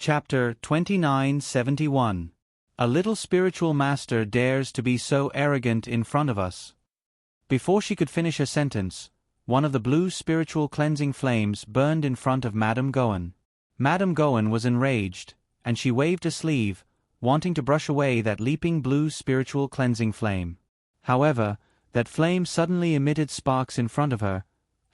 Chapter 2971. A little spiritual master dares to be so arrogant in front of us. Before she could finish her sentence, one of the blue spiritual cleansing flames burned in front of Madame Gowan. Madame Gowan was enraged, and she waved a sleeve, wanting to brush away that leaping blue spiritual cleansing flame. However, that flame suddenly emitted sparks in front of her,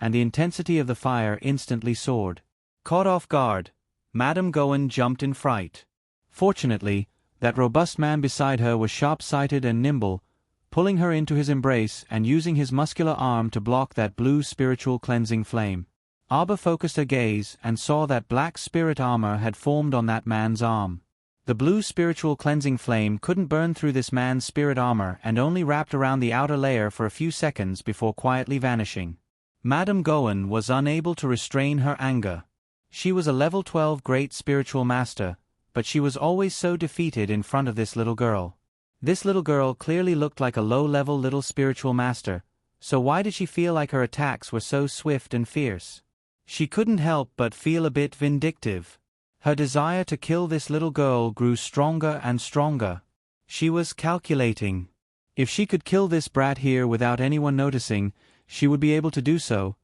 and the intensity of the fire instantly soared. Caught off guard, Madame Gowan jumped in fright. Fortunately, that robust man beside her was sharp-sighted and nimble, pulling her into his embrace and using his muscular arm to block that blue spiritual cleansing flame. Arba focused her gaze and saw that black spirit armor had formed on that man's arm. The blue spiritual cleansing flame couldn't burn through this man's spirit armor and only wrapped around the outer layer for a few seconds before quietly vanishing. Madame Gowan was unable to restrain her anger. She was a level 12 great spiritual master, but she was always so defeated in front of this little girl. This little girl clearly looked like a low-level little spiritual master, so why did she feel like her attacks were so swift and fierce? She couldn't help but feel a bit vindictive. Her desire to kill this little girl grew stronger and stronger. She was calculating. If she could kill this brat here without anyone noticing, she would be able to do so.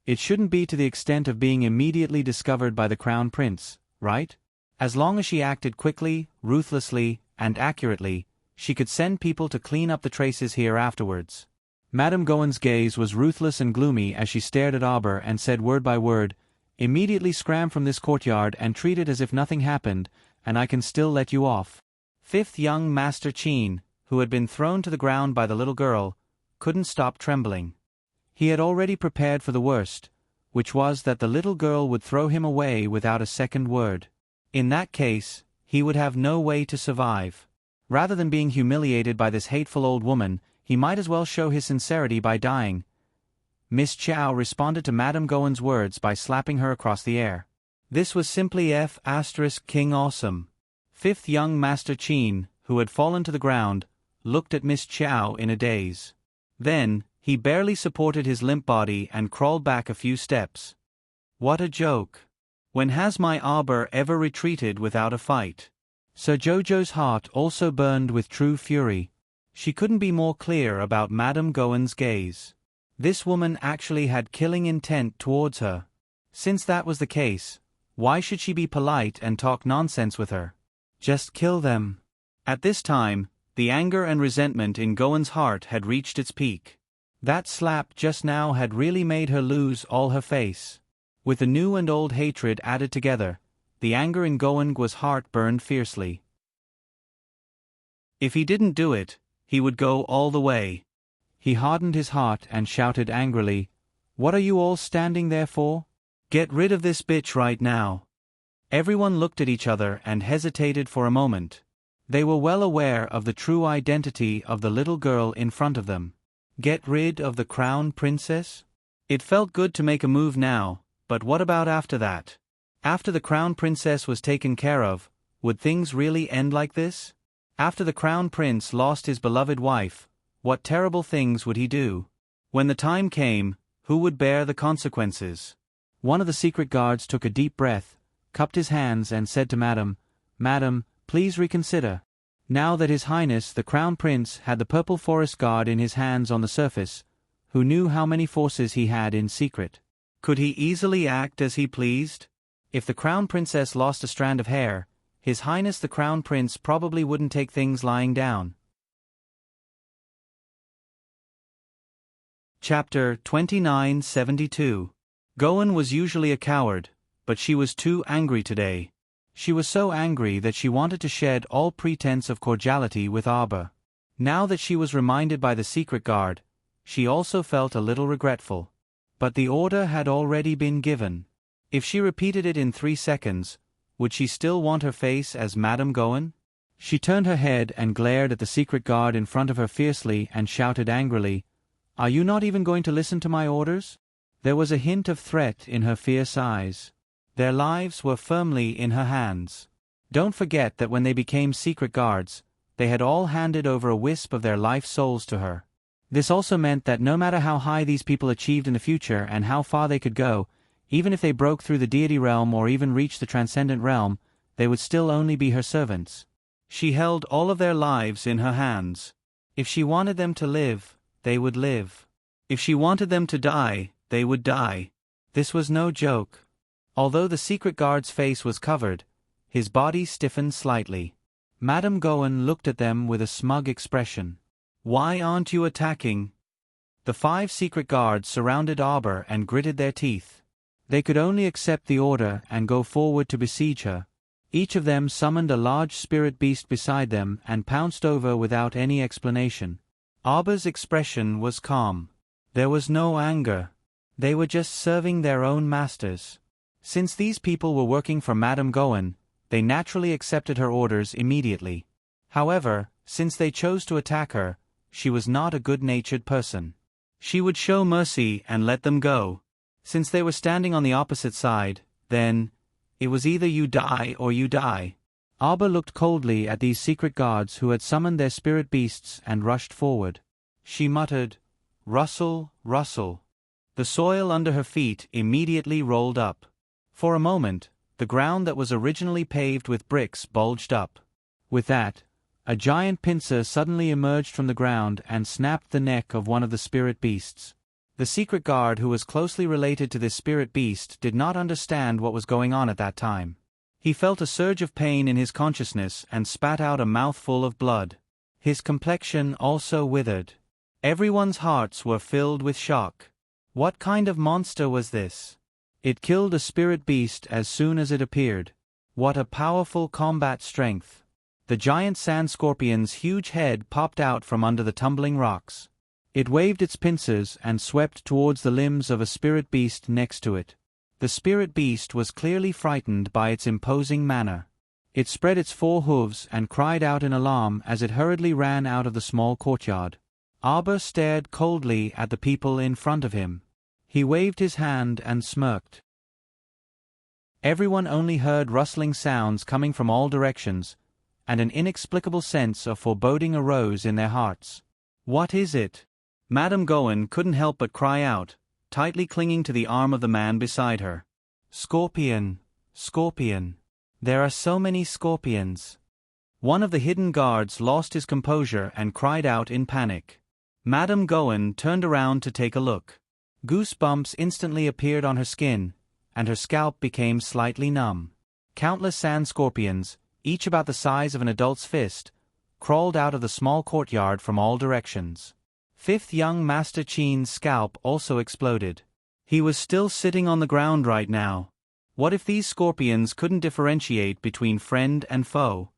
It shouldn't be to the extent of being immediately discovered by the Crown Prince, right? As long as she acted quickly, ruthlessly, and accurately, she could send people to clean up the traces here afterwards. Madame Gowan's gaze was ruthless and gloomy as she stared at Auber and said word by word, "Immediately scram from this courtyard and treat it as if nothing happened, and I can still let you off." Fifth young Master Cheen, who had been thrown to the ground by the little girl, couldn't stop trembling. He had already prepared for the worst, which was that the little girl would throw him away without a second word. In that case, he would have no way to survive. Rather than being humiliated by this hateful old woman, he might as well show his sincerity by dying. Miss Chow responded to Madame Gowan's words by slapping her across the air. This was simply King awesome. Fifth young Master Cheen, who had fallen to the ground, looked at Miss Chow in a daze. Then, he barely supported his limp body and crawled back a few steps. What a joke. When has my Auber ever retreated without a fight? Sir Jojo's heart also burned with true fury. She couldn't be more clear about Madame Gowan's gaze. This woman actually had killing intent towards her. Since that was the case, why should she be polite and talk nonsense with her? Just kill them. At this time, the anger and resentment in Gowan's heart had reached its peak. That slap just now had really made her lose all her face. With the new and old hatred added together, the anger in Gowan's heart burned fiercely. If he didn't do it, he would go all the way. He hardened his heart and shouted angrily, "What are you all standing there for? Get rid of this bitch right now." Everyone looked at each other and hesitated for a moment. They were well aware of the true identity of the little girl in front of them. Get rid of the Crown Princess? It felt good to make a move now, but what about after that? After the Crown Princess was taken care of, would things really end like this? After the Crown Prince lost his beloved wife, what terrible things would he do? When the time came, who would bear the consequences? One of the secret guards took a deep breath, cupped his hands and said to Madam, please reconsider. Now that His Highness the Crown Prince had the Purple Forest Guard in his hands on the surface, who knew how many forces he had in secret? Could he easily act as he pleased? If the Crown Princess lost a strand of hair, His Highness the Crown Prince probably wouldn't take things lying down. Chapter 2972. Gowan was usually a coward, but she was too angry today. She was so angry that she wanted to shed all pretense of cordiality with Auber. Now that she was reminded by the secret guard, she also felt a little regretful. But the order had already been given. If she repeated it in 3 seconds, would she still want her face as Madame Gowan? She turned her head and glared at the secret guard in front of her fiercely and shouted angrily, "Are you not even going to listen to my orders?" There was a hint of threat in her fierce eyes. Their lives were firmly in her hands. Don't forget that when they became secret guards, they had all handed over a wisp of their life souls to her. This also meant that no matter how high these people achieved in the future and how far they could go, even if they broke through the deity realm or even reached the transcendent realm, they would still only be her servants. She held all of their lives in her hands. If she wanted them to live, they would live. If she wanted them to die, they would die. This was no joke. Although the secret guard's face was covered, his body stiffened slightly. Madame Gowan looked at them with a smug expression. "Why aren't you attacking?" The 5 secret guards surrounded Arbor and gritted their teeth. They could only accept the order and go forward to besiege her. Each of them summoned a large spirit beast beside them and pounced over without any explanation. Arbor's expression was calm. There was no anger. They were just serving their own masters. Since these people were working for Madame Gowan, they naturally accepted her orders immediately. However, since they chose to attack her, she was not a good-natured person. She would show mercy and let them go. Since they were standing on the opposite side, then, it was either you die or you die. Arbor looked coldly at these secret guards who had summoned their spirit beasts and rushed forward. She muttered, "Rustle, rustle." The soil under her feet immediately rolled up. For a moment, the ground that was originally paved with bricks bulged up. With that, a giant pincer suddenly emerged from the ground and snapped the neck of one of the spirit beasts. The secret guard who was closely related to this spirit beast did not understand what was going on at that time. He felt a surge of pain in his consciousness and spat out a mouthful of blood. His complexion also withered. Everyone's hearts were filled with shock. What kind of monster was this? It killed a spirit beast as soon as it appeared. What a powerful combat strength. The giant sand scorpion's huge head popped out from under the tumbling rocks. It waved its pincers and swept towards the limbs of a spirit beast next to it. The spirit beast was clearly frightened by its imposing manner. It spread its 4 hooves and cried out in alarm as it hurriedly ran out of the small courtyard. Arbor stared coldly at the people in front of him. He waved his hand and smirked. Everyone only heard rustling sounds coming from all directions, and an inexplicable sense of foreboding arose in their hearts. "What is it?" Madame Gowan couldn't help but cry out, tightly clinging to the arm of the man beside her. "Scorpion, scorpion. There are so many scorpions." One of the hidden guards lost his composure and cried out in panic. Madame Gowan turned around to take a look. Goosebumps instantly appeared on her skin, and her scalp became slightly numb. Countless sand scorpions, each about the size of an adult's fist, crawled out of the small courtyard from all directions. 5th young Master Chin's scalp also exploded. He was still sitting on the ground right now. What if these scorpions couldn't differentiate between friend and foe?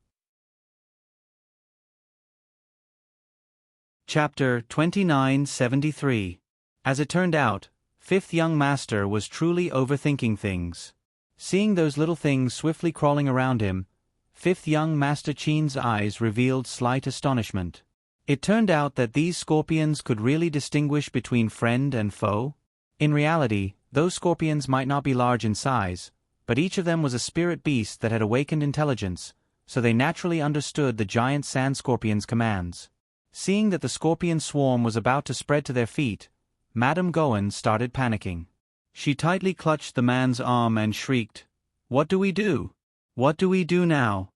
Chapter 2973. As it turned out, 5th young master was truly overthinking things. Seeing those little things swiftly crawling around him, 5th young Master Chin's eyes revealed slight astonishment. It turned out that these scorpions could really distinguish between friend and foe. In reality, those scorpions might not be large in size, but each of them was a spirit beast that had awakened intelligence, so they naturally understood the giant sand scorpion's commands. Seeing that the scorpion swarm was about to spread to their feet, Madame Gowan started panicking. She tightly clutched the man's arm and shrieked, "What do we do? What do we do now?"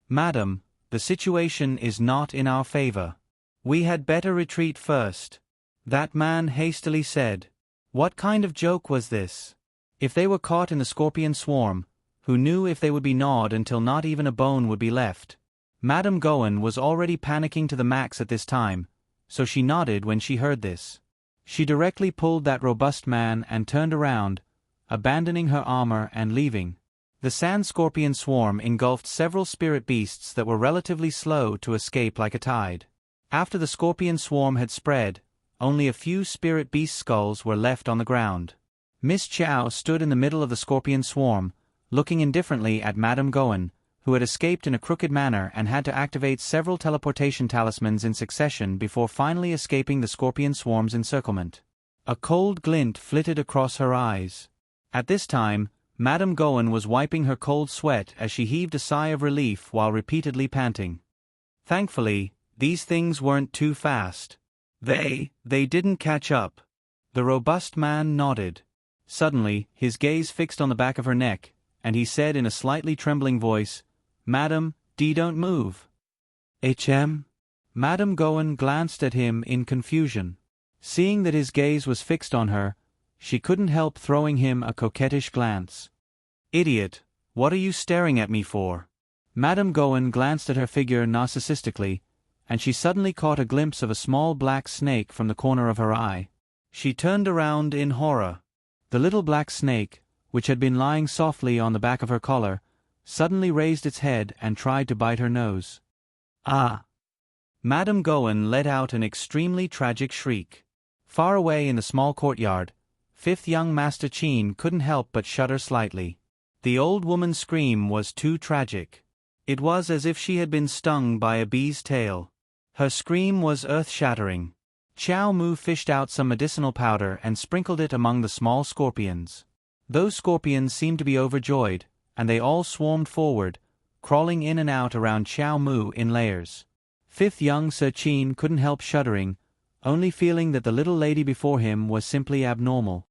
"Madam, the situation is not in our favor. We had better retreat first," that man hastily said. What kind of joke was this? If they were caught in the scorpion swarm, who knew if they would be gnawed until not even a bone would be left? Madame Gowan was already panicking to the max at this time, so she nodded when she heard this. She directly pulled that robust man and turned around, abandoning her armor and leaving. The sand scorpion swarm engulfed several spirit beasts that were relatively slow to escape like a tide. After the scorpion swarm had spread, only a few spirit beast skulls were left on the ground. Miss Chow stood in the middle of the scorpion swarm, looking indifferently at Madame Gowan, who had escaped in a crooked manner and had to activate several teleportation talismans in succession before finally escaping the scorpion swarm's encirclement. A cold glint flitted across her eyes. At this time, Madame Gowan was wiping her cold sweat as she heaved a sigh of relief while repeatedly panting. Thankfully, these things weren't too fast. They didn't catch up. The robust man nodded. Suddenly, his gaze fixed on the back of her neck, and he said in a slightly trembling voice, "Madam, don't move." "HM?" Madame Gowan glanced at him in confusion. Seeing that his gaze was fixed on her, she couldn't help throwing him a coquettish glance. "Idiot, what are you staring at me for?" Madame Gowan glanced at her figure narcissistically, and she suddenly caught a glimpse of a small black snake from the corner of her eye. She turned around in horror. The little black snake, which had been lying softly on the back of her collar, suddenly raised its head and tried to bite her nose. "Ah!" Madame Gowan let out an extremely tragic shriek. Far away in the small courtyard, Fifth Young Master Cheen couldn't help but shudder slightly. The old woman's scream was too tragic. It was as if she had been stung by a bee's tail. Her scream was earth-shattering. Chow Mu fished out some medicinal powder and sprinkled it among the small scorpions. Those scorpions seemed to be overjoyed, and they all swarmed forward, crawling in and out around Chow Mu in layers. Fifth Young Sir Cheen couldn't help shuddering, only feeling that the little lady before him was simply abnormal.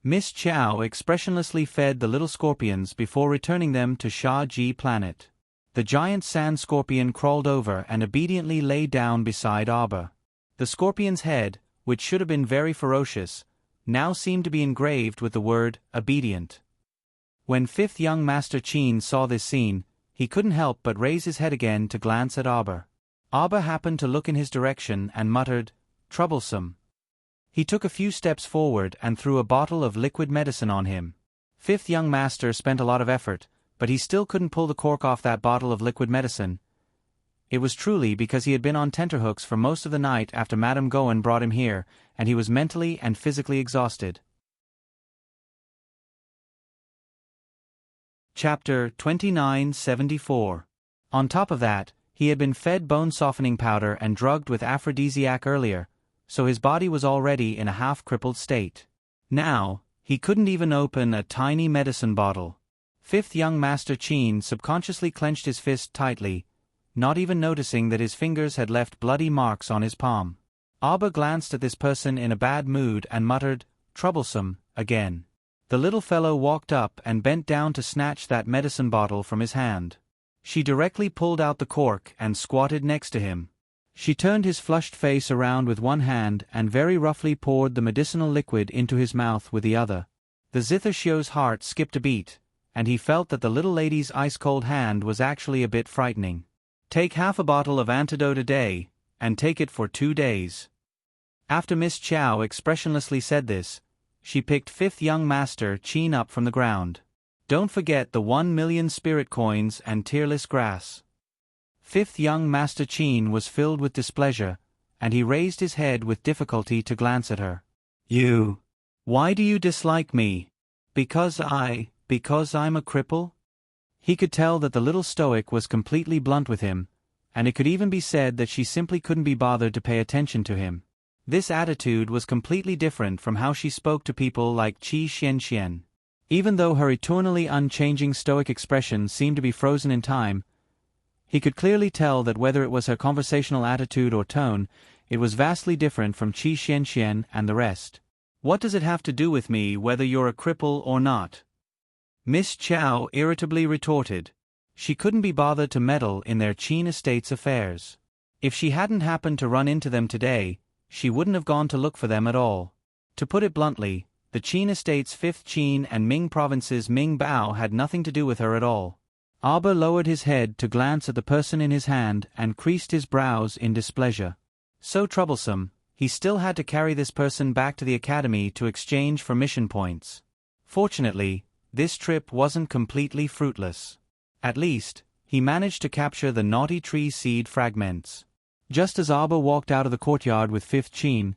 Miss Chow expressionlessly fed the little scorpions before returning them to Sha Ji Planet. The giant sand scorpion crawled over and obediently lay down beside Arbor. The scorpion's head, which should have been very ferocious, now seemed to be engraved with the word obedient. When Fifth Young Master Cheen saw this scene, he couldn't help but raise his head again to glance at Arbor. Arbor happened to look in his direction and muttered, "Troublesome." He took a few steps forward and threw a bottle of liquid medicine on him. Fifth Young Master spent a lot of effort, but he still couldn't pull the cork off that bottle of liquid medicine. It was truly because he had been on tenterhooks for most of the night after Madame Gowan brought him here, and he was mentally and physically exhausted. Chapter 2974. On top of that, he had been fed bone-softening powder and drugged with aphrodisiac earlier, so his body was already in a half-crippled state. Now, he couldn't even open a tiny medicine bottle. Fifth Young Master Cheen subconsciously clenched his fist tightly, not even noticing that his fingers had left bloody marks on his palm. Arbor glanced at this person in a bad mood and muttered, "Troublesome," again. The little fellow walked up and bent down to snatch that medicine bottle from his hand. She directly pulled out the cork and squatted next to him. She turned his flushed face around with one hand and very roughly poured the medicinal liquid into his mouth with the other. The Zithershio's heart skipped a beat, and he felt that the little lady's ice-cold hand was actually a bit frightening. "Take half a bottle of antidote a day, and take it for 2 days." After Miss Chow expressionlessly said this, she picked Fifth Young Master Cheen up from the ground. "Don't forget the 1,000,000 spirit coins and tearless grass." Fifth Young Master Cheen was filled with displeasure, and he raised his head with difficulty to glance at her. Why do you dislike me? Because I'm a cripple?" He could tell that the little stoic was completely blunt with him, and it could even be said that she simply couldn't be bothered to pay attention to him. This attitude was completely different from how she spoke to people like Qi Xianxian. Even though her eternally unchanging stoic expression seemed to be frozen in time, he could clearly tell that whether it was her conversational attitude or tone, it was vastly different from Qi Xianxian and the rest. "What does it have to do with me whether you're a cripple or not?" Miss Chow irritably retorted. She couldn't be bothered to meddle in their Qin estate's affairs. If she hadn't happened to run into them today, she wouldn't have gone to look for them at all. To put it bluntly, the Qin estate's 5th Qin and Ming province's Ming Bao had nothing to do with her at all. Arbor lowered his head to glance at the person in his hand and creased his brows in displeasure. So troublesome, he still had to carry this person back to the academy to exchange for mission points. Fortunately, this trip wasn't completely fruitless. At least, he managed to capture the naughty tree seed fragments. Just as Arbor walked out of the courtyard with 5th Qin,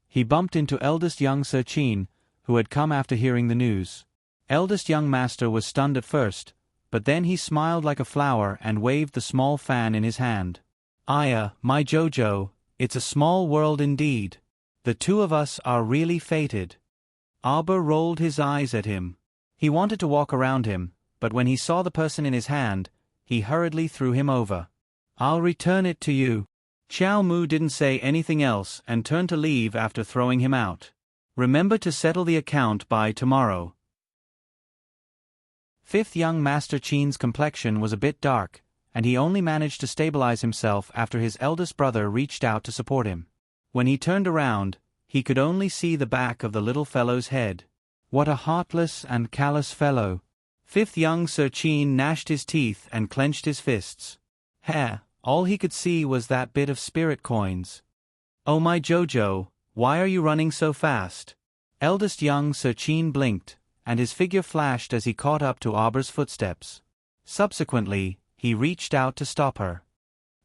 he bumped into eldest young Sir Qin, who had come after hearing the news. Eldest young master was stunned at first, but then he smiled like a flower and waved the small fan in his hand. "Aya, my Jojo, it's a small world indeed. The two of us are really fated." Arbor rolled his eyes at him. He wanted to walk around him, but when he saw the person in his hand, he hurriedly threw him over. "I'll return it to you." Chow Mu didn't say anything else and turned to leave after throwing him out. "Remember to settle the account by tomorrow." Fifth young Master Qin's complexion was a bit dark, and he only managed to stabilize himself after his eldest brother reached out to support him. When he turned around, he could only see the back of the little fellow's head. What a heartless and callous fellow! Fifth young Sir Qin gnashed his teeth and clenched his fists. All he could see was that bit of spirit coins. Oh my Jojo, why are you running so fast? Eldest young Sir Qin blinked, and his figure flashed as he caught up to Aubre's footsteps. Subsequently, he reached out to stop her.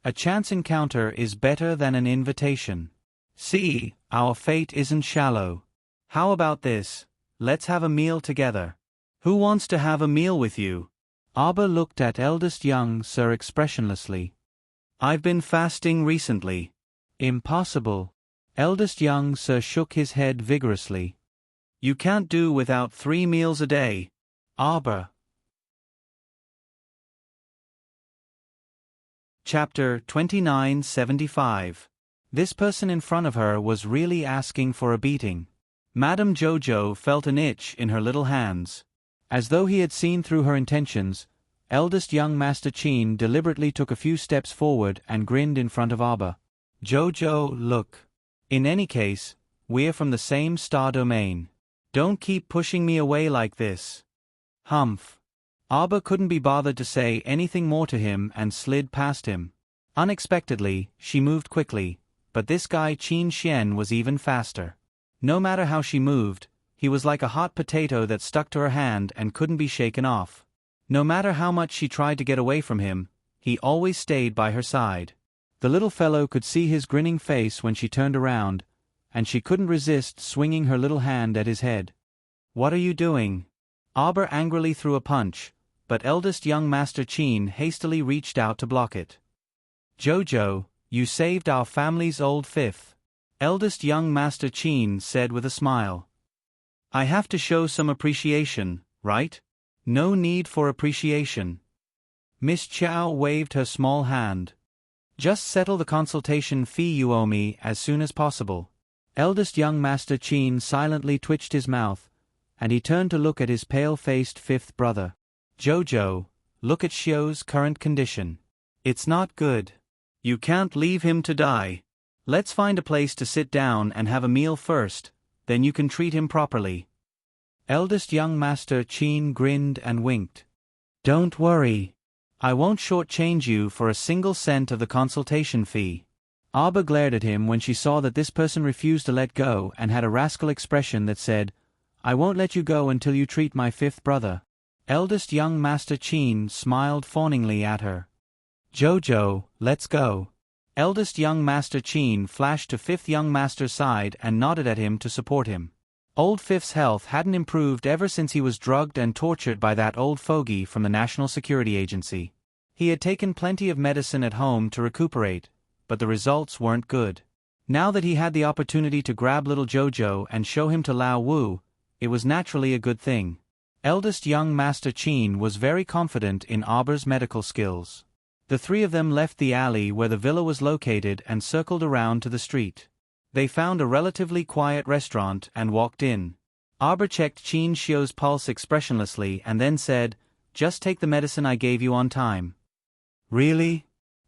A chance encounter is better than an invitation. See, our fate isn't shallow. How about this? Let's have a meal together. Who wants to have a meal with you? Aubre looked at eldest young Sir expressionlessly. I've been fasting recently. Impossible. Eldest young Sir shook his head vigorously. You can't do without 3 meals a day. Aubre. Chapter 2975. This person in front of her was really asking for a beating. Madame Jojo felt an itch in her little hands. As though he had seen through her intentions, eldest young Master Qin deliberately took a few steps forward and grinned in front of Aubre. Jojo, look. In any case, we're from the same star domain. Don't keep pushing me away like this. Humph. Aubre couldn't be bothered to say anything more to him and slid past him. Unexpectedly, she moved quickly, but this guy Qin Xian was even faster. No matter how she moved, he was like a hot potato that stuck to her hand and couldn't be shaken off. No matter how much she tried to get away from him, he always stayed by her side. The little fellow could see his grinning face when she turned around, and she couldn't resist swinging her little hand at his head. What are you doing? Aubre angrily threw a punch, but eldest young Master Qin hastily reached out to block it. Jojo, you saved our family's old fifth. Eldest young Master Qin said with a smile. I have to show some appreciation, right? No need for appreciation. Miss Chow waved her small hand. Just settle the consultation fee you owe me as soon as possible. Eldest young Master Qin silently twitched his mouth, and he turned to look at his pale-faced fifth brother. Jojo, look at Xiu's current condition. It's not good. You can't leave him to die. Let's find a place to sit down and have a meal first, then you can treat him properly. Eldest young Master Qin grinned and winked. Don't worry. I won't shortchange you for a single cent of the consultation fee. Aubre glared at him when she saw that this person refused to let go and had a rascal expression that said, I won't let you go until you treat my fifth brother. Eldest young Master Qin smiled fawningly at her. Jojo, let's go. Eldest young Master Qin flashed to fifth young Master's side and nodded at him to support him. Old Fifth's health hadn't improved ever since he was drugged and tortured by that old fogey from the National Security Agency. He had taken plenty of medicine at home to recuperate, but the results weren't good. Now that he had the opportunity to grab little Jojo and show him to Lao Wu, it was naturally a good thing. Eldest young Master Qin was very confident in Aubre's medical skills. The three of them left the alley where the villa was located and circled around to the street. They found a relatively quiet restaurant and walked in. Aubre checked Qin Xiu's pulse expressionlessly and then said, Just take the medicine I gave you on time. Really?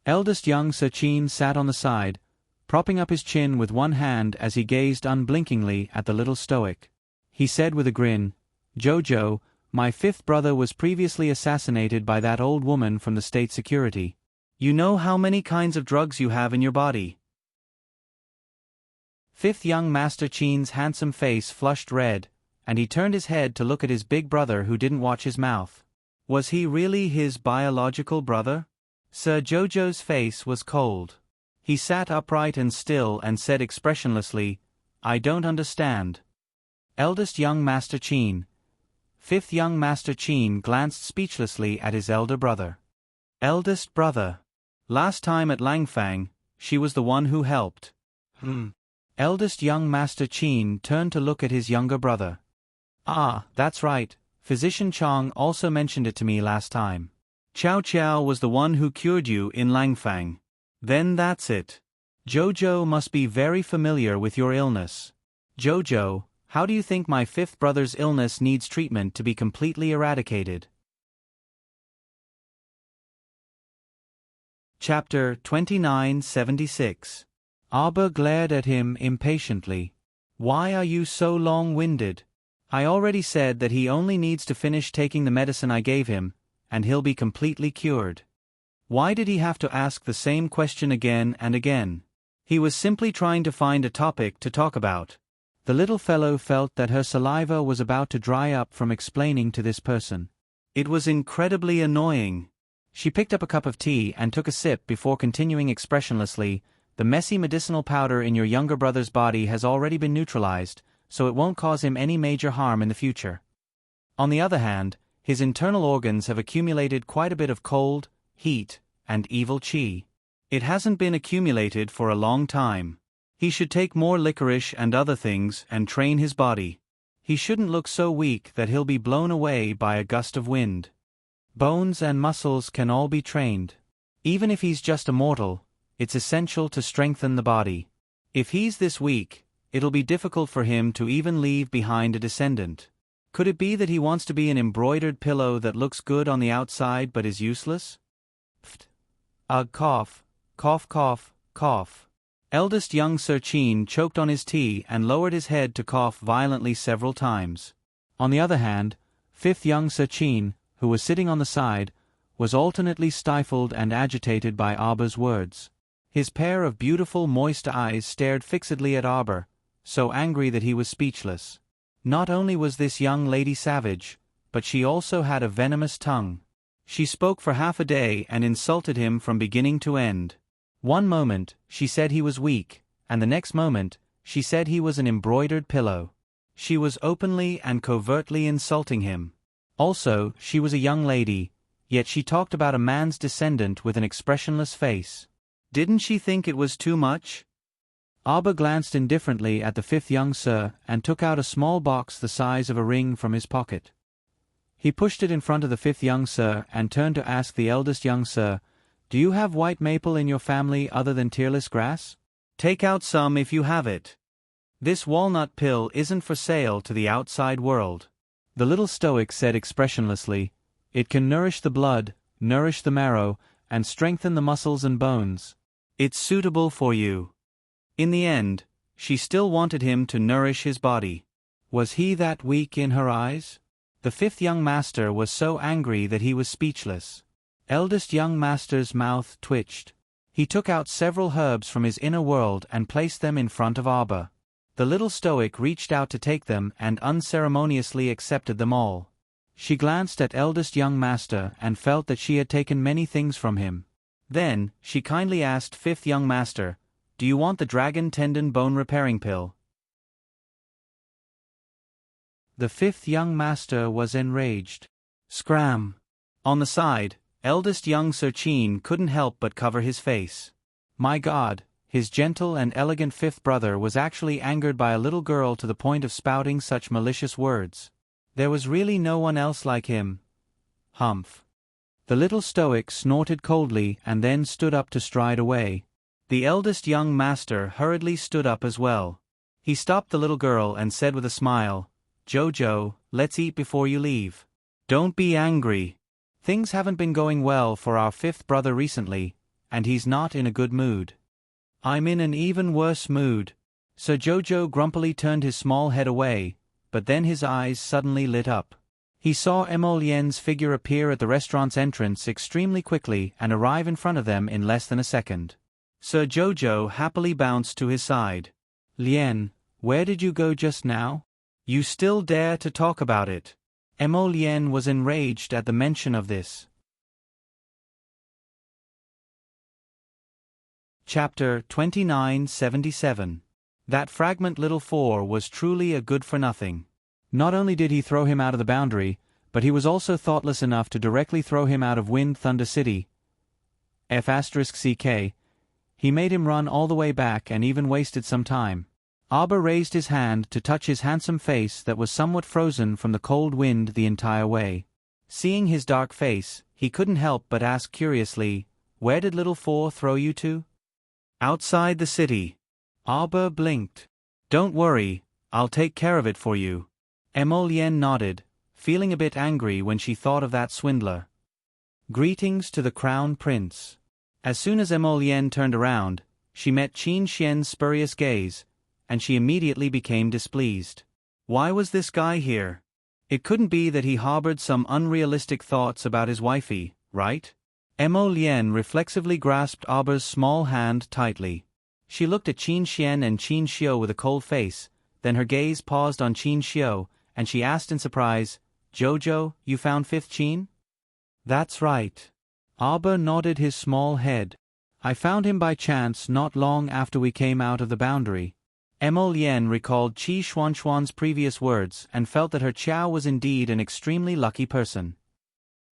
Eldest young Sir Qin sat on the side, propping up his chin with one hand as he gazed unblinkingly at the little stoic. He said with a grin, Jojo, my fifth brother was previously assassinated by that old woman from the state security. You know how many kinds of drugs you have in your body. Fifth young Master Qin's handsome face flushed red, and he turned his head to look at his big brother who didn't watch his mouth. Was he really his biological brother? Sir Jojo's face was cold. He sat upright and still and said expressionlessly, I don't understand. Eldest young Master Qin. Fifth young Master Qin glanced speechlessly at his elder brother. Eldest brother. Last time at Langfang, she was the one who helped. Eldest young Master Qin turned to look at his younger brother. Ah, that's right, Physician Chong also mentioned it to me last time. Chow Chow was the one who cured you in Langfang. Then that's it. Jojo must be very familiar with your illness. Jojo, how do you think my fifth brother's illness needs treatment to be completely eradicated? Chapter 2976. Arbor glared at him impatiently. Why are you so long-winded? I already said that he only needs to finish taking the medicine I gave him, and he'll be completely cured. Why did he have to ask the same question again and again? He was simply trying to find a topic to talk about. The little fellow felt that her saliva was about to dry up from explaining to this person. It was incredibly annoying. She picked up a cup of tea and took a sip before continuing expressionlessly, "The messy medicinal powder in your younger brother's body has already been neutralized, so it won't cause him any major harm in the future. On the other hand, his internal organs have accumulated quite a bit of cold, heat, and evil chi. It hasn't been accumulated for a long time. He should take more licorice and other things and train his body. He shouldn't look so weak that he'll be blown away by a gust of wind. Bones and muscles can all be trained. Even if he's just a mortal, it's essential to strengthen the body. If he's this weak, it'll be difficult for him to even leave behind a descendant. Could it be that he wants to be an embroidered pillow that looks good on the outside but is useless?" Pft. Ugh, cough, cough, cough, cough. Eldest young Sir Chin choked on his tea and lowered his head to cough violently several times. On the other hand, fifth young Sir Chin, who was sitting on the side, was alternately stifled and agitated by Arbor's words. His pair of beautiful moist eyes stared fixedly at Arbor, so angry that he was speechless. Not only was this young lady savage, but she also had a venomous tongue. She spoke for half a day and insulted him from beginning to end. One moment, she said he was weak, and the next moment, she said he was an embroidered pillow. She was openly and covertly insulting him. Also, she was a young lady, yet she talked about a man's descendant with an expressionless face. Didn't she think it was too much? Arbor glanced indifferently at the fifth young sir and took out a small box the size of a ring from his pocket. He pushed it in front of the fifth young sir and turned to ask the eldest young sir, "Do you have white maple in your family other than tearless grass? Take out some if you have it. This walnut pill isn't for sale to the outside world." The little stoic said expressionlessly, "It can nourish the blood, nourish the marrow, and strengthen the muscles and bones. It's suitable for you." In the end, she still wanted him to nourish his body. Was he that weak in her eyes? The fifth young master was so angry that he was speechless. Eldest young master's mouth twitched. He took out several herbs from his inner world and placed them in front of Arbor. The little stoic reached out to take them and unceremoniously accepted them all. She glanced at eldest young master and felt that she had taken many things from him. Then, she kindly asked fifth young master, "Do you want the dragon tendon bone repairing pill?" The fifth young master was enraged. Scram! On the side, eldest young Sir Chin couldn't help but cover his face. My God, his gentle and elegant fifth brother was actually angered by a little girl to the point of spouting such malicious words. There was really no one else like him. Humph. The little stoic snorted coldly and then stood up to stride away. The eldest young master hurriedly stood up as well. He stopped the little girl and said with a smile, "Jojo, let's eat before you leave. Don't be angry. Things haven't been going well for our fifth brother recently, and he's not in a good mood." "I'm in an even worse mood." Sir Jojo grumpily turned his small head away, but then his eyes suddenly lit up. He saw Emolien's figure appear at the restaurant's entrance extremely quickly and arrive in front of them in less than a second. Sir Jojo happily bounced to his side. "Lien, where did you go just now? You still dare to talk about it?" Emolien was enraged at the mention of this. Chapter 2977. That fragment little four was truly a good-for-nothing. Not only did he throw him out of the boundary, but he was also thoughtless enough to directly throw him out of Wind Thunder City. F***ck. He made him run all the way back and even wasted some time. Arbor raised his hand to touch his handsome face that was somewhat frozen from the cold wind the entire way. Seeing his dark face, he couldn't help but ask curiously, "Where did little four throw you to?" "Outside the city." Arbor blinked. "Don't worry, I'll take care of it for you." Emolien nodded, feeling a bit angry when she thought of that swindler. Greetings to the Crown Prince. As soon as Emolienne turned around, she met Qin Xian's spurious gaze, and she immediately became displeased. Why was this guy here? It couldn't be that he harbored some unrealistic thoughts about his wifey, right? Emolienne reflexively grasped Aber's small hand tightly. She looked at Qin Xian and Qin Xiu with a cold face, then her gaze paused on Qin Xiu, and she asked in surprise, "Jojo, you found fifth Qin?" "That's right." Aber nodded his small head. "I found him by chance not long after we came out of the boundary." Emolienne recalled Qi Xuanxuan's previous words and felt that her Qiao was indeed an extremely lucky person.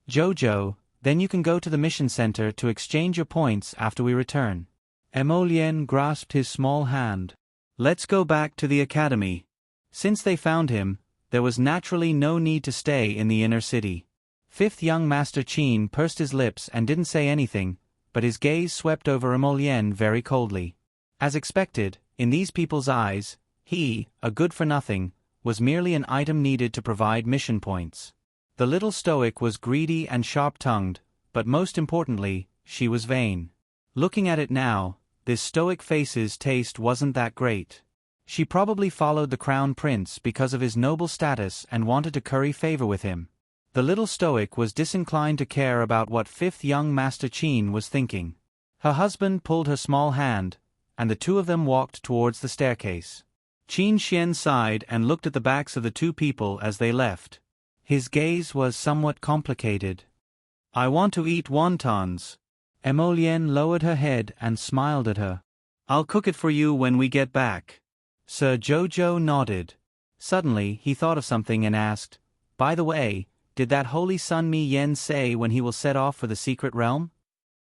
"Jojo, then you can go to the mission center to exchange your points after we return." Emolienne grasped his small hand. "Let's go back to the academy." Since they found him, there was naturally no need to stay in the inner city. Fifth young Master Qin pursed his lips and didn't say anything, but his gaze swept over Emolienne very coldly. As expected, in these people's eyes, he, a good-for-nothing, was merely an item needed to provide mission points. The little stoic was greedy and sharp-tongued, but most importantly, she was vain. Looking at it now, this stoic face's taste wasn't that great. She probably followed the crown prince because of his noble status and wanted to curry favor with him. The little stoic was disinclined to care about what fifth young Master Qin was thinking. Her husband pulled her small hand, and the two of them walked towards the staircase. Qin Xian sighed and looked at the backs of the two people as they left. His gaze was somewhat complicated. "I want to eat wontons." Emolienne lowered her head and smiled at her. "I'll cook it for you when we get back." Sir Jojo nodded. Suddenly, he thought of something and asked, "By the way, did that holy Sun Mi Yen say when he will set off for the secret realm?"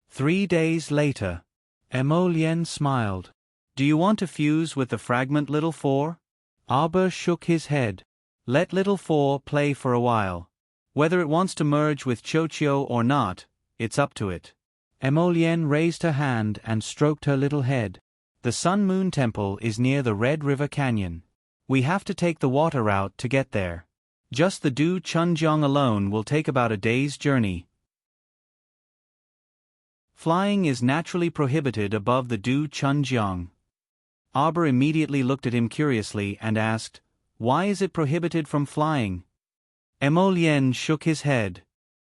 3 days later. Emolienne smiled. "Do you want to fuse with the fragment Little Four?" Aber shook his head. "Let Little Four play for a while. Whether it wants to merge with Chochio or not, it's up to it." Emolienne raised her hand and stroked her little head. "The Sun Moon Temple is near the Red River Canyon. We have to take the water route to get there. Just the Du Chunjiang alone will take about a day's journey. Flying is naturally prohibited above the Du Chunjiang." Aber immediately looked at him curiously and asked, "Why is it prohibited from flying?" Emolienne shook his head.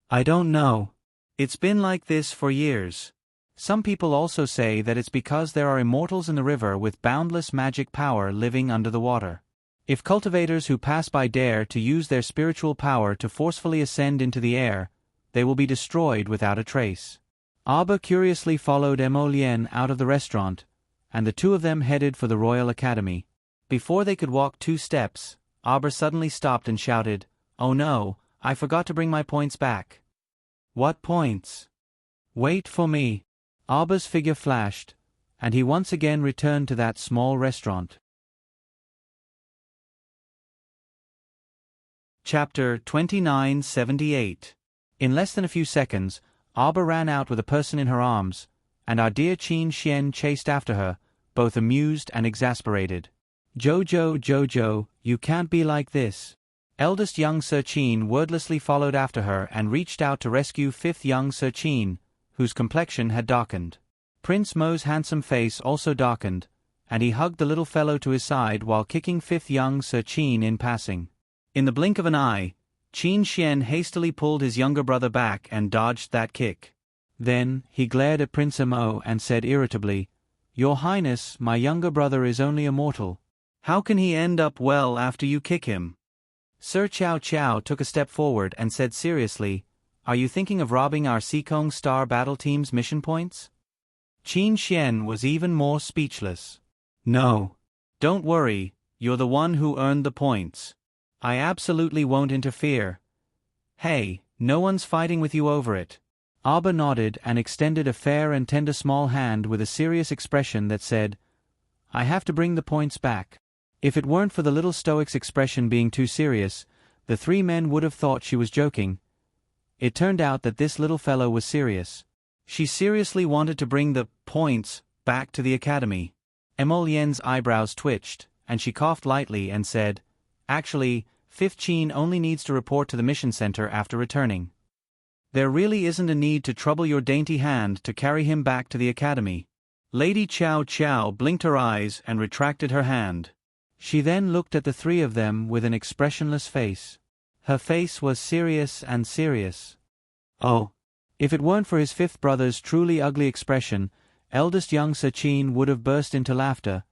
"I don't know. It's been like this for years. Some people also say that it's because there are immortals in the river with boundless magic power living under the water. If cultivators who pass by dare to use their spiritual power to forcefully ascend into the air, they will be destroyed without a trace." Aber curiously followed Emolienne out of the restaurant, and the two of them headed for the Royal Academy. Before they could walk 2 steps, Aber suddenly stopped and shouted, "Oh no, I forgot to bring my points back." "What points?" "Wait for me." Aber's figure flashed, and he once again returned to that small restaurant. Chapter 2978. In less than a few seconds, Aber ran out with a person in her arms, and our dear Qin Xian chased after her, both amused and exasperated. "Jojo, Jojo, you can't be like this." Eldest young Sir Qin wordlessly followed after her and reached out to rescue fifth young Sir Qin, whose complexion had darkened. Prince Mo's handsome face also darkened, and he hugged the little fellow to his side while kicking fifth young Sir Qin in passing. In the blink of an eye, Qin Xian hastily pulled his younger brother back and dodged that kick. Then, he glared at Prince Mo and said irritably, "Your Highness, my younger brother is only a mortal. How can he end up well after you kick him?" Sir Chow Chow took a step forward and said seriously, "Are you thinking of robbing our Seekong Star battle team's mission points?" Qin Xian was even more speechless. "No. Don't worry, you're the one who earned the points. I absolutely won't interfere. Hey, no one's fighting with you over it." Aber nodded and extended a fair and tender small hand with a serious expression that said, "I have to bring the points back." If it weren't for the little stoic's expression being too serious, the 3 men would have thought she was joking. It turned out that this little fellow was serious. She seriously wanted to bring the points back to the academy. Emolienne's eyebrows twitched, and she coughed lightly and said, "Actually, Fifth Qin only needs to report to the mission center after returning." There really isn't a need to trouble your dainty hand to carry him back to the academy. Lady Chow Chow blinked her eyes and retracted her hand. She then looked at the three of them with an expressionless face. Her face was serious and serious. Oh! If it weren't for his fifth brother's truly ugly expression, eldest young Sachin would have burst into laughter.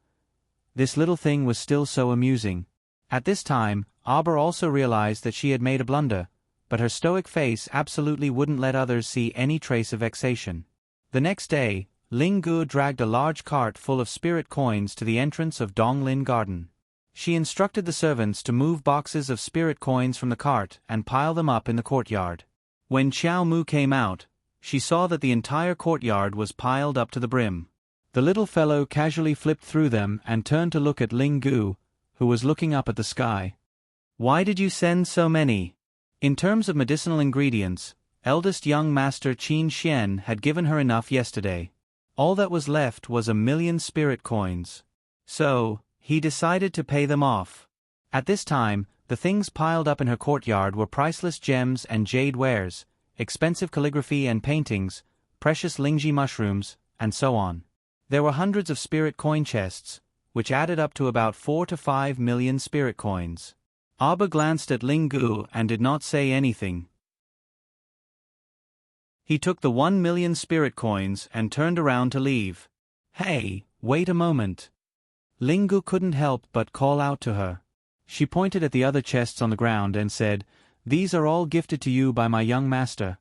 This little thing was still so amusing. At this time, Aber also realized that she had made a blunder, but her stoic face absolutely wouldn't let others see any trace of vexation. The next day, Ling Gu dragged a large cart full of spirit coins to the entrance of Donglin Garden. She instructed the servants to move boxes of spirit coins from the cart and pile them up in the courtyard. When Xiao Mu came out, she saw that the entire courtyard was piled up to the brim. The little fellow casually flipped through them and turned to look at Ling Gu, who was looking up at the sky. "Why did you send so many?" In terms of medicinal ingredients, eldest young master Qin Xian had given her enough yesterday. All that was left was 1,000,000 spirit coins. So, he decided to pay them off. At this time, the things piled up in her courtyard were priceless gems and jade wares, expensive calligraphy and paintings, precious lingji mushrooms, and so on. There were hundreds of spirit coin chests, which added up to about 4 to 5 million spirit coins. Abba glanced at Ling Gu and did not say anything. He took the 1,000,000 spirit coins and turned around to leave. "Hey, wait a moment." Ling Gu couldn't help but call out to her. She pointed at the other chests on the ground and said, "These are all gifted to you by my young master.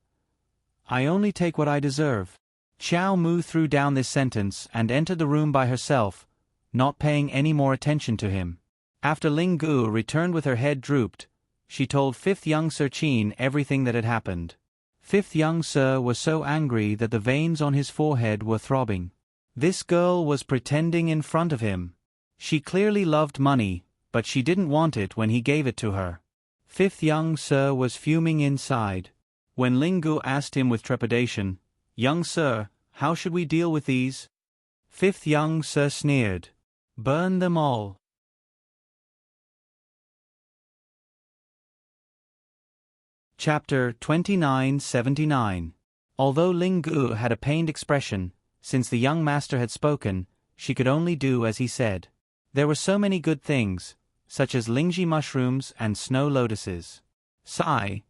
I only take what I deserve." Xiao Mu threw down this sentence and entered the room by herself, not paying any more attention to him. After Ling Gu returned with her head drooped, she told fifth young Sir Qin everything that had happened. Fifth young Sir was so angry that the veins on his forehead were throbbing. This girl was pretending in front of him. She clearly loved money, but she didn't want it when he gave it to her. Fifth young Sir was fuming inside. When Ling Gu asked him with trepidation, "Young Sir, how should we deal with these?" Fifth young Sir sneered, "Burn them all." Chapter 2979. Although Ling Gu had a pained expression, since the young master had spoken, she could only do as he said. There were so many good things, such as lingji mushrooms and snow lotuses. Sigh.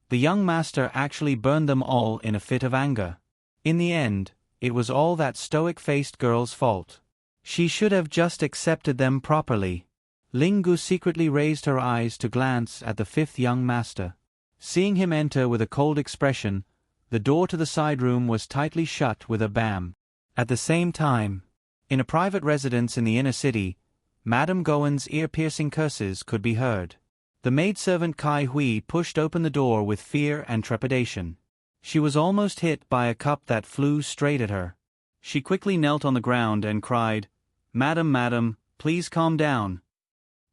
The young master actually burned them all in a fit of anger. In the end, it was all that stoic-faced girl's fault. She should have just accepted them properly. Ling Gu secretly raised her eyes to glance at the fifth young master. Seeing him enter with a cold expression, the door to the side room was tightly shut with a bam. At the same time, in a private residence in the inner city, Madame Gowen's ear-piercing curses could be heard. The maidservant Kai Hui pushed open the door with fear and trepidation. She was almost hit by a cup that flew straight at her. She quickly knelt on the ground and cried, Madam, please calm down.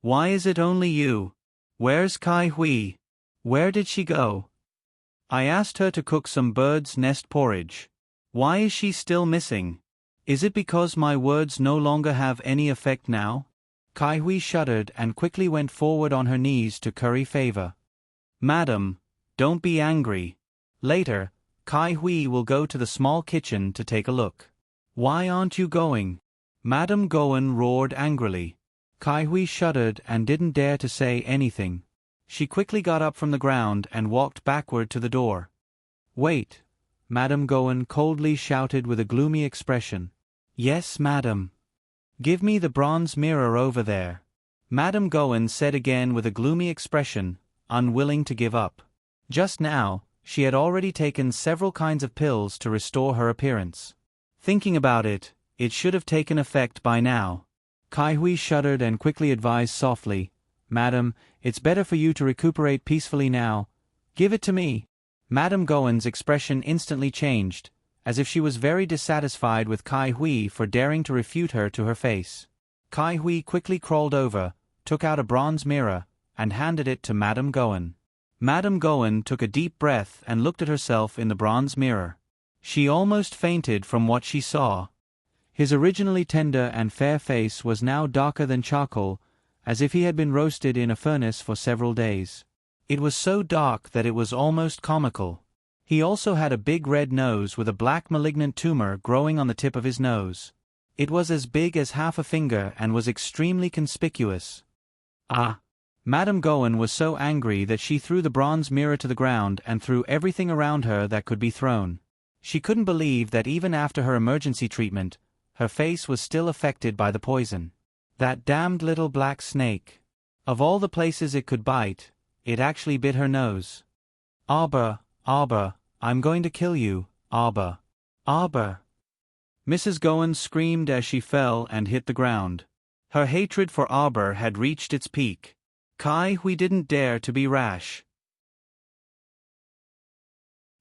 Why is it only you? Where's Kai Hui? Where did she go? I asked her to cook some bird's nest porridge. Why is she still missing? Is it because my words no longer have any effect now?" Kai Hui shuddered and quickly went forward on her knees to curry favor. "Madam, don't be angry. Later, Kai Hui will go to the small kitchen to take a look." "Why aren't you going?" Madame Gowen roared angrily. Kai Hui shuddered and didn't dare to say anything. She quickly got up from the ground and walked backward to the door. "Wait," Madame Gowen coldly shouted with a gloomy expression. "Yes, madam." "Give me the bronze mirror over there," Madame Gowen said again with a gloomy expression, unwilling to give up. Just now, she had already taken several kinds of pills to restore her appearance. Thinking about it, it should have taken effect by now. Kai Hui shuddered and quickly advised softly, "Madam, it's better for you to recuperate peacefully now. Give it to me." Madame Gowen's expression instantly changed, as if she was very dissatisfied with Kai Hui for daring to refute her to her face. Kai Hui quickly crawled over, took out a bronze mirror, and handed it to Madame Gowen. Madame Gowen took a deep breath and looked at herself in the bronze mirror. She almost fainted from what she saw. His originally tender and fair face was now darker than charcoal, as if he had been roasted in a furnace for several days. It was so dark that it was almost comical. He also had a big red nose with a black malignant tumor growing on the tip of his nose. It was as big as half a finger and was extremely conspicuous. Ah! Madame Gowan was so angry that she threw the bronze mirror to the ground and threw everything around her that could be thrown. She couldn't believe that even after her emergency treatment, her face was still affected by the poison. That damned little black snake. Of all the places it could bite, it actually bit her nose. Arbor, Arbor, I'm going to kill you, Arbor. Arbor. Mrs. Gowan screamed as she fell and hit the ground. Her hatred for Arbor had reached its peak. Kai Hui didn't dare to be rash.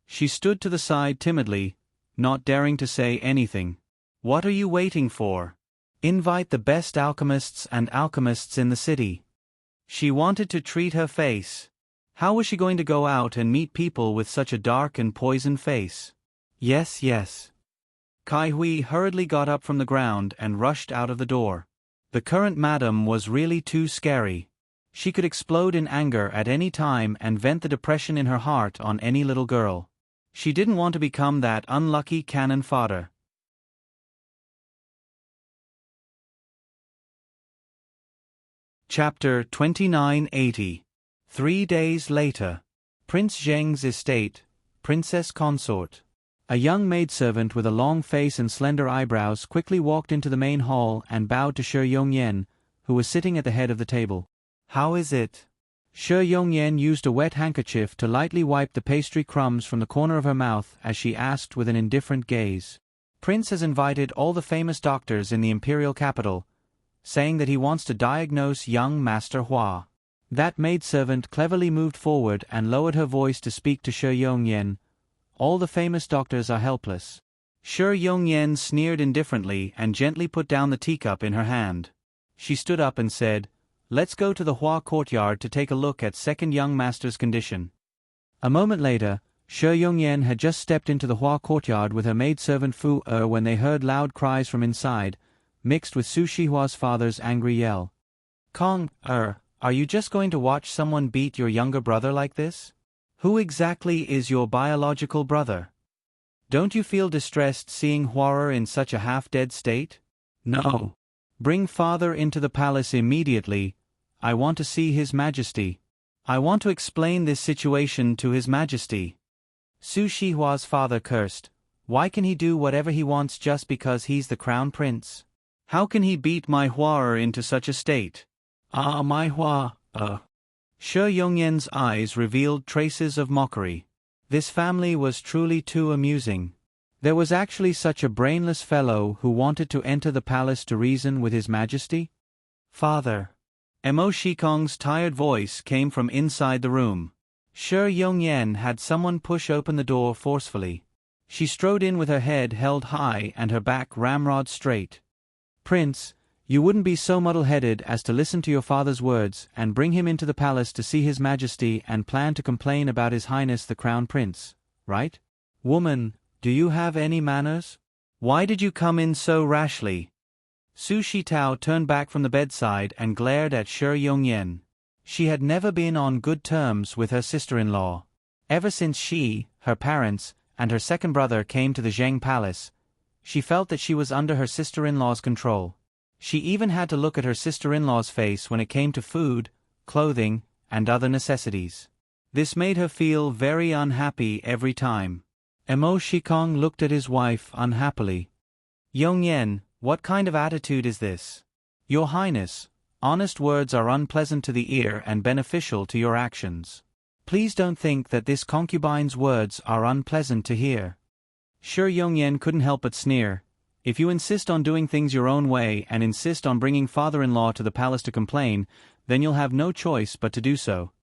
She stood to the side timidly, not daring to say anything. What are you waiting for? Invite the best alchemists and alchemists in the city. She wanted to treat her face. How was she going to go out and meet people with such a dark and poisoned face? Yes, yes. Kai Hui hurriedly got up from the ground and rushed out of the door. The current madam was really too scary. She could explode in anger at any time and vent the depression in her heart on any little girl. She didn't want to become that unlucky cannon fodder. Chapter 2980. 3 days later. Prince Zheng's estate, Princess Consort. A young maidservant with a long face and slender eyebrows quickly walked into the main hall and bowed to Shi Yongyan, who was sitting at the head of the table. How is it? Shi Yongyan used a wet handkerchief to lightly wipe the pastry crumbs from the corner of her mouth as she asked with an indifferent gaze. Prince has invited all the famous doctors in the imperial capital, saying that he wants to diagnose young Master Hua. That maidservant cleverly moved forward and lowered her voice to speak to Shi Yongyan. All the famous doctors are helpless. Shi Yongyan sneered indifferently and gently put down the teacup in her hand. She stood up and said, "Let's go to the Hua courtyard to take a look at second young master's condition." A moment later, Shi Yongyan had just stepped into the Hua courtyard with her maidservant Fu when they heard loud cries from inside, mixed with Su Shihua's father's angry yell. "Kong, are you just going to watch someone beat your younger brother like this? Who exactly is your biological brother? Don't you feel distressed seeing Hua in such a half-dead state?" "No. Bring father into the palace immediately. I want to see His Majesty. I want to explain this situation to His Majesty." Su Shihua's father cursed. Why can he do whatever he wants just because he's the crown prince? How can he beat my Hua into such a state? My Hua, Shi Yongyan's eyes revealed traces of mockery. This family was truly too amusing. There was actually such a brainless fellow who wanted to enter the palace to reason with His Majesty? "Father." Mo Shikong's tired voice came from inside the room. Shi Yongyan had someone push open the door forcefully. She strode in with her head held high and her back ramrod straight. "Prince, you wouldn't be so muddle-headed as to listen to your father's words and bring him into the palace to see His Majesty and plan to complain about His Highness the Crown Prince, right? Woman, do you have any manners? Why did you come in so rashly?" Su Shitao turned back from the bedside and glared at Shi Yongyan. She had never been on good terms with her sister-in-law. Ever since she, her parents, and her second brother came to the Zheng Palace, she felt that she was under her sister-in-law's control. She even had to look at her sister-in-law's face when it came to food, clothing, and other necessities. This made her feel very unhappy every time. Mo Shikong looked at his wife unhappily. "Yongyan, what kind of attitude is this? Your Highness, honest words are unpleasant to the ear and beneficial to your actions. Please don't think that this concubine's words are unpleasant to hear." Shi Yongyan couldn't help but sneer. If you insist on doing things your own way and insist on bringing father-in-law to the palace to complain, then you'll have no choice but to do so.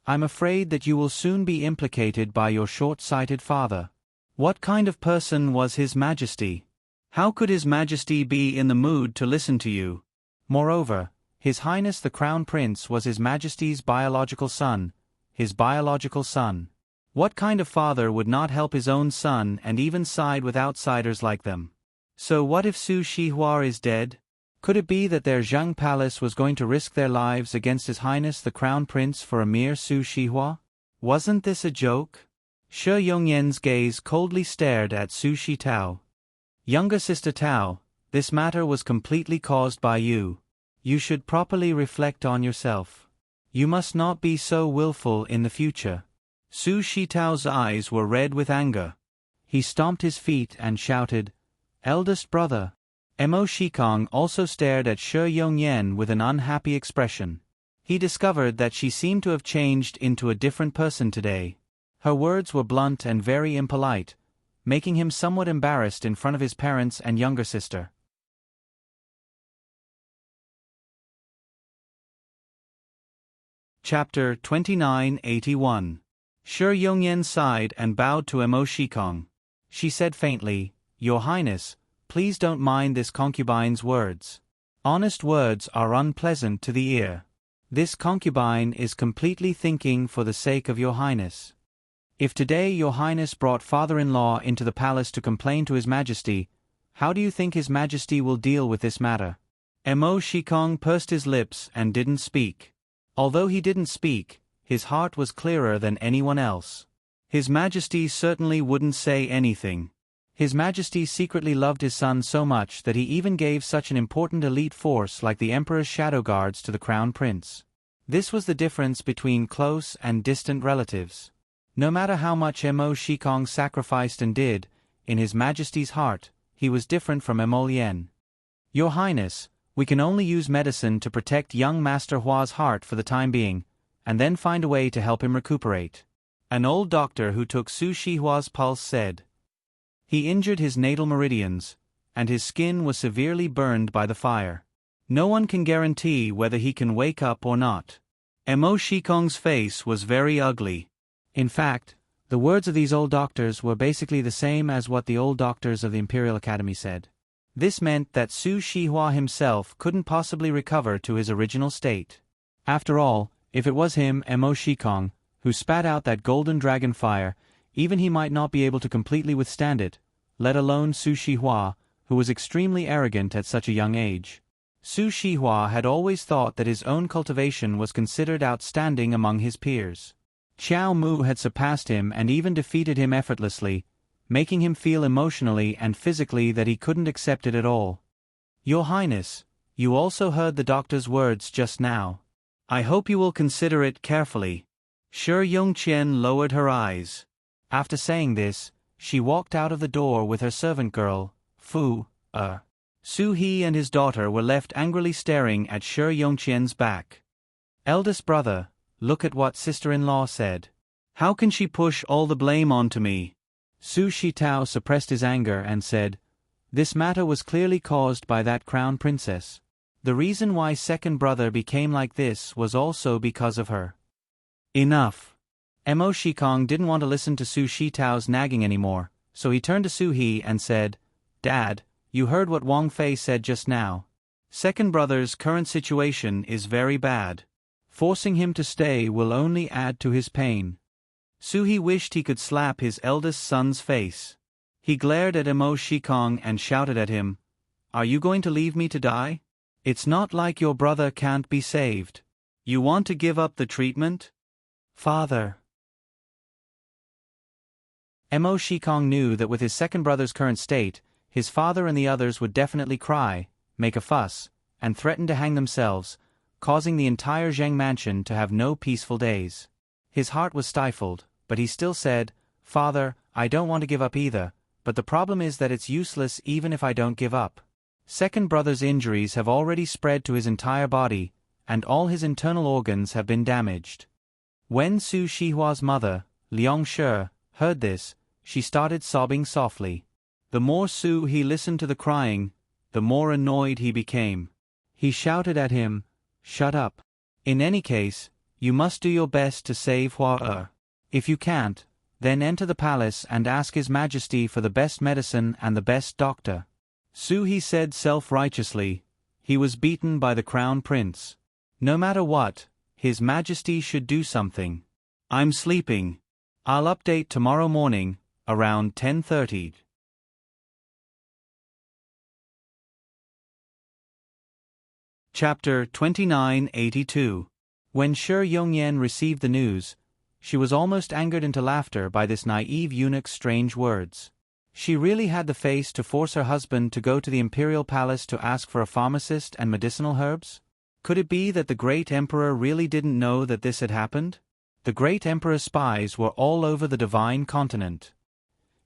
I'm afraid that you will soon be implicated by your short-sighted father. What kind of person was His Majesty? How could His Majesty be in the mood to listen to you? Moreover, His Highness the Crown Prince was His Majesty's biological son, his biological son. What kind of father would not help his own son and even side with outsiders like them? So what if Su Shihua is dead? Could it be that their Zheng Palace was going to risk their lives against His Highness the Crown Prince for a mere Su Shihua? Wasn't this a joke? Shi Yongyan's gaze coldly stared at Su Shi Tao. Younger sister Tao, this matter was completely caused by you. You should properly reflect on yourself. You must not be so willful in the future. Su Shi Tao's eyes were red with anger. He stomped his feet and shouted, "Eldest brother!" Mo Shikong also stared at Shi Yongyan with an unhappy expression. He discovered that she seemed to have changed into a different person today. Her words were blunt and very impolite, making him somewhat embarrassed in front of his parents and younger sister. Chapter 2981. Shi Yongyan sighed and bowed to Mo Shikong. She said faintly, "Your Highness, please don't mind this concubine's words. Honest words are unpleasant to the ear. This concubine is completely thinking for the sake of your Highness. If today your Highness brought father-in-law into the palace to complain to His Majesty, how do you think His Majesty will deal with this matter?" Mo Shikong pursed his lips and didn't speak. Although he didn't speak, his heart was clearer than anyone else. His Majesty certainly wouldn't say anything. His Majesty secretly loved his son so much that he even gave such an important elite force like the Emperor's shadow guards to the Crown Prince. This was the difference between close and distant relatives. No matter how much Mo Shikong sacrificed and did, in His Majesty's heart, he was different from Mo Lien. "Your Highness, we can only use medicine to protect young Master Hua's heart for the time being, and then find a way to help him recuperate," an old doctor who took Su Shi Hua's pulse said. He injured his natal meridians, and his skin was severely burned by the fire. No one can guarantee whether he can wake up or not. Mo Shikong's face was very ugly. In fact, the words of these old doctors were basically the same as what the old doctors of the Imperial Academy said. This meant that Su Shi Hua himself couldn't possibly recover to his original state. After all, if it was him, Mo Shikong, who spat out that golden dragon fire, even he might not be able to completely withstand it, let alone Su Shi Hua, who was extremely arrogant at such a young age. Su Shi Hua had always thought that his own cultivation was considered outstanding among his peers. Qiao Mu had surpassed him and even defeated him effortlessly, making him feel emotionally and physically that he couldn't accept it at all. "Your Highness, you also heard the doctor's words just now. I hope you will consider it carefully." Shi Yongqian lowered her eyes. After saying this, she walked out of the door with her servant girl, Fu. Su He and his daughter were left angrily staring at Shi Yongqian's back. "Eldest brother, look at what sister-in-law said. How can she push all the blame onto me?" Su Shi Tao suppressed his anger and said, "This matter was clearly caused by that crown princess. The reason why second brother became like this was also because of her." Enough. Mo Shikong didn't want to listen to Su Shi Tao's nagging anymore, so he turned to Su He and said, "Dad, you heard what Wang Fei said just now. Second brother's current situation is very bad. Forcing him to stay will only add to his pain." Su He wished he could slap his eldest son's face. He glared at Mo Shikong and shouted at him, "Are you going to leave me to die? It's not like your brother can't be saved. You want to give up the treatment? Father." Mo Shikong knew that with his second brother's current state, his father and the others would definitely cry, make a fuss, and threaten to hang themselves, causing the entire Zheng mansion to have no peaceful days. His heart was stifled, but he still said, "Father, I don't want to give up either, but the problem is that it's useless even if I don't give up. Second brother's injuries have already spread to his entire body, and all his internal organs have been damaged." When Su Shihua's mother, Liang Shi, heard this, she started sobbing softly. The more Su He listened to the crying, the more annoyed he became. He shouted at him, "Shut up. In any case, you must do your best to save Hua. If you can't, then enter the palace and ask His Majesty for the best medicine and the best doctor." Su He said self-righteously, he was beaten by the crown prince. No matter what, His Majesty should do something. "I'm sleeping. I'll update tomorrow morning, around 10:30. Chapter 2982. When Shi Yongyan received the news, She was almost angered into laughter by this naive eunuch's strange words. She really had the face to force her husband to go to the imperial palace to ask for a pharmacist and medicinal herbs? Could it be that the great emperor really didn't know that this had happened? The great emperor's spies were all over the divine continent.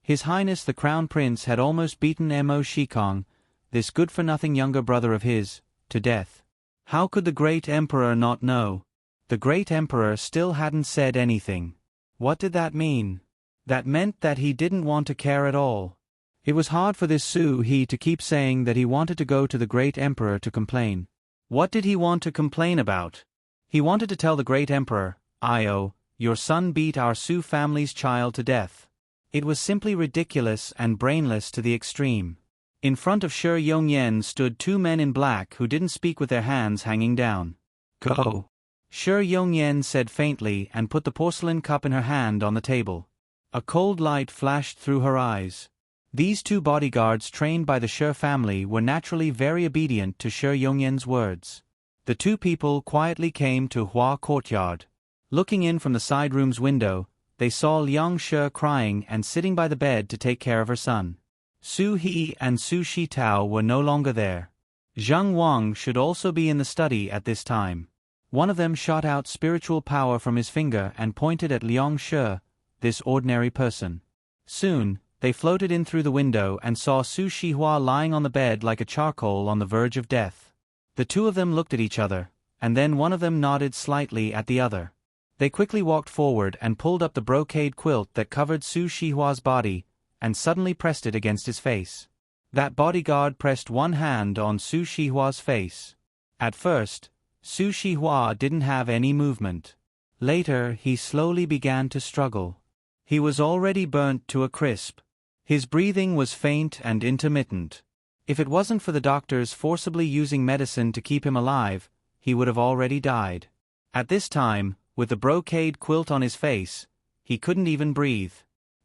His Highness the Crown Prince had almost beaten Mo Shikong, this good-for-nothing younger brother of his, to death. How could the great emperor not know? The great emperor still hadn't said anything. What did that mean? That meant that he didn't want to care at all. It was hard for this He to keep saying that he wanted to go to the great emperor to complain. What did he want to complain about? He wanted to tell the great emperor, "Io, your son beat our Su family's child to death." It was simply ridiculous and brainless to the extreme. In front of Shi Yongyan stood two men in black who didn't speak with their hands hanging down. "Go," Shi Yongyan said faintly and put the porcelain cup in her hand on the table. A cold light flashed through her eyes. These two bodyguards trained by the Shi family were naturally very obedient to Shi Yongyan's words. The two people quietly came to Hua courtyard. Looking in from the side room's window, they saw Liang Shi crying and sitting by the bed to take care of her son. Su He and Su Shitao were no longer there. Zheng Wang should also be in the study at this time. One of them shot out spiritual power from his finger and pointed at Liang Shi, this ordinary person. Soon, they floated in through the window and saw Su Shihua lying on the bed like a charcoal on the verge of death. The two of them looked at each other, and then one of them nodded slightly at the other. They quickly walked forward and pulled up the brocade quilt that covered Su Shihua's body, and suddenly pressed it against his face. That bodyguard pressed one hand on Su Shihua's face. At first, Su Shihua didn't have any movement. Later, he slowly began to struggle. He was already burnt to a crisp. His breathing was faint and intermittent. If it wasn't for the doctors forcibly using medicine to keep him alive, he would have already died. At this time, with the brocade quilt on his face, he couldn't even breathe.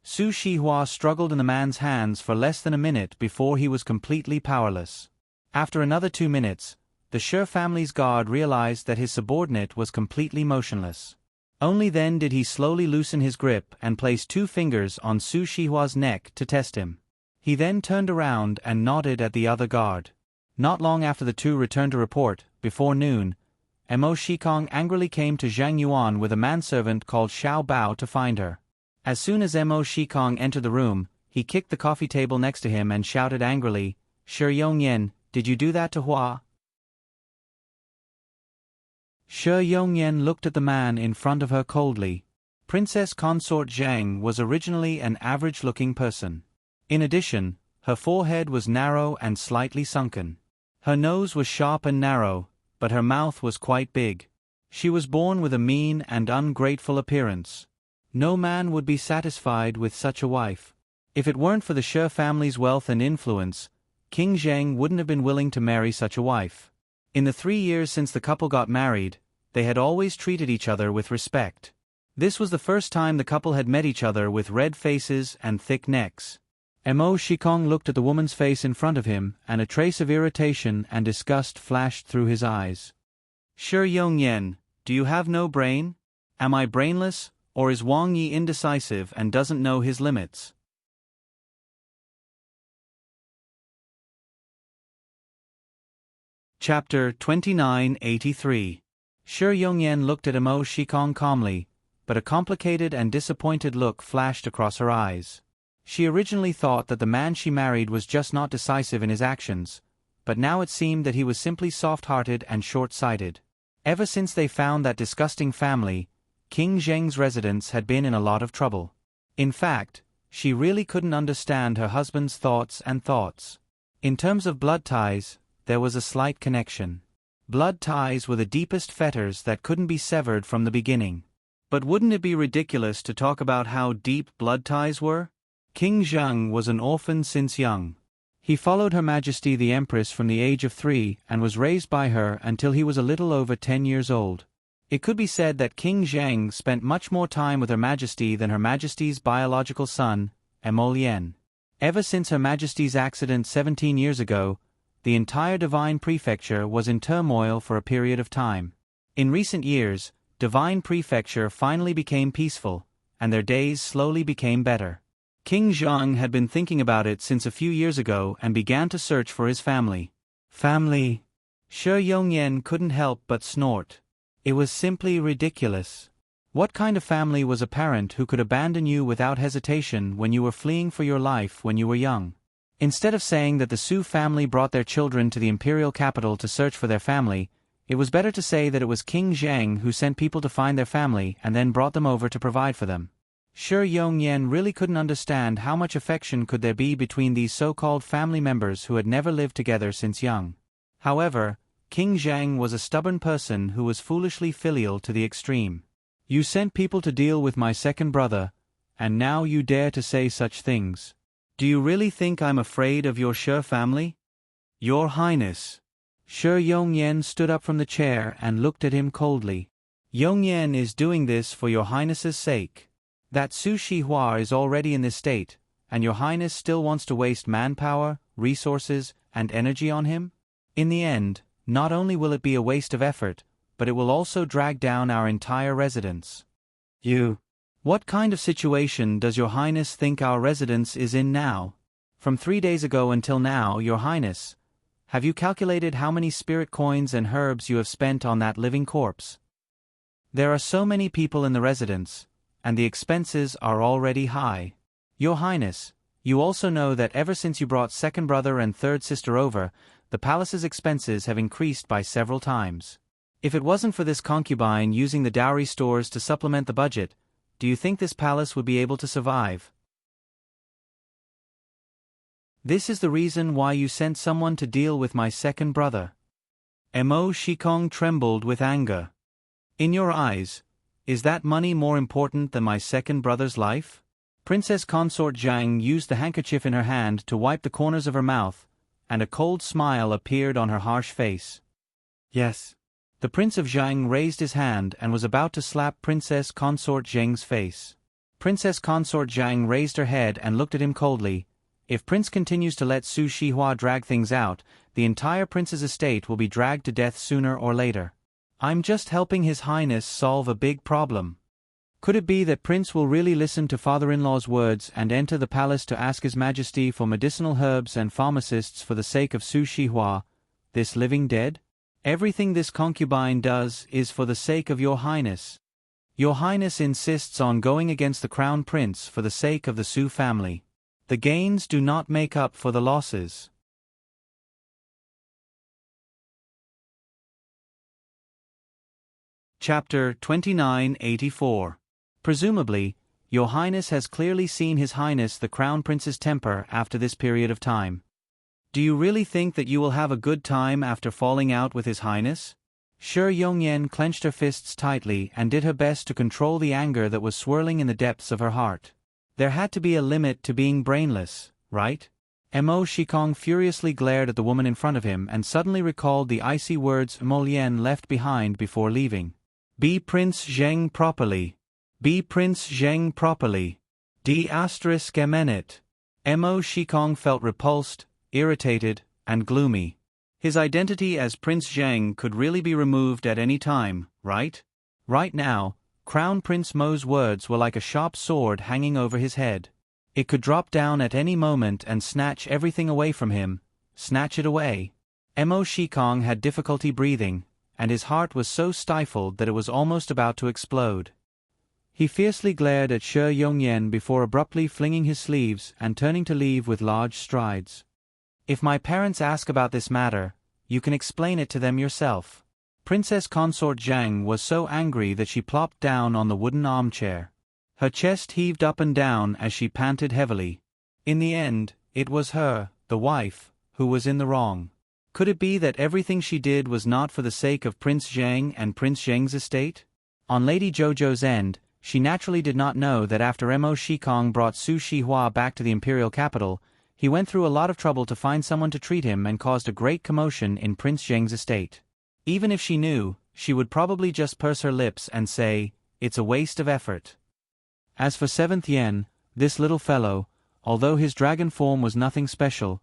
Su Shihua struggled in the man's hands for less than a minute before he was completely powerless. After another 2 minutes, the Shi family's guard realized that his subordinate was completely motionless. Only then did he slowly loosen his grip and place 2 fingers on Su Shihua's neck to test him. He then turned around and nodded at the other guard. Not long after the two returned to report, before noon, Mo Shikong angrily came to Zhang Yuan with a manservant called Xiao Bao to find her. As soon as Mo Shikong entered the room, he kicked the coffee table next to him and shouted angrily, "Shi Yongyan, did you do that to Hua?" Shi Yongyan looked at the man in front of her coldly. Princess Consort Zhang was originally an average-looking person. In addition, her forehead was narrow and slightly sunken. Her nose was sharp and narrow, but her mouth was quite big. She was born with a mean and ungrateful appearance. No man would be satisfied with such a wife. If it weren't for the Shi family's wealth and influence, King Zheng wouldn't have been willing to marry such a wife. In the 3 years since the couple got married, they had always treated each other with respect. This was the first time the couple had met each other with red faces and thick necks. Mo Shikong looked at the woman's face in front of him, and a trace of irritation and disgust flashed through his eyes. "Shi Yongyan, do you have no brain? Am I brainless, or is Wang Yi indecisive and doesn't know his limits?" Chapter 2983. Shi Yongyan looked at Mo Shikong calmly, but a complicated and disappointed look flashed across her eyes. She originally thought that the man she married was just not decisive in his actions, but now it seemed that he was simply soft-hearted and short-sighted. Ever since they found that disgusting family, King Zheng's residence had been in a lot of trouble. In fact, she really couldn't understand her husband's thoughts. In terms of blood ties, there was a slight connection. Blood ties were the deepest fetters that couldn't be severed from the beginning. But wouldn't it be ridiculous to talk about how deep blood ties were? King Zheng was an orphan since young. He followed Her Majesty the Empress from the age of 3 and was raised by her until he was a little over 10 years old. It could be said that King Zheng spent much more time with Her Majesty than Her Majesty's biological son, Emolien. Ever since Her Majesty's accident 17 years ago, the entire divine prefecture was in turmoil for a period of time. In recent years, divine prefecture finally became peaceful, and their days slowly became better. King Zhang had been thinking about it since a few years ago and began to search for his family. Family? Shi Yongyan couldn't help but snort. It was simply ridiculous. What kind of family was a parent who could abandon you without hesitation when you were fleeing for your life when you were young? Instead of saying that the Su family brought their children to the imperial capital to search for their family, it was better to say that it was King Zhang who sent people to find their family and then brought them over to provide for them. Shi Yongyan really couldn't understand how much affection could there be between these so-called family members who had never lived together since young. However, King Zhang was a stubborn person who was foolishly filial to the extreme. You sent people to deal with my second brother, and now you dare to say such things. Do you really think I'm afraid of your Shi family? Your Highness. Shi Yongyan stood up from the chair and looked at him coldly. Yongyan is doing this for your Highness's sake. That Su Shihua is already in this state, and your Highness still wants to waste manpower, resources, and energy on him? In the end, not only will it be a waste of effort, but it will also drag down our entire residence. What kind of situation does your Highness think our residence is in now? From 3 days ago until now, your Highness, have you calculated how many spirit coins and herbs you have spent on that living corpse? There are so many people in the residence, and the expenses are already high. Your Highness, you also know that ever since you brought second brother and third sister over, the palace's expenses have increased by several times. If it wasn't for this concubine using the dowry stores to supplement the budget, do you think this palace would be able to survive? This is the reason why you sent someone to deal with my second brother. Mo Shikong trembled with anger. In your eyes, is that money more important than my second brother's life? Princess Consort Zhang used the handkerchief in her hand to wipe the corners of her mouth, and a cold smile appeared on her harsh face. Yes. The Prince of Zhang raised his hand and was about to slap Princess Consort Zhang's face. Princess Consort Zhang raised her head and looked at him coldly. If Prince continues to let Su Shihua drag things out, the entire prince's estate will be dragged to death sooner or later. I'm just helping His Highness solve a big problem. Could it be that Prince will really listen to father-in-law's words and enter the palace to ask His Majesty for medicinal herbs and pharmacists for the sake of Su Shihua, this living dead? Everything this concubine does is for the sake of your Highness. Your Highness insists on going against the Crown Prince for the sake of the Su family. The gains do not make up for the losses. Chapter 2984. Presumably, Your Highness has clearly seen His Highness the Crown Prince's temper after this period of time. Do you really think that you will have a good time after falling out with His Highness? Shi Yongyan clenched her fists tightly and did her best to control the anger that was swirling in the depths of her heart. There had to be a limit to being brainless, right? Mo Shikong furiously glared at the woman in front of him and suddenly recalled the icy words Mo Lian left behind before leaving. Be Prince Zheng properly. Be Prince Zheng properly. D***eminent. Mo Shikong felt repulsed, irritated, and gloomy. His identity as Prince Zheng could really be removed at any time, right? Right now, Crown Prince Mo's words were like a sharp sword hanging over his head. It could drop down at any moment and snatch everything away from him, snatch it away. Mo Shikong had difficulty breathing, and his heart was so stifled that it was almost about to explode. He fiercely glared at Shi Yongyan before abruptly flinging his sleeves and turning to leave with large strides. If my parents ask about this matter, you can explain it to them yourself. Princess Consort Zhang was so angry that she plopped down on the wooden armchair. Her chest heaved up and down as she panted heavily. In the end, it was her, the wife, who was in the wrong. Could it be that everything she did was not for the sake of Prince Zheng and Prince Zheng's estate? On Lady Jojo's end, she naturally did not know that after Mo Shikong brought Su Shihua back to the imperial capital, he went through a lot of trouble to find someone to treat him and caused a great commotion in Prince Zheng's estate. Even if she knew, she would probably just purse her lips and say, "It's a waste of effort." As for 7th Yen, this little fellow, although his dragon form was nothing special,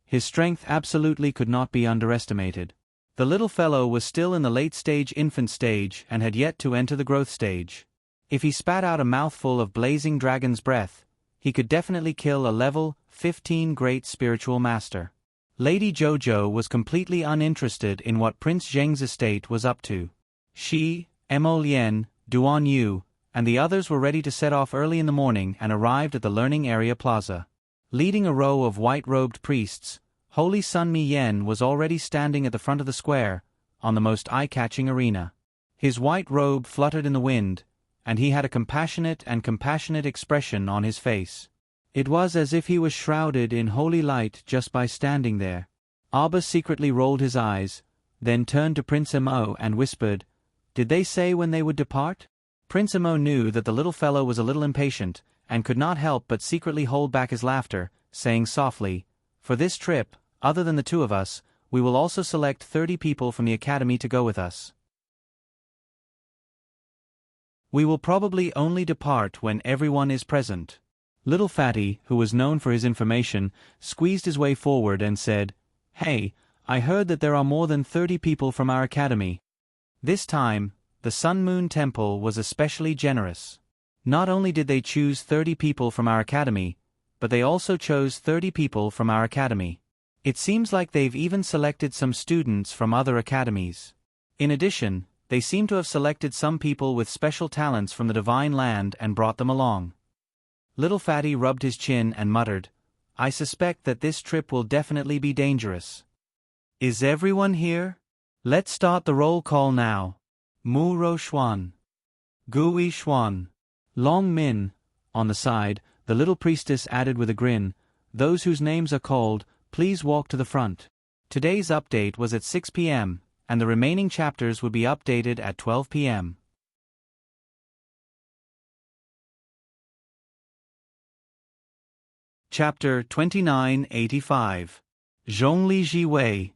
his strength absolutely could not be underestimated. The little fellow was still in the late-stage infant stage and had yet to enter the growth stage. If he spat out a mouthful of blazing dragon's breath, he could definitely kill a level 15 great spiritual master. Lady Jojo was completely uninterested in what Prince Zheng's estate was up to. She, Mo Lien, Duan Yu, and the others were ready to set off early in the morning and arrived at the learning area plaza. Leading a row of white-robed priests, Holy Sun Mi Yen was already standing at the front of the square, on the most eye-catching arena. His white robe fluttered in the wind, and he had a compassionate expression on his face. It was as if he was shrouded in holy light just by standing there. Abba secretly rolled his eyes, then turned to Prince Mo and whispered, "Did they say when they would depart?" Prince Mo knew that the little fellow was a little impatient, and could not help but secretly hold back his laughter, saying softly, "For this trip, other than the two of us, we will also select 30 people from the academy to go with us. We will probably only depart when everyone is present." Little Fatty, who was known for his information, squeezed his way forward and said, "Hey, I heard that there are more than 30 people from our academy." This time, the Sun Moon Temple was especially generous. Not only did they choose 30 people from our academy, but they also chose 30 people from our academy. It seems like they've even selected some students from other academies. In addition, they seem to have selected some people with special talents from the Divine Land and brought them along. Little Fatty rubbed his chin and muttered, "I suspect that this trip will definitely be dangerous." "Is everyone here? Let's start the roll call now. Mu Ro Xuan. Gui Xuan. Long Min." On the side, the little priestess added with a grin, "Those whose names are called, please walk to the front." Today's update was at 6 p.m., and the remaining chapters would be updated at 12 p.m. Chapter 2985. Zhongli Jiwei.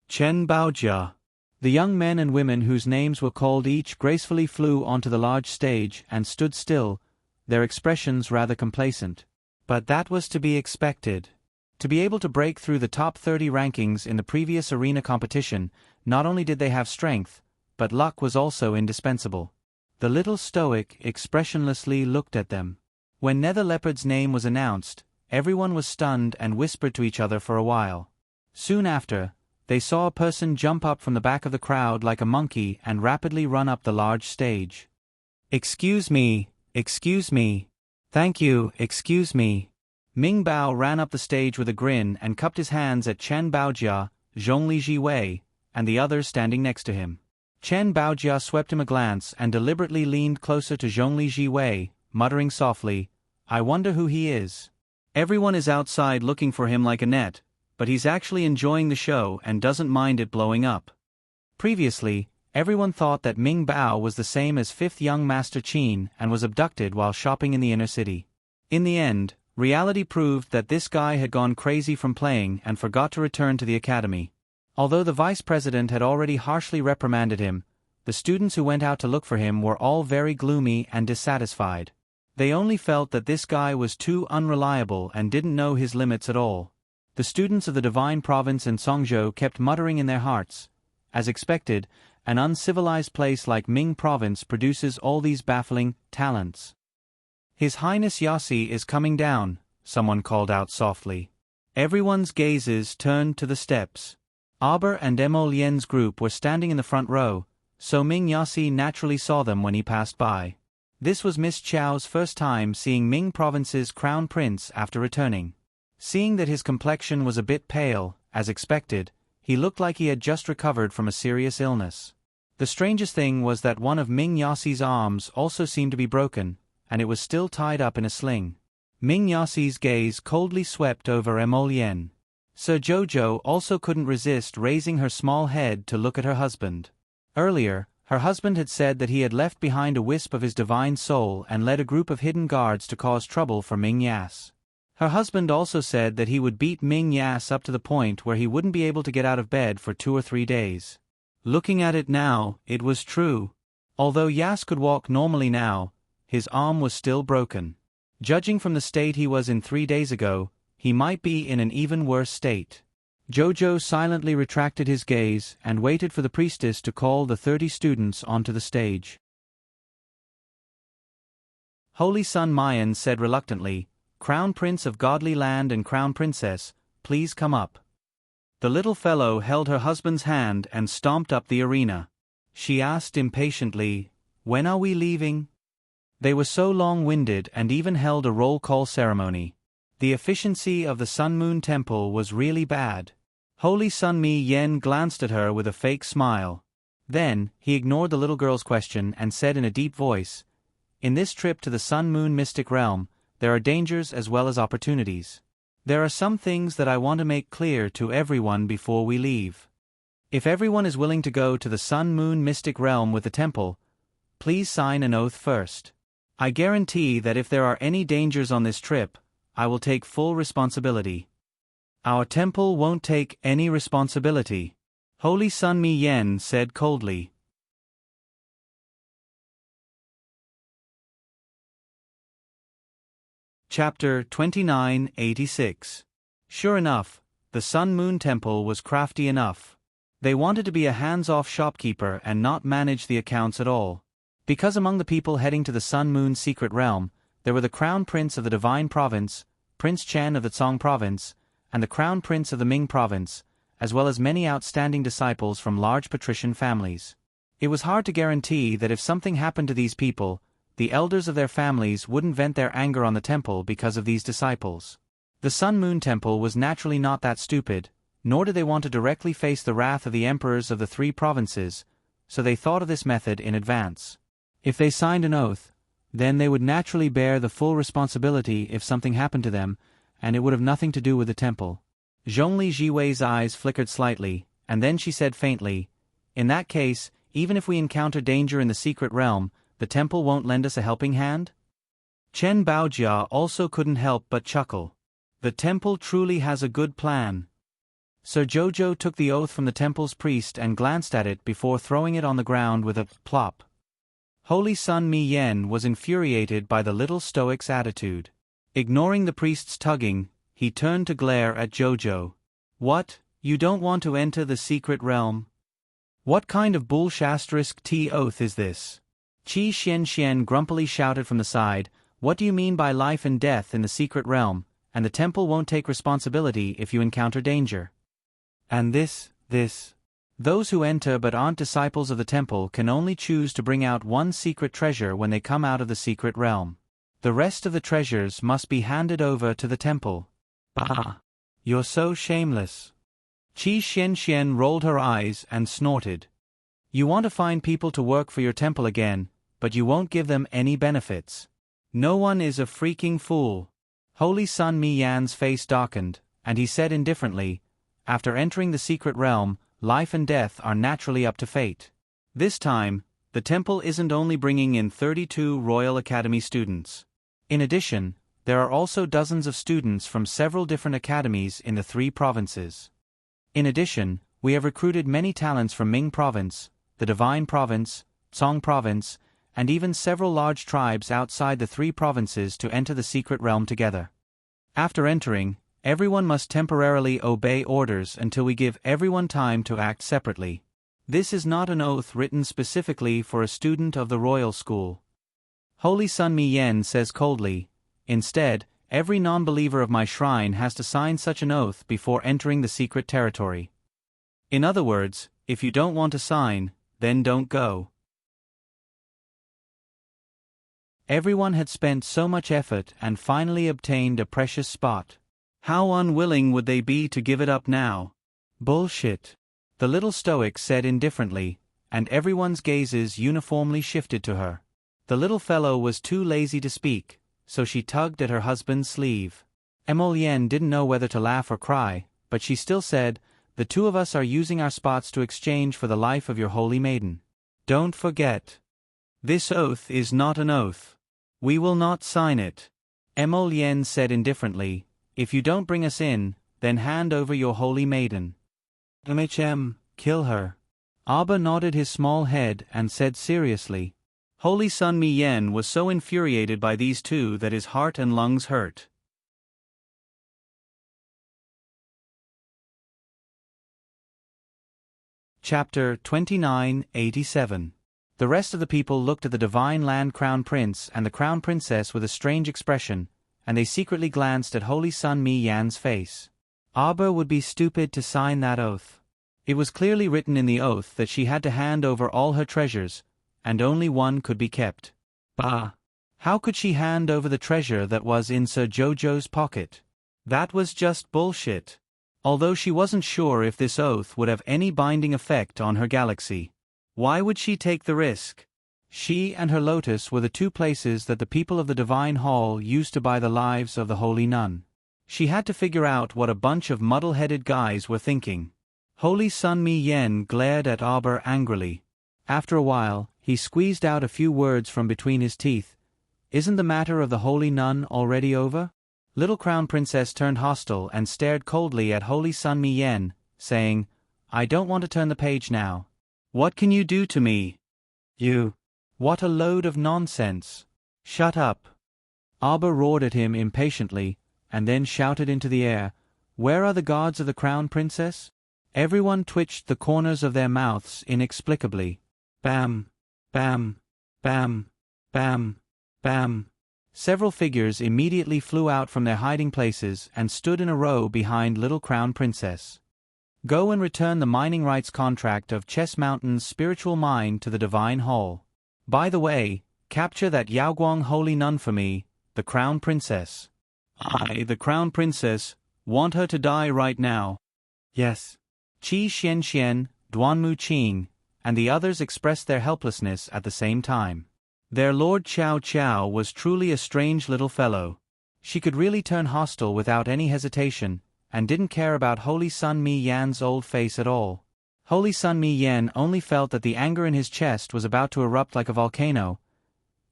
Chen Baojia. The young men and women whose names were called each gracefully flew onto the large stage and stood still, their expressions rather complacent. But that was to be expected. To be able to break through the top 30 rankings in the previous arena competition, not only did they have strength, but luck was also indispensable. The little stoic expressionlessly looked at them. When Nether Leopard's name was announced, everyone was stunned and whispered to each other for a while. Soon after, they saw a person jump up from the back of the crowd like a monkey and rapidly run up the large stage. Excuse me. Thank you, excuse me." Ming Bao ran up the stage with a grin and cupped his hands at Chen Baojia, Zhongli Jiwei, and the others standing next to him. Chen Baojia swept him a glance and deliberately leaned closer to Zhongli Jiwei, muttering softly, "I wonder who he is. Everyone is outside looking for him like a net, but he's actually enjoying the show and doesn't mind it blowing up." Previously, everyone thought that Ming Bao was the same as 5th young Master Qin and was abducted while shopping in the inner city. In the end, reality proved that this guy had gone crazy from playing and forgot to return to the academy. Although the vice president had already harshly reprimanded him, the students who went out to look for him were all very gloomy and dissatisfied. They only felt that this guy was too unreliable and didn't know his limits at all. The students of the Divine Province in Songzhou kept muttering in their hearts. As expected, an uncivilized place like Ming Province produces all these baffling talents. "His Highness Yassi is coming down," someone called out softly. Everyone's gazes turned to the steps. Aber and Mo Lien's group were standing in the front row, so Ming Yassi naturally saw them when he passed by. This was Miss Chao's first time seeing Ming Province's crown prince after returning. Seeing that his complexion was a bit pale, as expected, he looked like he had just recovered from a serious illness. The strangest thing was that one of Ming Yassi's arms also seemed to be broken, and it was still tied up in a sling. Ming Yassi's gaze coldly swept over Mo Lien. Sir Jojo also couldn't resist raising her small head to look at her husband. Earlier, her husband had said that he had left behind a wisp of his divine soul and led a group of hidden guards to cause trouble for Ming Yas. Her husband also said that he would beat Ming Yas up to the point where he wouldn't be able to get out of bed for 2 or 3 days. Looking at it now, it was true. Although Yas could walk normally now, his arm was still broken. Judging from the state he was in 3 days ago, he might be in an even worse state. Jojo silently retracted his gaze and waited for the priestess to call the 30 students onto the stage. Holy Sun Mayan said reluctantly, "Crown Prince of Godly Land and Crown Princess, please come up." The little fellow held her husband's hand and stomped up the arena. She asked impatiently, "When are we leaving?" They were so long-winded and even held a roll call ceremony. The efficiency of the Sun Moon Temple was really bad. Holy Sun Mi Yen glanced at her with a fake smile. Then, he ignored the little girl's question and said in a deep voice, "In this trip to the Sun Moon Mystic Realm, there are dangers as well as opportunities. There are some things that I want to make clear to everyone before we leave. If everyone is willing to go to the Sun Moon Mystic Realm with the temple, please sign an oath first. I guarantee that if there are any dangers on this trip, I will take full responsibility. Our temple won't take any responsibility," Holy Sun Mi Yen said coldly. Chapter 2986. Sure enough, the Sun Moon Temple was crafty enough. They wanted to be a hands-off shopkeeper and not manage the accounts at all. Because among the people heading to the Sun Moon Secret Realm, there were the Crown Prince of the Divine Province, Prince Chen of the Tsong Province, and the Crown Prince of the Ming Province, as well as many outstanding disciples from large patrician families. It was hard to guarantee that if something happened to these people, the elders of their families wouldn't vent their anger on the temple because of these disciples. The Sun Moon Temple was naturally not that stupid, nor did they want to directly face the wrath of the emperors of the 3 provinces, so they thought of this method in advance. If they signed an oath, then they would naturally bear the full responsibility if something happened to them, and it would have nothing to do with the temple. Zhongli Jiwei's eyes flickered slightly, and then she said faintly, "In that case, even if we encounter danger in the secret realm, the temple won't lend us a helping hand?" Chen Baojia also couldn't help but chuckle. The temple truly has a good plan. Sir Jojo took the oath from the temple's priest and glanced at it before throwing it on the ground with a plop. Holy Sun Mi Yen was infuriated by the little stoic's attitude. Ignoring the priest's tugging, he turned to glare at Jojo. "What, you don't want to enter the secret realm? What kind of bullshit oath is this?" Qi Xian grumpily shouted from the side, "What do you mean by life and death in the secret realm, and the temple won't take responsibility if you encounter danger? And this. Those who enter but aren't disciples of the temple can only choose to bring out one secret treasure when they come out of the secret realm. The rest of the treasures must be handed over to the temple." "Bah! You're so shameless." Qi Xian rolled her eyes and snorted. "You want to find people to work for your temple again, but you won't give them any benefits. No one is a freaking fool." Holy Sun Mi Yan's face darkened, and he said indifferently, "After entering the secret realm, life and death are naturally up to fate. This time, the temple isn't only bringing in 32 Royal Academy students. In addition, there are also dozens of students from several different academies in the 3 provinces. In addition, we have recruited many talents from Ming Province, the Divine Province, Tsong Province, and even several large tribes outside the 3 provinces to enter the secret realm together. After entering, everyone must temporarily obey orders until we give everyone time to act separately. This is not an oath written specifically for a student of the royal school. Holy Sun Mi Yen says coldly, "Instead, every non-believer of my shrine has to sign such an oath before entering the secret territory. In other words, if you don't want to sign, then don't go." Everyone had spent so much effort and finally obtained a precious spot. How unwilling would they be to give it up now? "Bullshit," the little stoic said indifferently, and everyone's gazes uniformly shifted to her. The little fellow was too lazy to speak, so she tugged at her husband's sleeve. Emolien didn't know whether to laugh or cry, but she still said, "The 2 of us are using our spots to exchange for the life of your holy maiden. Don't forget. This oath is not an oath. We will not sign it." Emolien said indifferently, "If you don't bring us in, then hand over your holy maiden. Kill her." Abba nodded his small head and said seriously. Holy Sun Mi Yen was so infuriated by these 2 that his heart and lungs hurt. Chapter 2987. The rest of the people looked at the divine land crown prince and the crown princess with a strange expression, and they secretly glanced at Holy Sun Mi Yan's face. Arba would be stupid to sign that oath. It was clearly written in the oath that she had to hand over all her treasures, and only one could be kept. Bah! How could she hand over the treasure that was in Sir Jojo's pocket? That was just bullshit. Although she wasn't sure if this oath would have any binding effect on her galaxy. Why would she take the risk? She and her lotus were the two places that the people of the Divine Hall used to buy the lives of the Holy Nun. She had to figure out what a bunch of muddle-headed guys were thinking. Holy Sun Mi Yen glared at Arba angrily. After a while, he squeezed out a few words from between his teeth. Isn't the matter of the Holy Nun already over? Little Crown Princess turned hostile and stared coldly at Holy Sun Mi Yen, saying, I don't want to turn the page now. What can you do to me? You. What a load of nonsense. Shut up. Arba roared at him impatiently, and then shouted into the air, Where are the guards of the Crown Princess? Everyone twitched the corners of their mouths inexplicably. Bam, bam, bam, bam, bam. Several figures immediately flew out from their hiding places and stood in a row behind Little Crown Princess. Go and return the mining rights contract of Chess Mountain's spiritual mine to the Divine Hall. By the way, capture that Yaoguang Holy Nun for me, the Crown Princess. I, the Crown Princess, want her to die right now. Yes. Qi Xianxian, Duanmu Qing, and the others expressed their helplessness at the same time. Their Lord Qiao Qiao was truly a strange little fellow. She could really turn hostile without any hesitation, and didn't care about Holy Sun Mi Yan's old face at all. Holy Sun Mi Yan only felt that the anger in his chest was about to erupt like a volcano.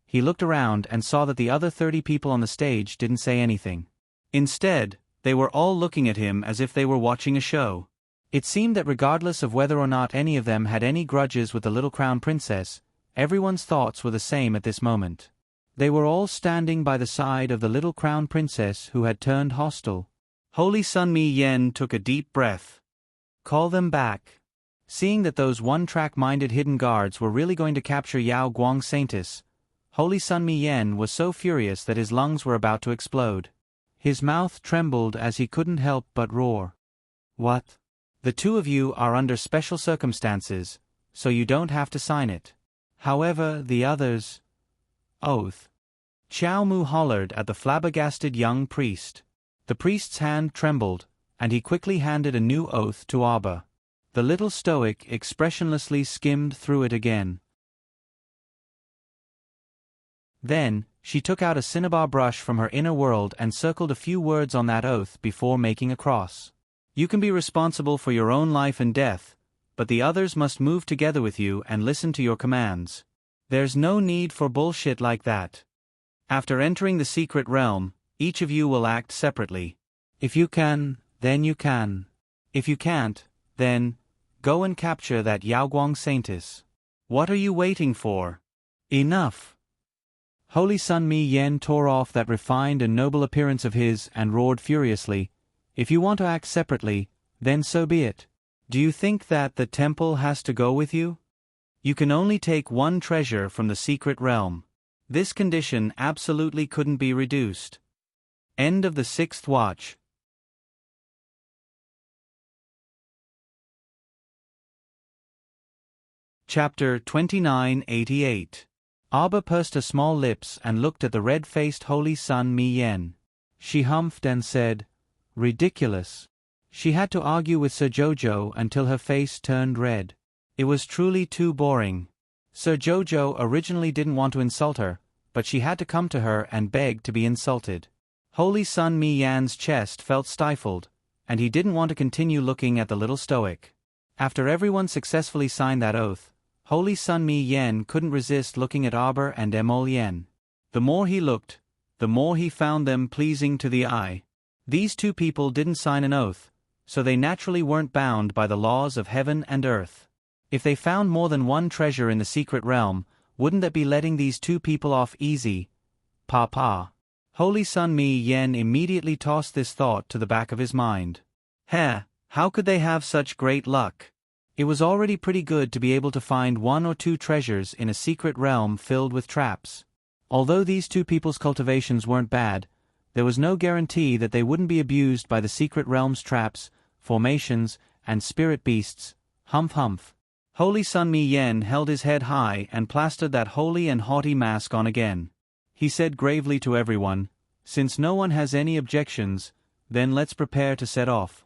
He looked around and saw that the other 30 people on the stage didn't say anything. Instead, they were all looking at him as if they were watching a show. It seemed that regardless of whether or not any of them had any grudges with the Little Crown Princess, everyone's thoughts were the same at this moment. They were all standing by the side of the Little Crown Princess who had turned hostile. Holy Sun Mi Yen took a deep breath. Call them back. Seeing that those one-track-minded hidden guards were really going to capture Yao Guang Saintis, Holy Sun Mi Yen was so furious that his lungs were about to explode. His mouth trembled as he couldn't help but roar. What? The two of you are under special circumstances, so you don't have to sign it. However, the others... Oath. Qiao Mu hollered at the flabbergasted young priest. The priest's hand trembled, and he quickly handed a new oath to Arba. The little stoic expressionlessly skimmed through it again. Then, she took out a cinnabar brush from her inner world and circled a few words on that oath before making a cross. You can be responsible for your own life and death, but the others must move together with you and listen to your commands. There's no need for bullshit like that. After entering the secret realm, each of you will act separately. If you can, then you can. If you can't, then, go and capture that Yaoguang Saintis. What are you waiting for? Enough! Holy Sun Mi Yen tore off that refined and noble appearance of his and roared furiously, If you want to act separately, then so be it. Do you think that the temple has to go with you? You can only take one treasure from the secret realm. This condition absolutely couldn't be reduced. End of the 6th watch. Chapter 2988. Arba pursed her small lips and looked at the red-faced Holy Sun Mi Yen. She humphed and said, Ridiculous. She had to argue with Sir Jojo until her face turned red. It was truly too boring. Sir Jojo originally didn't want to insult her, but she had to come to her and beg to be insulted. Holy Sun Mi Yan's chest felt stifled, and he didn't want to continue looking at the little stoic. After everyone successfully signed that oath, Holy Sun Mi Yen couldn't resist looking at Arba and Emol Yen. The more he looked, the more he found them pleasing to the eye. These two people didn't sign an oath, so they naturally weren't bound by the laws of heaven and earth. If they found more than one treasure in the secret realm, wouldn't that be letting these two people off easy? Pa. Holy Sun Mi Yen immediately tossed this thought to the back of his mind. How could they have such great luck? It was already pretty good to be able to find 1 or 2 treasures in a secret realm filled with traps. Although these 2 people's cultivations weren't bad, there was no guarantee that they wouldn't be abused by the secret realm's traps, formations, and spirit beasts. Humph humph. Holy Sun Mi Yen held his head high and plastered that holy and haughty mask on again. He said gravely to everyone, "Since no one has any objections, then let's prepare to set off.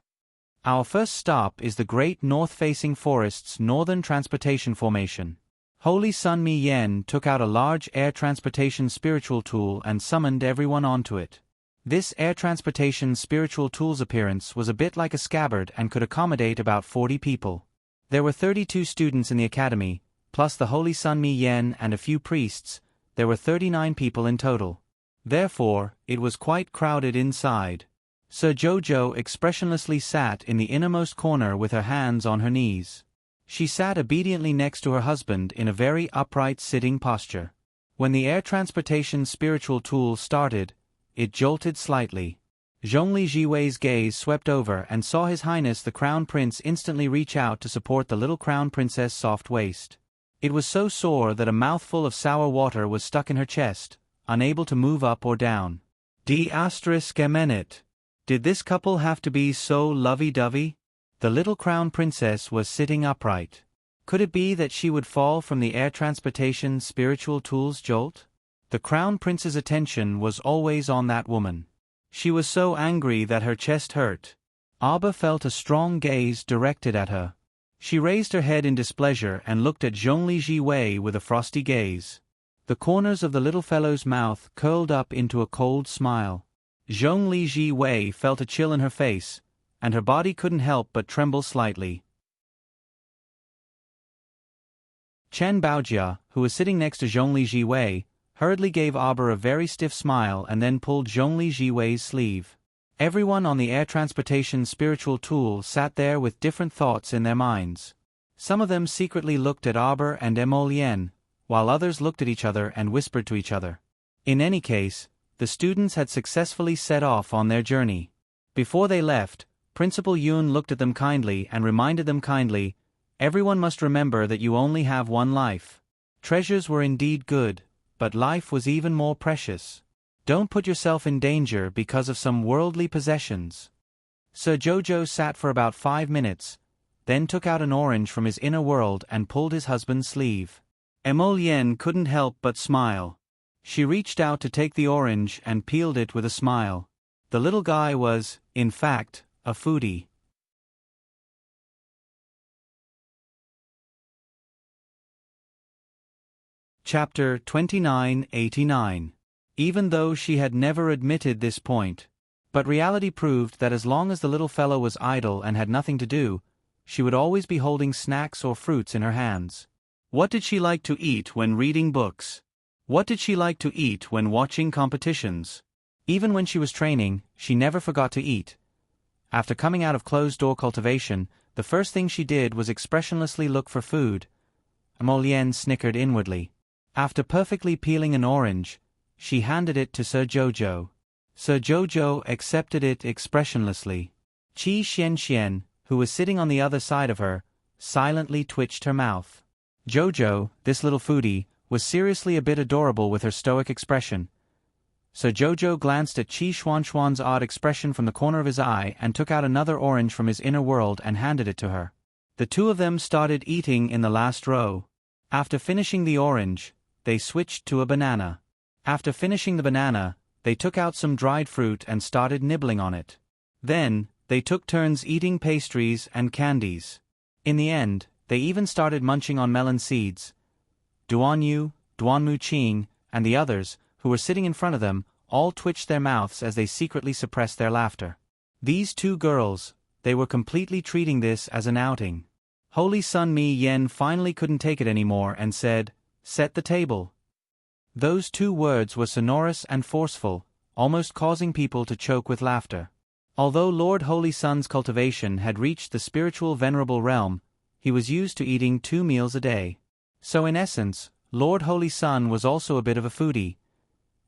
Our first stop is the great north-facing forest's northern transportation formation." Holy Sun Mi Yen took out a large air transportation spiritual tool and summoned everyone onto it. This air transportation spiritual tool's appearance was a bit like a scabbard and could accommodate about 40 people. There were 32 students in the academy, plus the Holy Sun Mi Yen and a few priests. There were 39 people in total. Therefore, it was quite crowded inside. Sir Jojo expressionlessly sat in the innermost corner with her hands on her knees. She sat obediently next to her husband in a very upright sitting posture. When the air transportation spiritual tool started, it jolted slightly. Zhongli Jiwei's gaze swept over and saw His Highness the Crown Prince instantly reach out to support the little Crown Princess' soft waist. It was so sore that a mouthful of sour water was stuck in her chest, unable to move up or down. D****. Did this couple have to be so lovey-dovey? The little Crown Princess was sitting upright. Could it be that she would fall from the air transportation spiritual tool's jolt? The Crown Prince's attention was always on that woman. She was so angry that her chest hurt. Abba felt a strong gaze directed at her. She raised her head in displeasure and looked at Zhongli Jiwei with a frosty gaze. The corners of the little fellow's mouth curled up into a cold smile. Zhongli Jiwei felt a chill in her face, and her body couldn't help but tremble slightly. Chen Baojia, who was sitting next to Zhongli Jiwei, hurriedly gave Abba a very stiff smile and then pulled Zhongli Jiwei's sleeve. Everyone on the air transportation spiritual tool sat there with different thoughts in their minds. Some of them secretly looked at Abba and Emolien, while others looked at each other and whispered to each other. In any case, the students had successfully set off on their journey. Before they left, Principal Yun looked at them kindly and reminded them kindly, "Everyone must remember that you only have one life." Treasures were indeed good, but life was even more precious. Don't put yourself in danger because of some worldly possessions. Sir Jojo sat for about 5 minutes, then took out an orange from his inner world and pulled his husband's sleeve. Emolien couldn't help but smile. She reached out to take the orange and peeled it with a smile. The little guy was, in fact, a foodie. Chapter 2989. Even though she had never admitted this point. But reality proved that as long as the little fellow was idle and had nothing to do, she would always be holding snacks or fruits in her hands. What did she like to eat when reading books? What did she like to eat when watching competitions? Even when she was training, she never forgot to eat. After coming out of closed-door cultivation, the first thing she did was expressionlessly look for food. Emolien snickered inwardly. After perfectly peeling an orange, she handed it to Sir Jojo. Sir Jojo accepted it expressionlessly. Qi Xianxian, who was sitting on the other side of her, silently twitched her mouth. Jojo, this little foodie, was seriously a bit adorable with her stoic expression. Sir Jojo glanced at Qi Xuanxuan's odd expression from the corner of his eye and took out another orange from his inner world and handed it to her. The two of them started eating in the last row. After finishing the orange, they switched to a banana. After finishing the banana, they took out some dried fruit and started nibbling on it. Then, they took turns eating pastries and candies. In the end, they even started munching on melon seeds. Duan Yu, Duan Muqing, and the others, who were sitting in front of them, all twitched their mouths as they secretly suppressed their laughter. These 2 girls, they were completely treating this as an outing. Holy Sun Mi Yen finally couldn't take it anymore and said, "Set the table." Those 2 words were sonorous and forceful, almost causing people to choke with laughter. Although Lord Holy Sun's cultivation had reached the spiritual venerable realm, he was used to eating 2 meals a day. So in essence, Lord Holy Sun was also a bit of a foodie.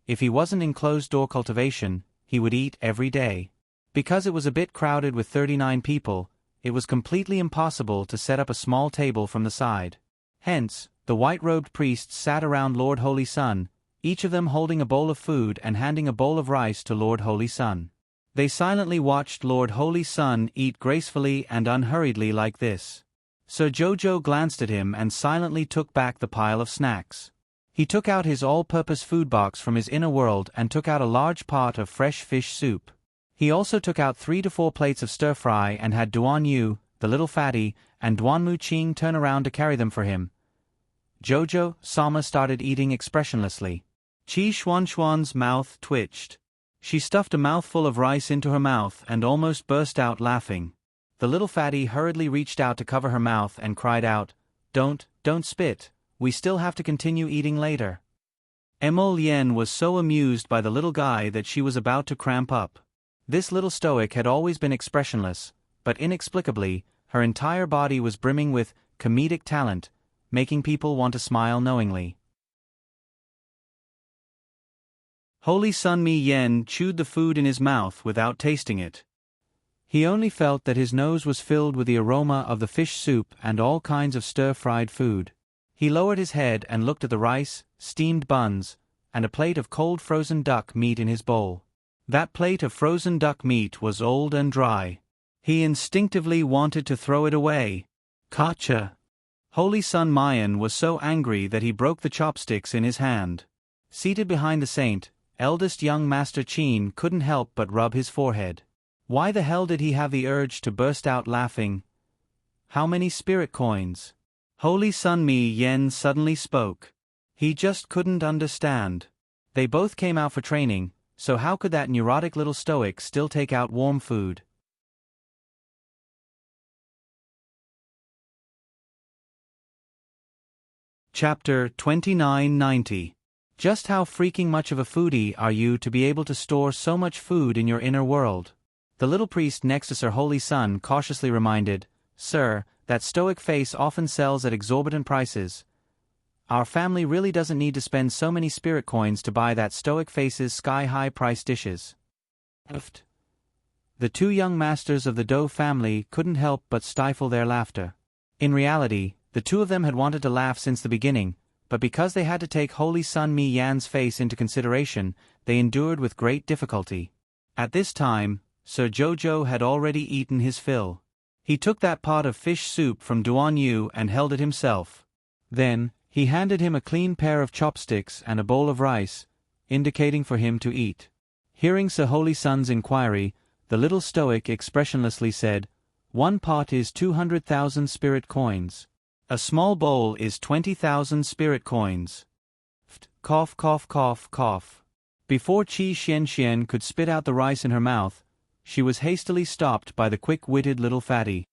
If he wasn't in closed-door cultivation, he would eat every day. Because it was a bit crowded with 39 people, it was completely impossible to set up a small table from the side. Hence, the white-robed priests sat around Lord Holy Sun, each of them holding a bowl of food and handing a bowl of rice to Lord Holy Sun. They silently watched Lord Holy Sun eat gracefully and unhurriedly like this. Sir Jojo glanced at him and silently took back the pile of snacks. He took out his all-purpose food box from his inner world and took out a large pot of fresh fish soup. He also took out 3 to 4 plates of stir-fry and had Duan Yu, the little fatty, and Duan Mu Qing turn around to carry them for him. Jojo, Sama started eating expressionlessly. Qi Xuanxuan's mouth twitched. She stuffed a mouthful of rice into her mouth and almost burst out laughing. The little fatty hurriedly reached out to cover her mouth and cried out, Don't spit, we still have to continue eating later." Emil Yen was so amused by the little guy that she was about to cramp up. This little stoic had always been expressionless, but inexplicably, her entire body was brimming with comedic talent, making people want to smile knowingly. Holy Sun Mi Yen chewed the food in his mouth without tasting it. He only felt that his nose was filled with the aroma of the fish soup and all kinds of stir-fried food. He lowered his head and looked at the rice, steamed buns, and a plate of cold frozen duck meat in his bowl. That plate of frozen duck meat was old and dry. He instinctively wanted to throw it away. Gotcha! Holy Sun Mayan was so angry that he broke the chopsticks in his hand. Seated behind the saint, eldest young Master Qin couldn't help but rub his forehead. Why the hell did he have the urge to burst out laughing? How many spirit coins? Holy Sun Mi Yen suddenly spoke. He just couldn't understand. They both came out for training, so how could that neurotic little stoic still take out warm food? Chapter 2990. Just how freaking much of a foodie are you to be able to store so much food in your inner world? The little priest next to Sir Holy Sun cautiously reminded, "Sir, that stoic face often sells at exorbitant prices. Our family really doesn't need to spend so many spirit coins to buy that stoic face's sky-high price dishes." The 2 young masters of the Dou family couldn't help but stifle their laughter. In reality, the 2 of them had wanted to laugh since the beginning, but because they had to take Holy Sun Mi Yan's face into consideration, they endured with great difficulty. At this time, Sir Jojo had already eaten his fill. He took that pot of fish soup from Duan Yu and held it himself. Then, he handed him a clean pair of chopsticks and a bowl of rice, indicating for him to eat. Hearing Sir Holy Sun's inquiry, the little stoic expressionlessly said, "1 pot is 200,000 spirit coins. A small bowl is 20,000 spirit coins." Cough, cough, cough, cough. Before Qi Xianxian could spit out the rice in her mouth, she was hastily stopped by the quick-witted little fatty.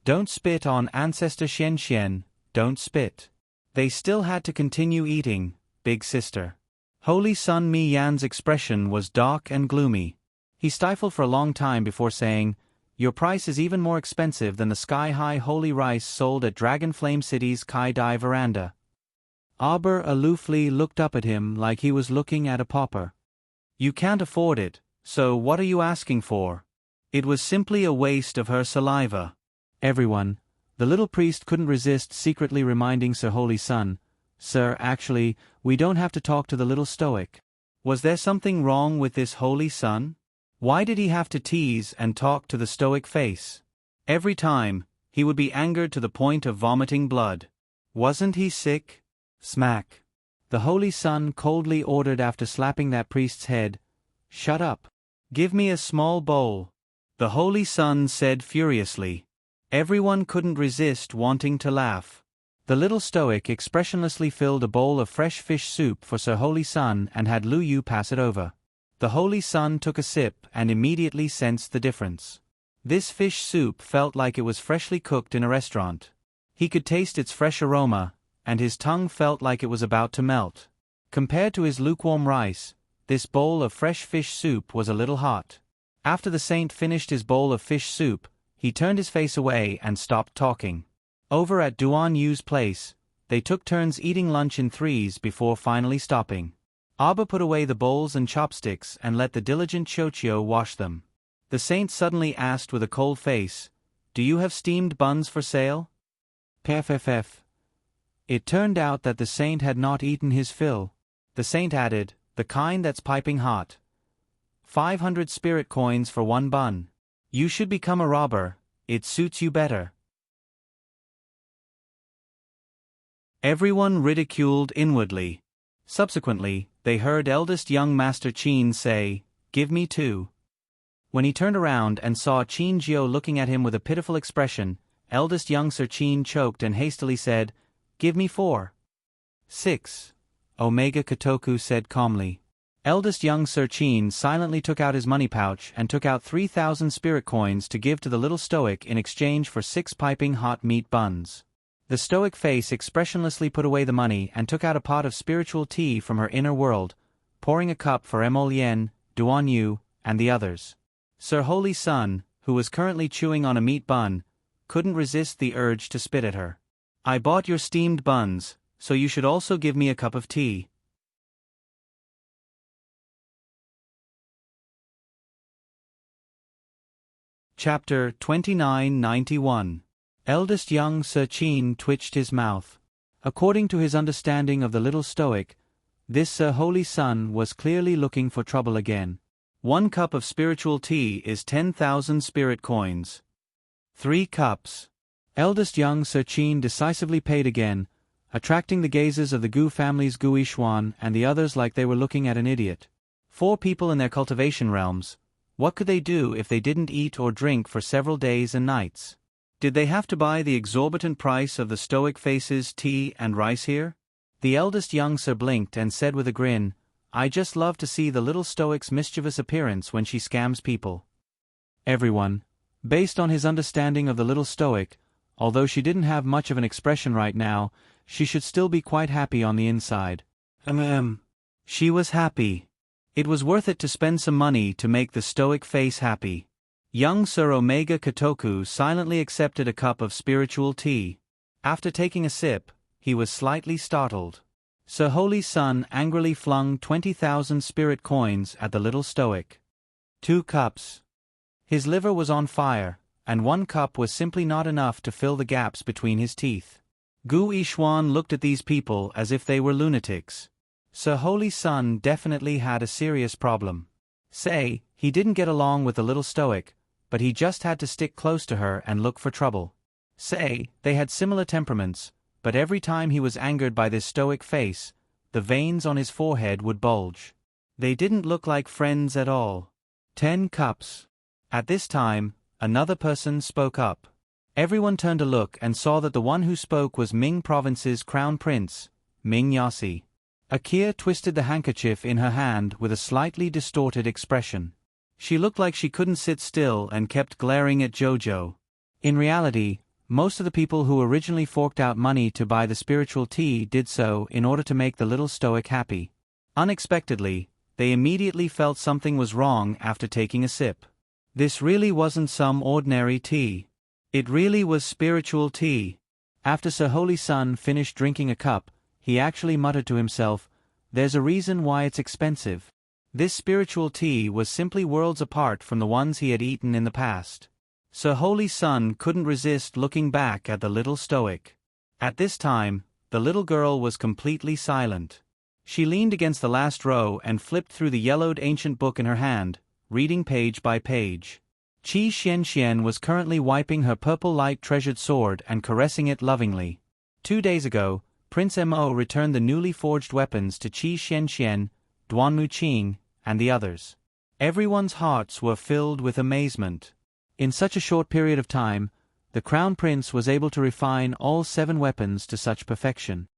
"Don't spit on Ancestor Xianxian, don't spit." They still had to continue eating, big sister. Holy Sun Mi Yan's expression was dark and gloomy. He stifled for a long time before saying, "Your price is even more expensive than the sky-high holy rice sold at Dragon Flame City's Kai Dai veranda." Aber aloofly looked up at him like he was looking at a pauper. "You can't afford it, so what are you asking for?" It was simply a waste of her saliva. Everyone, the little priest couldn't resist secretly reminding Sir Holy Sun, "Sir, actually, we don't have to talk to the little stoic." Was there something wrong with this Holy Sun? Why did he have to tease and talk to the stoic face? Every time, he would be angered to the point of vomiting blood. Wasn't he sick? Smack. The Holy Sun coldly ordered after slapping that priest's head, "Shut up. Give me a small bowl." The Holy Sun said furiously. Everyone couldn't resist wanting to laugh. The little stoic expressionlessly filled a bowl of fresh fish soup for Sir Holy Sun and had Lu Yu pass it over. The Holy Sun took a sip and immediately sensed the difference. This fish soup felt like it was freshly cooked in a restaurant. He could taste its fresh aroma, and his tongue felt like it was about to melt. Compared to his lukewarm rice, this bowl of fresh fish soup was a little hot. After the saint finished his bowl of fish soup, he turned his face away and stopped talking. Over at Duan Yu's place, they took turns eating lunch in threes before finally stopping. Abba put away the bowls and chopsticks and let the diligent Chochio wash them. The saint suddenly asked with a cold face, do you have steamed buns for sale? Pff. It turned out that the saint had not eaten his fill. The saint added, the kind that's piping hot. 500 spirit coins for one bun. You should become a robber, it suits you better. Everyone ridiculed inwardly. Subsequently, they heard eldest young Master Qin say, "Give me 2." When he turned around and saw Qin Jiao looking at him with a pitiful expression, eldest young Sir Qin choked and hastily said, "Give me 4." 6. Omega Kotoku said calmly. Eldest young Sir Qin silently took out his money pouch and took out 3,000 spirit coins to give to the little stoic in exchange for 6 piping hot meat buns. The stoic face expressionlessly put away the money and took out a pot of spiritual tea from her inner world, pouring a cup for Emolien, Duan Yu, and the others. Sir Holy Sun, who was currently chewing on a meat bun, couldn't resist the urge to spit at her. I bought your steamed buns, so you should also give me a cup of tea. Chapter 2991. Eldest young Sir Qin twitched his mouth. According to his understanding of the little stoic, this Sir Holy Sun was clearly looking for trouble again. 1 cup of spiritual tea is 10,000 spirit coins. 3 cups. Eldest young Sir Qin decisively paid again, attracting the gazes of the Gu family's Gu Yishuan and the others like they were looking at an idiot. 4 people in their cultivation realms. What could they do if they didn't eat or drink for several days and nights? Did they have to buy the exorbitant price of the stoic face's tea and rice here? The eldest young Sir blinked and said with a grin, I just love to see the little stoic's mischievous appearance when she scams people. Everyone, based on his understanding of the little stoic, although she didn't have much of an expression right now, she should still be quite happy on the inside. She was happy. It was worth it to spend some money to make the stoic face happy. Young Sir Omega Kotoku silently accepted a cup of spiritual tea. After taking a sip, he was slightly startled. Sir Holy Sun angrily flung 20,000 spirit coins at the little stoic. 2 cups. His liver was on fire, and 1 cup was simply not enough to fill the gaps between his teeth. Gu Yishuan looked at these people as if they were lunatics. Sir Holy Sun definitely had a serious problem. Say, he didn't get along with the little stoic, but he just had to stick close to her and look for trouble. Say, they had similar temperaments, but every time he was angered by this stoic face, the veins on his forehead would bulge. They didn't look like friends at all. 10 cups. At this time, another person spoke up. Everyone turned to look and saw that the one who spoke was Ming Province's crown prince, Ming Yasi. Akia twisted the handkerchief in her hand with a slightly distorted expression. She looked like she couldn't sit still and kept glaring at Jojo. In reality, most of the people who originally forked out money to buy the spiritual tea did so in order to make the little stoic happy. Unexpectedly, they immediately felt something was wrong after taking a sip. This really wasn't some ordinary tea. It really was spiritual tea. After Sir Holy Sun finished drinking a cup, he actually muttered to himself, "There's a reason why it's expensive." This spiritual tea was simply worlds apart from the ones he had eaten in the past. Sir Holy Sun couldn't resist looking back at the little stoic. At this time, the little girl was completely silent. She leaned against the last row and flipped through the yellowed ancient book in her hand, reading page by page. Qi Xianxian was currently wiping her purple light treasured sword and caressing it lovingly. 2 days ago, Prince Mo returned the newly forged weapons to Qi Xianxian, Duanmu Qing, and the others. Everyone's hearts were filled with amazement. In such a short period of time, the Crown Prince was able to refine all 7 weapons to such perfection.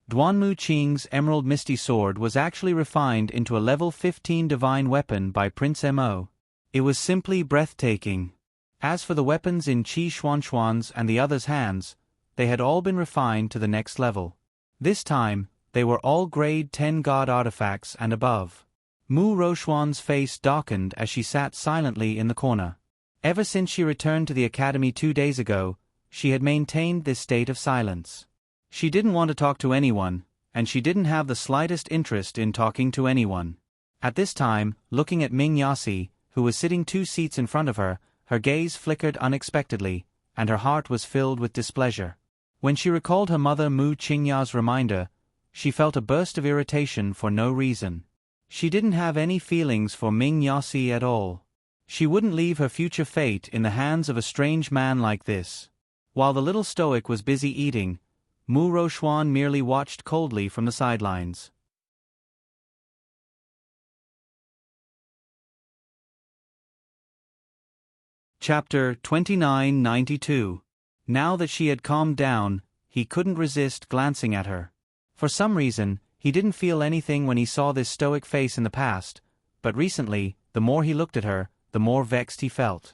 Duanmu Qing's Emerald Misty Sword was actually refined into a level 15 divine weapon by Prince Mo. It was simply breathtaking. As for the weapons in Qi Xuanxuan's and the others' hands, they had all been refined to the next level. This time, they were all grade 10 god artifacts and above. Mu Roxuan's face darkened as she sat silently in the corner. Ever since she returned to the academy 2 days ago, she had maintained this state of silence. She didn't want to talk to anyone, and she didn't have the slightest interest in talking to anyone. At this time, looking at Ming Yasi, who was sitting 2 seats in front of her, her gaze flickered unexpectedly, and her heart was filled with displeasure. When she recalled her mother Mu Qingya's reminder, she felt a burst of irritation for no reason. She didn't have any feelings for Ming Yasi at all. She wouldn't leave her future fate in the hands of a strange man like this. While the little stoic was busy eating, Mu Rochuan merely watched coldly from the sidelines. Chapter 2992. Now that she had calmed down, he couldn't resist glancing at her. For some reason, he didn't feel anything when he saw this stoic face in the past, but recently, the more he looked at her, the more vexed he felt.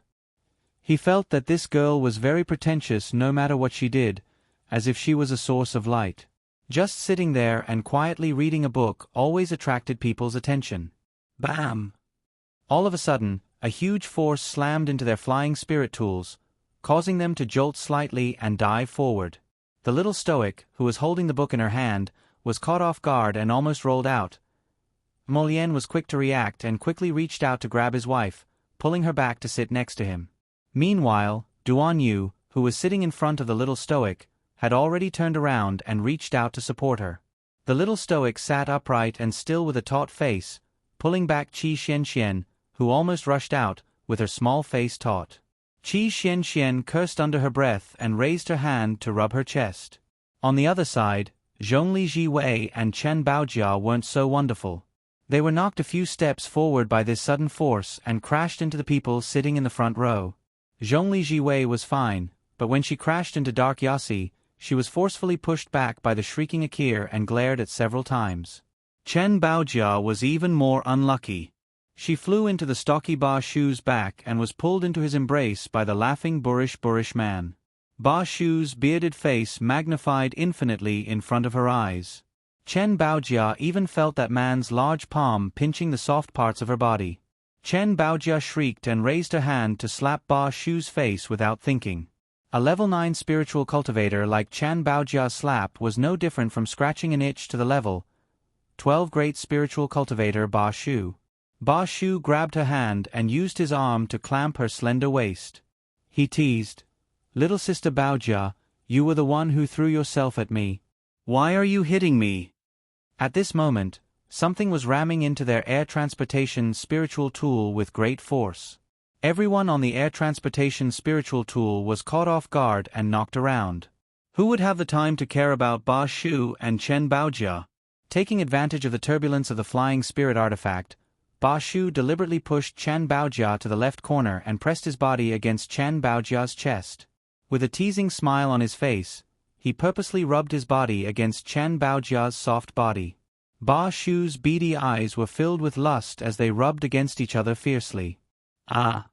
He felt that this girl was very pretentious no matter what she did, as if she was a source of light. Just sitting there and quietly reading a book always attracted people's attention. Bam! All of a sudden, a huge force slammed into their flying spirit tools, causing them to jolt slightly and dive forward. The little stoic, who was holding the book in her hand, was caught off guard and almost rolled out. Molien was quick to react and quickly reached out to grab his wife, pulling her back to sit next to him. Meanwhile, Duan Yu, who was sitting in front of the little stoic, had already turned around and reached out to support her. The little stoic sat upright and still with a taut face, pulling back Qi Xianxian, who almost rushed out, with her small face taut. Qi Xianxian cursed under her breath and raised her hand to rub her chest. On the other side, Zhongli Jiwei and Chen Baojia weren't so wonderful. They were knocked a few steps forward by this sudden force and crashed into the people sitting in the front row. Zhongli Jiwei was fine, but when she crashed into Dark Yasi, she was forcefully pushed back by the shrieking Akir and glared at several times. Chen Baojia was even more unlucky. She flew into the stocky Ba Shu's back and was pulled into his embrace by the laughing boorish man. Ba Shu's bearded face magnified infinitely in front of her eyes. Chen Baojia even felt that man's large palm pinching the soft parts of her body. Chen Baojia shrieked and raised her hand to slap Ba Shu's face without thinking. A level 9 spiritual cultivator like Chen Baojia's slap was no different from scratching an itch to the level 12 great spiritual cultivator Ba Shu. Ba Shu grabbed her hand and used his arm to clamp her slender waist. He teased, "Little sister Baojia, you were the one who threw yourself at me. Why are you hitting me?" At this moment, something was ramming into their air transportation spiritual tool with great force. Everyone on the air transportation spiritual tool was caught off guard and knocked around. Who would have the time to care about Ba Shu and Chen Baojia? Taking advantage of the turbulence of the flying spirit artifact, Ba Shu deliberately pushed Chen Baojia to the left corner and pressed his body against Chen Baojia's chest. With a teasing smile on his face, he purposely rubbed his body against Chen Baojia's soft body. Ba Shu's beady eyes were filled with lust as they rubbed against each other fiercely. "Ah!"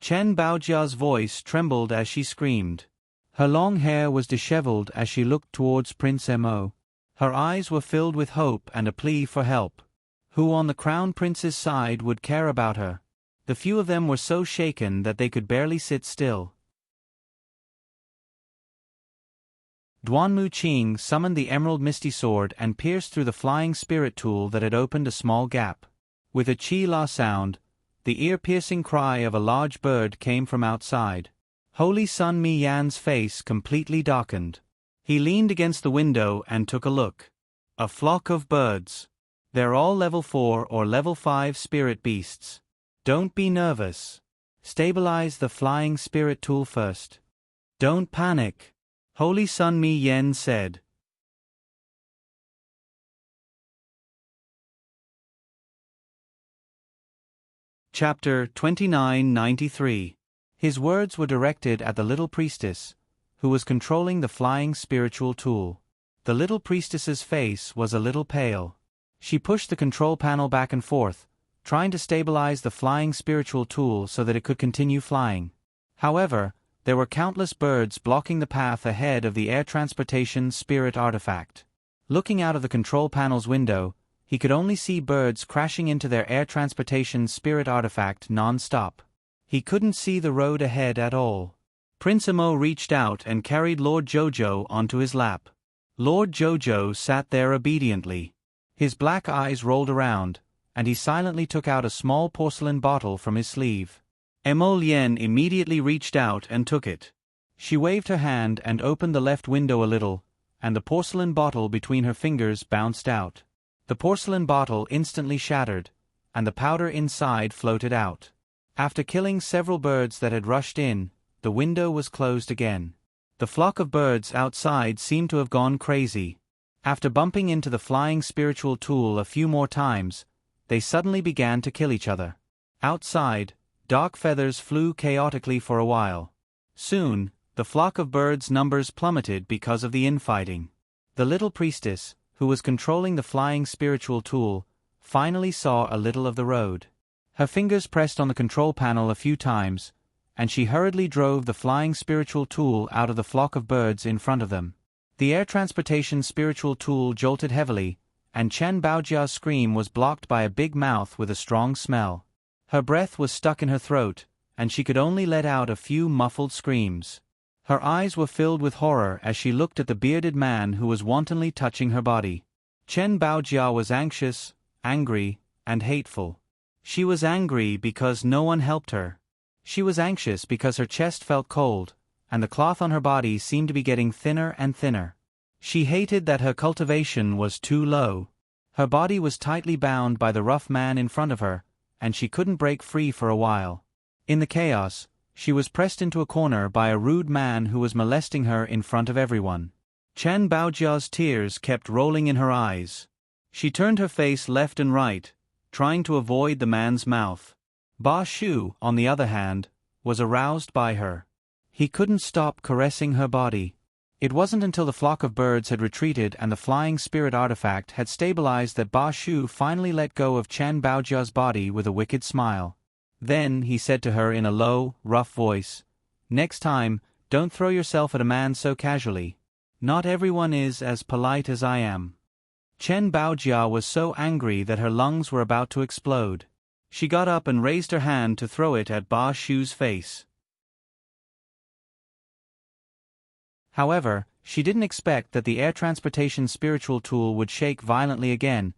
Chen Baojia's voice trembled as she screamed. Her long hair was disheveled as she looked towards Prince Mo. Her eyes were filled with hope and a plea for help. Who on the crown prince's side would care about her? The few of them were so shaken that they could barely sit still. Duanmu Qing summoned the emerald misty sword and pierced through the flying spirit tool that had opened a small gap. With a chi la sound, the ear-piercing cry of a large bird came from outside. Holy Sun Mi Yan's face completely darkened. He leaned against the window and took a look. A flock of birds. They're all level 4 or level 5 spirit beasts. Don't be nervous. Stabilize the flying spirit tool first. Don't panic, Holy Sun Mi Yan said. Chapter 2993. His words were directed at the little priestess, who was controlling the flying spiritual tool. The little priestess's face was a little pale. She pushed the control panel back and forth, trying to stabilize the flying spiritual tool so that it could continue flying. However, there were countless birds blocking the path ahead of the air transportation spirit artifact. Looking out of the control panel's window, he could only see birds crashing into their air transportation spirit artifact non-stop. He couldn't see the road ahead at all. Prince Mo reached out and carried Lord Jojo onto his lap. Lord Jojo sat there obediently. His black eyes rolled around, and he silently took out a small porcelain bottle from his sleeve. Emo Lien immediately reached out and took it. She waved her hand and opened the left window a little, and the porcelain bottle between her fingers bounced out. The porcelain bottle instantly shattered, and the powder inside floated out. After killing several birds that had rushed in, the window was closed again. The flock of birds outside seemed to have gone crazy. After bumping into the flying spiritual tool a few more times, they suddenly began to kill each other. Outside, dark feathers flew chaotically for a while. Soon, the flock of birds' numbers plummeted because of the infighting. The little priestess, who was controlling the flying spiritual tool, finally saw a little of the road. Her fingers pressed on the control panel a few times, and she hurriedly drove the flying spiritual tool out of the flock of birds in front of them. The air transportation spiritual tool jolted heavily, and Chen Baojia's scream was blocked by a big mouth with a strong smell. Her breath was stuck in her throat, and she could only let out a few muffled screams. Her eyes were filled with horror as she looked at the bearded man who was wantonly touching her body. Chen Baojia was anxious, angry, and hateful. She was angry because no one helped her. She was anxious because her chest felt cold, and the cloth on her body seemed to be getting thinner and thinner. She hated that her cultivation was too low. Her body was tightly bound by the rough man in front of her, and she couldn't break free for a while. In the chaos, she was pressed into a corner by a rude man who was molesting her in front of everyone. Chen Baojia's tears kept rolling in her eyes. She turned her face left and right, trying to avoid the man's mouth. Ba Shu, on the other hand, was aroused by her. He couldn't stop caressing her body. It wasn't until the flock of birds had retreated and the flying spirit artifact had stabilized that Ba Shu finally let go of Chen Baojia's body with a wicked smile. Then he said to her in a low, rough voice, "Next time, don't throw yourself at a man so casually. Not everyone is as polite as I am." Chen Baojia was so angry that her lungs were about to explode. She got up and raised her hand to throw it at Ba Shu's face. However, she didn't expect that the air transportation spiritual tool would shake violently again,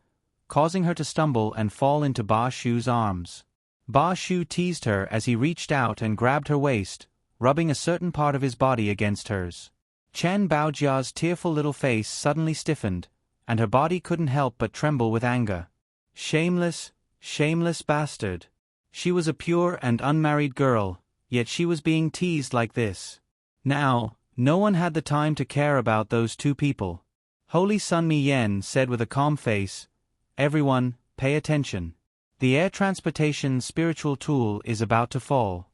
causing her to stumble and fall into Ba Shu's arms. Ba Shu teased her as he reached out and grabbed her waist, rubbing a certain part of his body against hers. Chen Baojia's tearful little face suddenly stiffened, and her body couldn't help but tremble with anger. Shameless, shameless bastard. She was a pure and unmarried girl, yet she was being teased like this. Now, no one had the time to care about those two people. Holy Sun Mi Yen said with a calm face, "Everyone, pay attention. The air transportation spiritual tool is about to fall.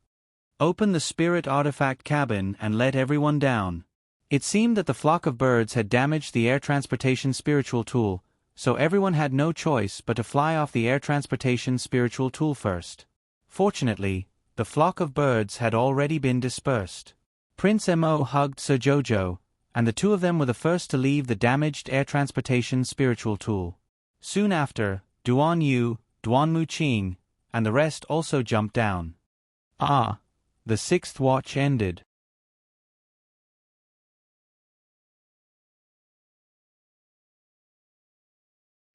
Open the spirit artifact cabin and let everyone down." It seemed that the flock of birds had damaged the air transportation spiritual tool, so everyone had no choice but to fly off the air transportation spiritual tool first. Fortunately, the flock of birds had already been dispersed. Prince Mo hugged Sir Jojo, and the two of them were the first to leave the damaged air transportation spiritual tool. Soon after, Duan Yu, Duan Muqing, and the rest also jumped down. The sixth watch ended.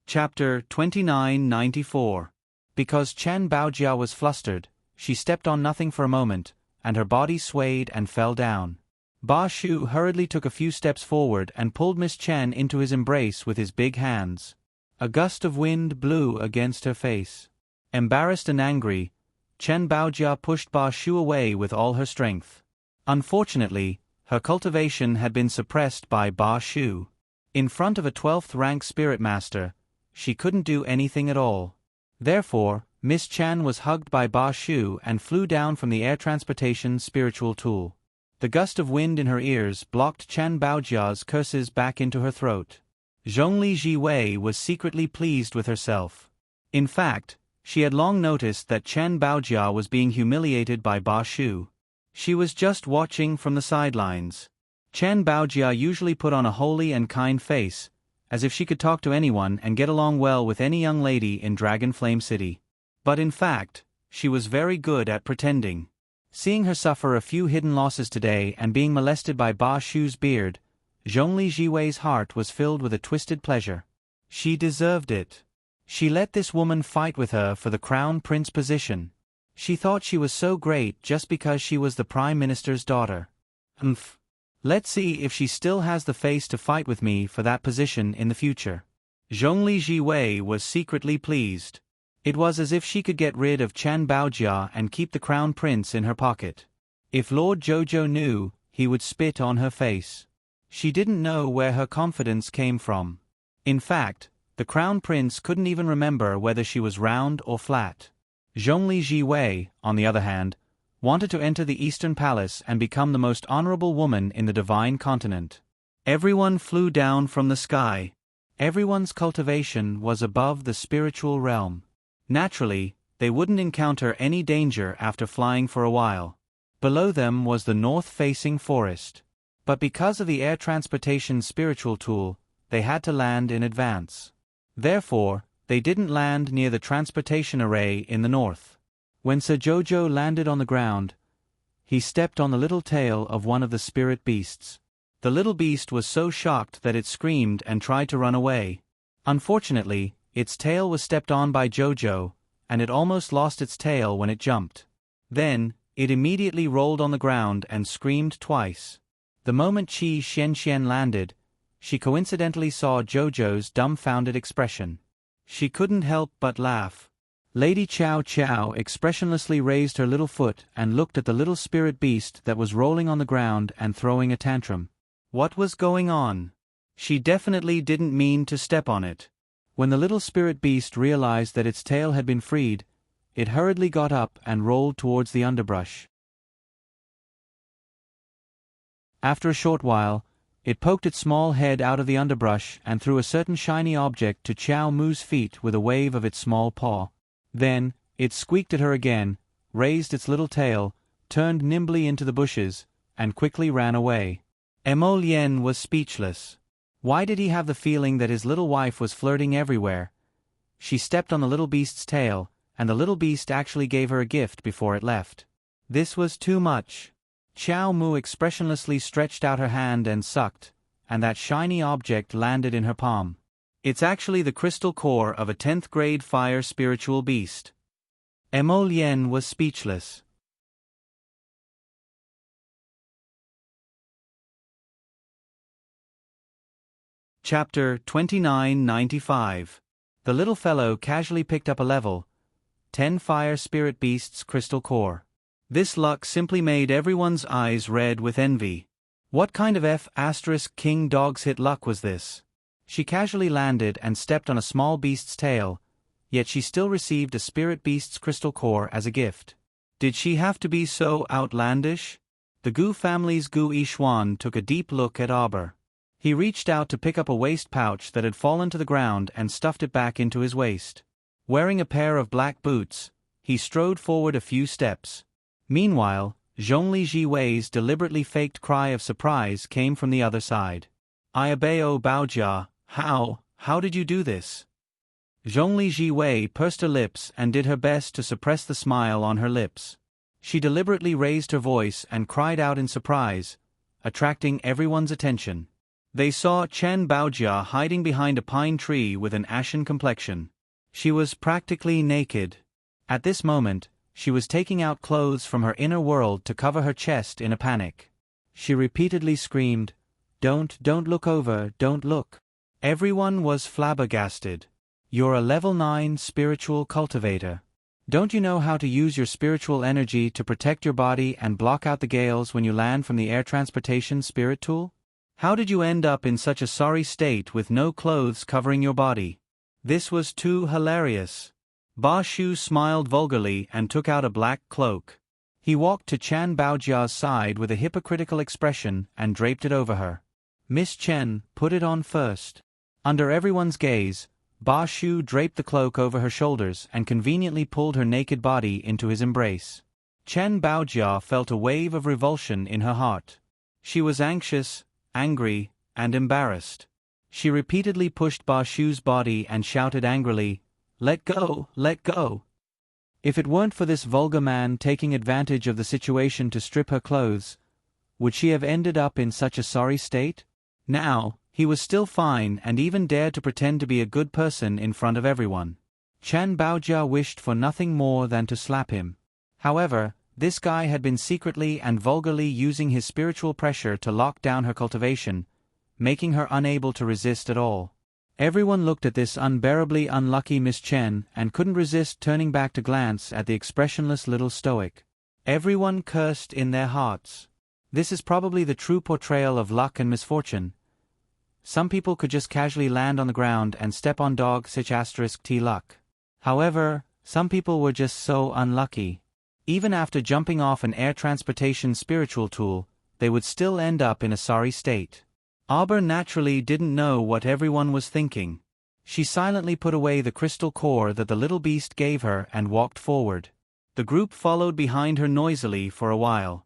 Chapter 2994. Because Chen Baojia was flustered, she stepped on nothing for a moment, and her body swayed and fell down. Ba Shu hurriedly took a few steps forward and pulled Miss Chen into his embrace with his big hands. A gust of wind blew against her face. Embarrassed and angry, Chen Baojia pushed Ba Shu away with all her strength. Unfortunately, her cultivation had been suppressed by Ba Shu. In front of a 12th rank spirit master, she couldn't do anything at all. Therefore, Miss Chen was hugged by Ba Shu and flew down from the air transportation spiritual tool. The gust of wind in her ears blocked Chen Baojia's curses back into her throat. Zhongli Jiwei was secretly pleased with herself. In fact, she had long noticed that Chen Baojia was being humiliated by Ba Shu. She was just watching from the sidelines. Chen Baojia usually put on a holy and kind face, as if she could talk to anyone and get along well with any young lady in Dragon Flame City. But in fact, she was very good at pretending. Seeing her suffer a few hidden losses today and being molested by Ba Shu's beard, Zhongli Jiwei's heart was filled with a twisted pleasure. She deserved it. She let this woman fight with her for the crown prince position. She thought she was so great just because she was the prime minister's daughter. Umph. Let's see if she still has the face to fight with me for that position in the future. Zhongli Jiwei was secretly pleased. It was as if she could get rid of Chen Baojia and keep the crown prince in her pocket. If Lord Zhouzhou knew, he would spit on her face. She didn't know where her confidence came from. In fact, the crown prince couldn't even remember whether she was round or flat. Zhongli Jiwei, on the other hand, wanted to enter the Eastern Palace and become the most honorable woman in the divine continent. Everyone flew down from the sky. Everyone's cultivation was above the spiritual realm. Naturally, they wouldn't encounter any danger after flying for a while. Below them was the north-facing forest. But because of the air transportation spiritual tool, they had to land in advance. Therefore, they didn't land near the transportation array in the north. When Sir Jojo landed on the ground, he stepped on the little tail of one of the spirit beasts. The little beast was so shocked that it screamed and tried to run away. Unfortunately, its tail was stepped on by Jojo, and it almost lost its tail when it jumped. Then, it immediately rolled on the ground and screamed twice. The moment Qi Xianxian landed, she coincidentally saw Jojo's dumbfounded expression. She couldn't help but laugh. Lady Chow Chow expressionlessly raised her little foot and looked at the little spirit beast that was rolling on the ground and throwing a tantrum. What was going on? She definitely didn't mean to step on it. When the little spirit beast realized that its tail had been freed, it hurriedly got up and rolled towards the underbrush. After a short while, it poked its small head out of the underbrush and threw a certain shiny object to Chow Mu's feet with a wave of its small paw. Then, it squeaked at her again, raised its little tail, turned nimbly into the bushes, and quickly ran away. Emo Lien was speechless. Why did he have the feeling that his little wife was flirting everywhere? She stepped on the little beast's tail, and the little beast actually gave her a gift before it left. This was too much. Chow Mu expressionlessly stretched out her hand and sucked, and that shiny object landed in her palm. It's actually the crystal core of a 10th grade fire spiritual beast. Emo Lien was speechless. Chapter 2995. The little fellow casually picked up a level 10 fire spirit beast's crystal core. This luck simply made everyone's eyes red with envy. What kind of F***king dog's hit luck was this? She casually landed and stepped on a small beast's tail, yet she still received a spirit beast's crystal core as a gift. Did she have to be so outlandish? The Gu family's Gu Yixuan took a deep look at Auber. He reached out to pick up a waist pouch that had fallen to the ground and stuffed it back into his waist. Wearing a pair of black boots, he strode forward a few steps. Meanwhile, Zhongli Jiwei's deliberately faked cry of surprise came from the other side. Iabeo Baojia, how did you do this? Zhongli Jiwei pursed her lips and did her best to suppress the smile on her lips. She deliberately raised her voice and cried out in surprise, attracting everyone's attention. They saw Chen Baojia hiding behind a pine tree with an ashen complexion. She was practically naked. At this moment, she was taking out clothes from her inner world to cover her chest in a panic. She repeatedly screamed, Don't look over, don't look. Everyone was flabbergasted. You're a level 9 spiritual cultivator. Don't you know how to use your spiritual energy to protect your body and block out the gales when you land from the air transportation spirit tool? How did you end up in such a sorry state with no clothes covering your body? This was too hilarious. Ba Shu smiled vulgarly and took out a black cloak. He walked to Chan Baojia's side with a hypocritical expression and draped it over her. Miss Chen, put it on first. Under everyone's gaze, Ba Shu draped the cloak over her shoulders and conveniently pulled her naked body into his embrace. Chen Baojia felt a wave of revulsion in her heart. She was anxious, angry, and embarrassed. She repeatedly pushed Ba Shu's body and shouted angrily, Let go, let go. If it weren't for this vulgar man taking advantage of the situation to strip her clothes, would she have ended up in such a sorry state? Now, he was still fine and even dared to pretend to be a good person in front of everyone. Chen Baojia wished for nothing more than to slap him. However, this guy had been secretly and vulgarly using his spiritual pressure to lock down her cultivation, making her unable to resist at all. Everyone looked at this unbearably unlucky Miss Chen and couldn't resist turning back to glance at the expressionless little stoic. Everyone cursed in their hearts. This is probably the true portrayal of luck and misfortune. Some people could just casually land on the ground and step on dog such *t luck. However, some people were just so unlucky. Even after jumping off an air transportation spiritual tool, they would still end up in a sorry state. Auber naturally didn't know what everyone was thinking. She silently put away the crystal core that the little beast gave her and walked forward. The group followed behind her noisily for a while.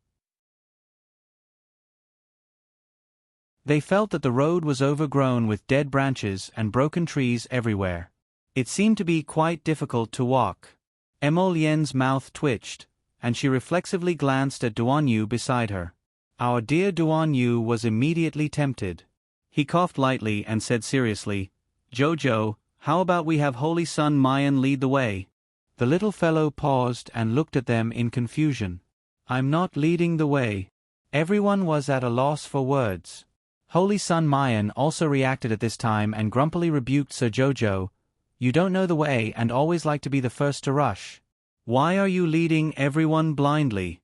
They felt that the road was overgrown with dead branches and broken trees everywhere. It seemed to be quite difficult to walk. Emolien's mouth twitched, and she reflexively glanced at Duan Yu beside her. Our dear Duan Yu was immediately tempted. He coughed lightly and said seriously, "Jojo, how about we have Holy Sun Mayan lead the way?" The little fellow paused and looked at them in confusion. "I'm not leading the way." Everyone was at a loss for words. Holy Sun Mayan also reacted at this time and grumpily rebuked Sir Jojo, "You don't know the way and always like to be the first to rush. Why are you leading everyone blindly?"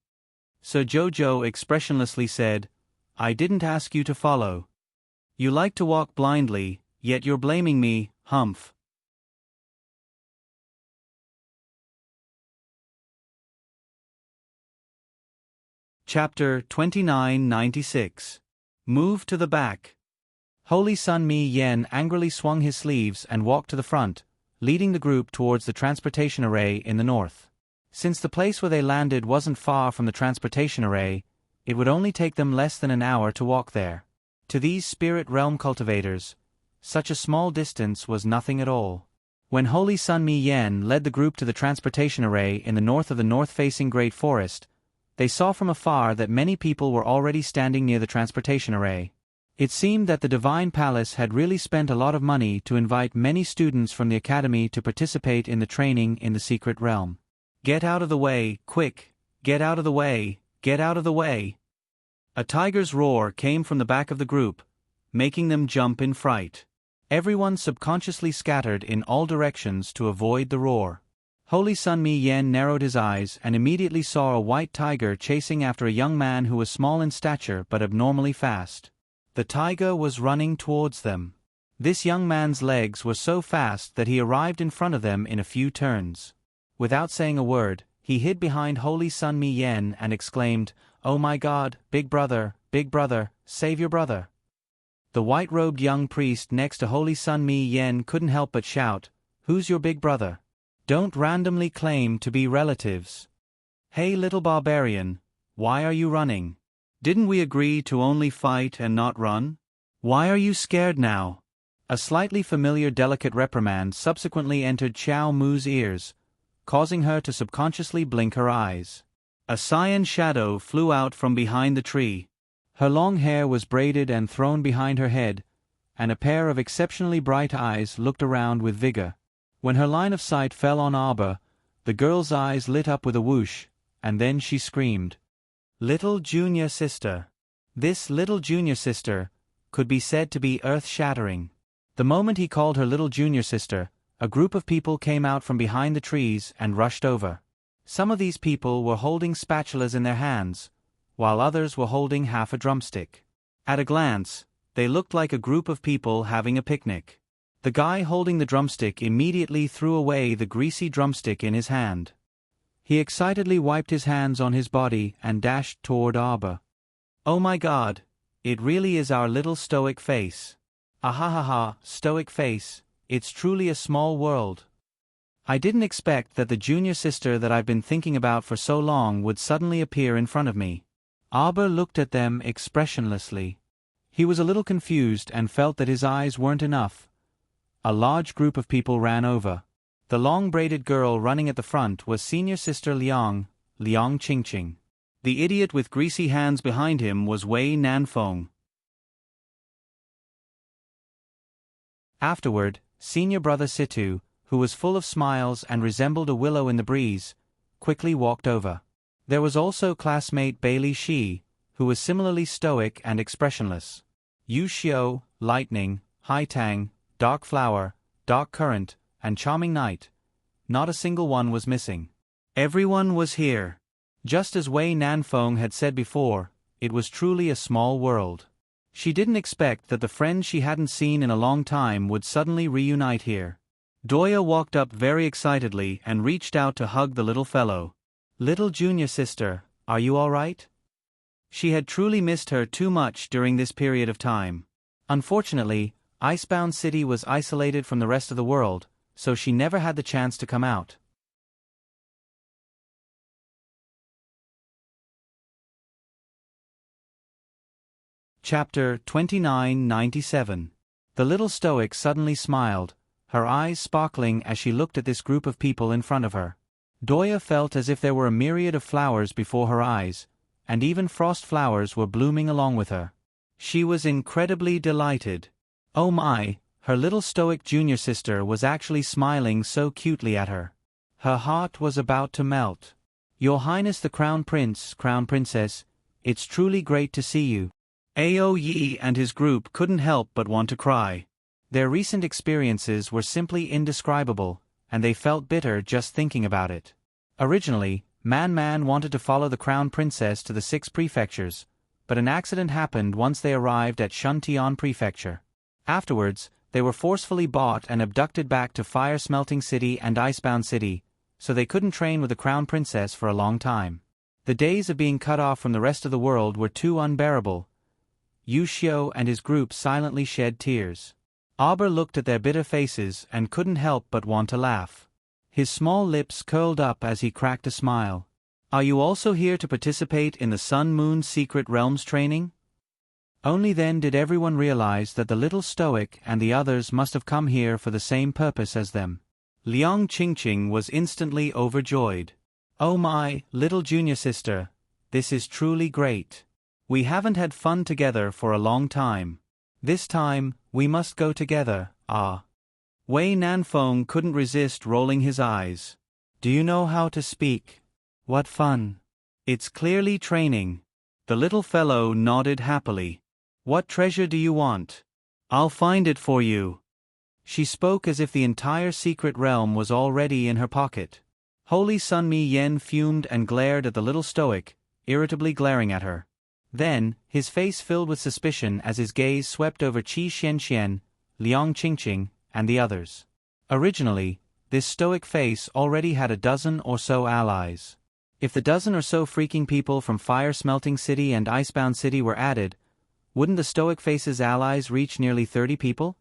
Sir Jojo expressionlessly said, "I didn't ask you to follow. You like to walk blindly, yet you're blaming me, humph." Chapter 2996. Move to the back. Holy Sun Mi Yen angrily swung his sleeves and walked to the front, leading the group towards the transportation array in the north. Since the place where they landed wasn't far from the transportation array, it would only take them less than an hour to walk there. To these spirit realm cultivators, such a small distance was nothing at all. When Holy Sun Mi Yen led the group to the transportation array in the north of the north-facing Great Forest, they saw from afar that many people were already standing near the transportation array. It seemed that the Divine Palace had really spent a lot of money to invite many students from the academy to participate in the training in the secret realm. "Get out of the way, quick! Get out of the way! Get out of the way!" A tiger's roar came from the back of the group, making them jump in fright. Everyone subconsciously scattered in all directions to avoid the roar. Holy Sun Mi Yen narrowed his eyes and immediately saw a white tiger chasing after a young man who was small in stature but abnormally fast. The tiger was running towards them. This young man's legs were so fast that he arrived in front of them in a few turns. Without saying a word, he hid behind Holy Sun Mi Yen and exclaimed, "Oh my God, big brother, save your brother." The white-robed young priest next to Holy Sun Mi Yen couldn't help but shout, "Who's your big brother? Don't randomly claim to be relatives. Hey little barbarian, why are you running? Didn't we agree to only fight and not run? Why are you scared now?" A slightly familiar delicate reprimand subsequently entered Xiao Mu's ears, causing her to subconsciously blink her eyes. A cyan shadow flew out from behind the tree. Her long hair was braided and thrown behind her head, and a pair of exceptionally bright eyes looked around with vigor. When her line of sight fell on Auber, the girl's eyes lit up with a whoosh, and then she screamed, "Little junior sister." This little junior sister could be said to be earth-shattering. The moment he called her little junior sister, a group of people came out from behind the trees and rushed over. Some of these people were holding spatulas in their hands, while others were holding half a drumstick. At a glance, they looked like a group of people having a picnic. The guy holding the drumstick immediately threw away the greasy drumstick in his hand. He excitedly wiped his hands on his body and dashed toward Auber. "Oh my God, it really is our little stoic face. Ahahaha, stoic face, it's truly a small world. I didn't expect that the junior sister that I've been thinking about for so long would suddenly appear in front of me." Auber looked at them expressionlessly. He was a little confused and felt that his eyes weren't enough. A large group of people ran over. The long-braided girl running at the front was senior sister Liang Qingqing. The idiot with greasy hands behind him was Wei Nanfeng. Afterward, senior brother Situ, who was full of smiles and resembled a willow in the breeze, quickly walked over. There was also classmate Bailey Shi, who was similarly stoic and expressionless. Yu Xiao, Lightning, Hai Tang, Dark Flower, Dark Current, and Charming Night. Not a single one was missing. Everyone was here. Just as Wei Nanfeng had said before, it was truly a small world. She didn't expect that the friends she hadn't seen in a long time would suddenly reunite here. Doya walked up very excitedly and reached out to hug the little fellow. "Little junior sister, are you all right?" She had truly missed her too much during this period of time. Unfortunately, Icebound City was isolated from the rest of the world, so she never had the chance to come out. Chapter 2997. The little stoic suddenly smiled, her eyes sparkling as she looked at this group of people in front of her. Doya felt as if there were a myriad of flowers before her eyes, and even frost flowers were blooming along with her. She was incredibly delighted. Oh my, her little stoic junior sister was actually smiling so cutely at her. Her heart was about to melt. "Your Highness the Crown Prince, Crown Princess, it's truly great to see you." Ao Yi and his group couldn't help but want to cry. Their recent experiences were simply indescribable, and they felt bitter just thinking about it. Originally, Man wanted to follow the Crown Princess to the 6 prefectures, but an accident happened once they arrived at Shuntian Prefecture. Afterwards, they were forcefully bought and abducted back to Fire Smelting City and Icebound City, so they couldn't train with the Crown Princess for a long time. The days of being cut off from the rest of the world were too unbearable. Yu Xiao and his group silently shed tears. Aber looked at their bitter faces and couldn't help but want to laugh. His small lips curled up as he cracked a smile. "Are you also here to participate in the Sun-Moon Secret Realms training?" Only then did everyone realize that the little stoic and the others must have come here for the same purpose as them. Liang Qingqing was instantly overjoyed. "Oh my, little junior sister, this is truly great. We haven't had fun together for a long time. This time, we must go together, ah." Wei Nanfeng couldn't resist rolling his eyes. "Do you know how to speak? What fun. It's clearly training." The little fellow nodded happily. "What treasure do you want? I'll find it for you." She spoke as if the entire secret realm was already in her pocket. Holy Sun Mi Yen fumed and glared at the little stoic, irritably glaring at her. Then, his face filled with suspicion as his gaze swept over Qi Xianxian, Liang Qingqing, and the others. Originally, this stoic face already had a dozen or so allies. If the dozen or so freaking people from Fire Smelting City and Icebound City were added, wouldn't the stoic face's allies reach nearly 30 people?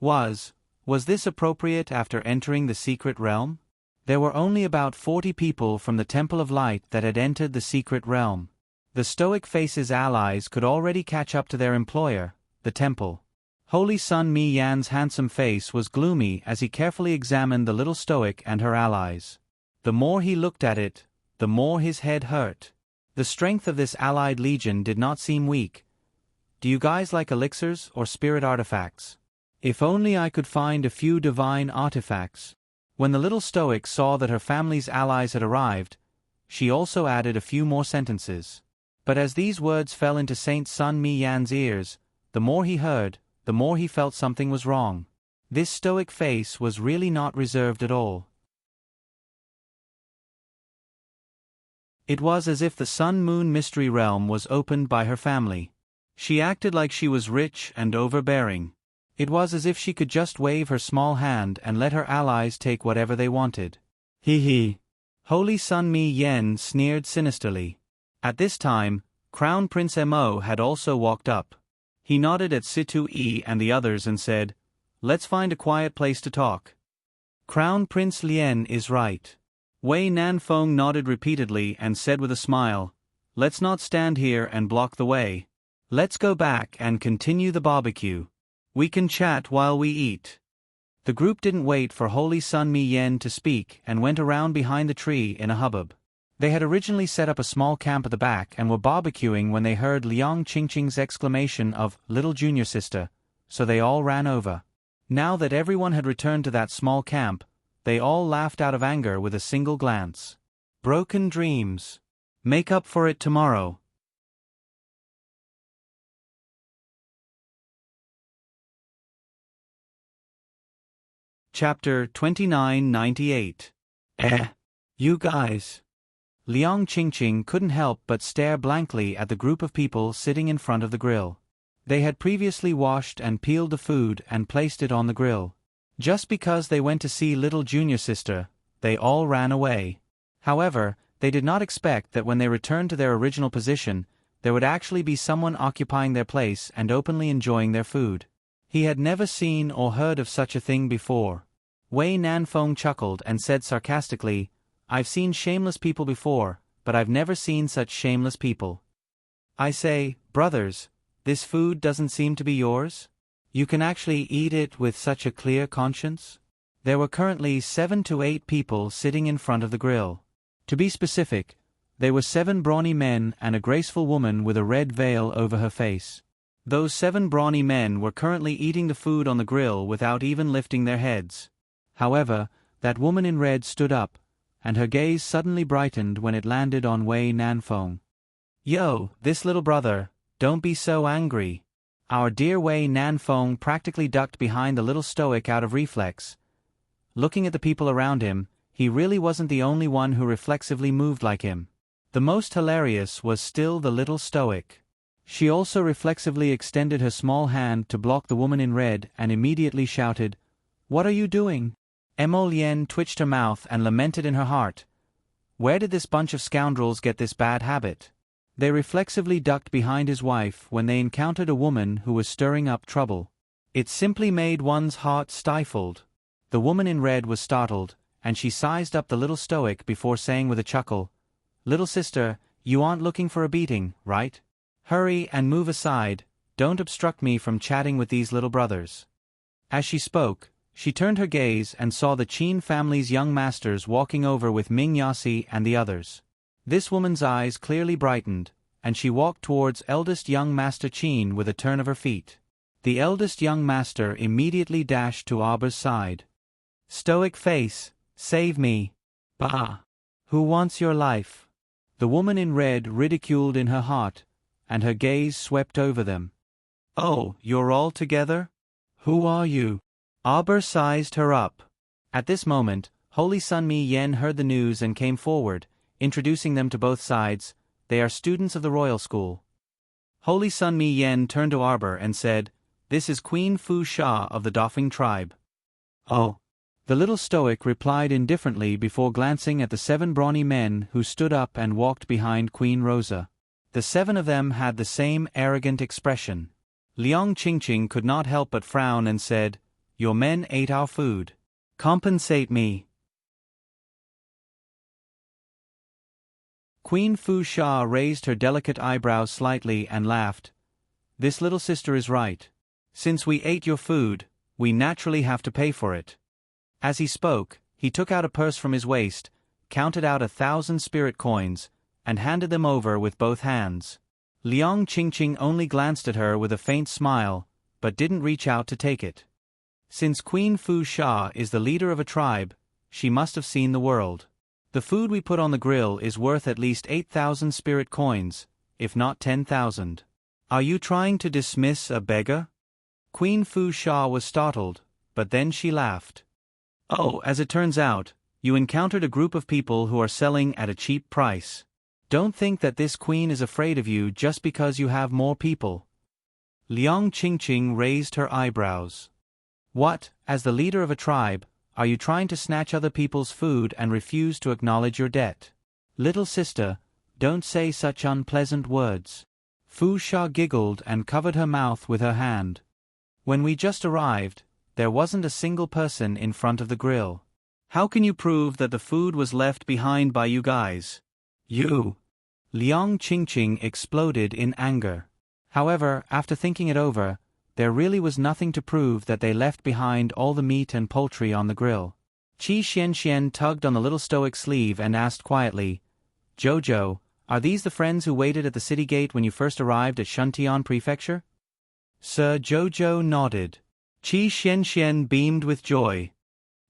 Was this appropriate after entering the secret realm? There were only about 40 people from the Temple of Light that had entered the secret realm. The stoic face's allies could already catch up to their employer, the temple. Holy Sun Mi Yan's handsome face was gloomy as he carefully examined the little stoic and her allies. The more he looked at it, the more his head hurt. The strength of this allied legion did not seem weak. "Do you guys like elixirs or spirit artifacts? If only I could find a few divine artifacts." When the little stoic saw that her family's allies had arrived, she also added a few more sentences. But as these words fell into Saint Sun Mi Yan's ears, the more he heard, the more he felt something was wrong. This stoic face was really not reserved at all. It was as if the Sun-Moon mystery realm was opened by her family. She acted like she was rich and overbearing. It was as if she could just wave her small hand and let her allies take whatever they wanted. He. Holy Sun Mi Yen sneered sinisterly. At this time, Crown Prince Mo had also walked up. He nodded at Situ Yi and the others and said, "Let's find a quiet place to talk." Crown Prince Lien is right. Wei Nanfeng nodded repeatedly and said with a smile, "Let's not stand here and block the way. Let's go back and continue the barbecue. We can chat while we eat." The group didn't wait for Holy Sun Mi Yen to speak and went around behind the tree in a hubbub. They had originally set up a small camp at the back and were barbecuing when they heard Liang Qingqing's exclamation of "little junior sister," so they all ran over. Now that everyone had returned to that small camp, they all laughed out of anger with a single glance. Broken dreams. Make up for it tomorrow. Chapter 2998. You guys. Liang Qingqing couldn't help but stare blankly at the group of people sitting in front of the grill. They had previously washed and peeled the food and placed it on the grill. Just because they went to see little junior sister, they all ran away. However, they did not expect that when they returned to their original position, there would actually be someone occupying their place and openly enjoying their food. He had never seen or heard of such a thing before. Wei Nanfeng chuckled and said sarcastically, "I've seen shameless people before, but I've never seen such shameless people. I say, brothers, this food doesn't seem to be yours? You can actually eat it with such a clear conscience?" There were currently 7 to 8 people sitting in front of the grill. To be specific, they were 7 brawny men and a graceful woman with a red veil over her face. Those 7 brawny men were currently eating the food on the grill without even lifting their heads. However, that woman in red stood up, and her gaze suddenly brightened when it landed on Wei Nanfeng. "Yo, this little brother, don't be so angry." Our dear Wei Nanfeng practically ducked behind the little stoic out of reflex. Looking at the people around him, he really wasn't the only one who reflexively moved like him. The most hilarious was still the little stoic. She also reflexively extended her small hand to block the woman in red and immediately shouted, "What are you doing?" Mo Lien twitched her mouth and lamented in her heart, "Where did this bunch of scoundrels get this bad habit?" They reflexively ducked behind his wife when they encountered a woman who was stirring up trouble. It simply made one's heart stifled. The woman in red was startled, and she sized up the little stoic before saying with a chuckle, "Little sister, you aren't looking for a beating, right? Hurry and move aside, don't obstruct me from chatting with these little brothers." As she spoke, she turned her gaze and saw the Qin family's young masters walking over with Ming Yasi and the others. This woman's eyes clearly brightened, and she walked towards eldest young master Qin with a turn of her feet. The eldest young master immediately dashed to Arber's side. "Stoic face, save me." "Bah! Who wants your life?" The woman in red ridiculed in her heart, and her gaze swept over them. "Oh, you're all together? Who are you?" Arber sized her up. At this moment, Holy Sun Mi Yen heard the news and came forward, introducing them to both sides. "They are students of the royal school." Holy Sun Mi Yen turned to Arber and said, "This is Queen Fu Sha of the Dofeng tribe." "Oh." The little stoic replied indifferently before glancing at the 7 brawny men who stood up and walked behind Queen Rosa. The 7 of them had the same arrogant expression. Liang Qingqing could not help but frown and said, "Your men ate our food. Compensate me." Queen Fu Sha raised her delicate eyebrows slightly and laughed. "This little sister is right. Since we ate your food, we naturally have to pay for it." As he spoke, he took out a purse from his waist, counted out 1,000 spirit coins, and handed them over with both hands. Liang Qingqing only glanced at her with a faint smile, but didn't reach out to take it. Since Queen Fu Sha is the leader of a tribe, she must have seen the world. The food we put on the grill is worth at least 8,000 spirit coins, if not 10,000. Are you trying to dismiss a beggar? Queen Fu Sha was startled, but then she laughed. "Oh, as it turns out, you encountered a group of people who are selling at a cheap price. Don't think that this queen is afraid of you just because you have more people." Liang Qingqing raised her eyebrows. "What, as the leader of a tribe, are you trying to snatch other people's food and refuse to acknowledge your debt? Little sister, don't say such unpleasant words." Fu Sha giggled and covered her mouth with her hand. "When we just arrived, there wasn't a single person in front of the grill. How can you prove that the food was left behind by you guys?" "You!" Liang Qingqing exploded in anger. However, after thinking it over, there really was nothing to prove that they left behind all the meat and poultry on the grill. Qi Xianxian tugged on the little stoic's sleeve and asked quietly, "Jojo, are these the friends who waited at the city gate when you first arrived at Shuntian Prefecture?" Sir Jojo nodded. Qi Xianxian beamed with joy.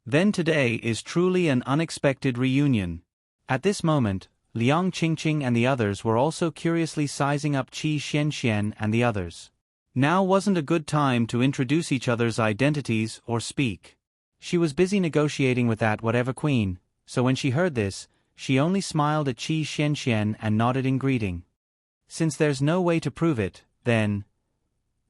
Then today is truly an unexpected reunion. At this moment, Liang Qingqing and the others were also curiously sizing up Qi Xianxian and the others. Now wasn't a good time to introduce each other's identities or speak. She was busy negotiating with that whatever queen, so when she heard this, she only smiled at Qi Xianxian and nodded in greeting. Since there's no way to prove it, then...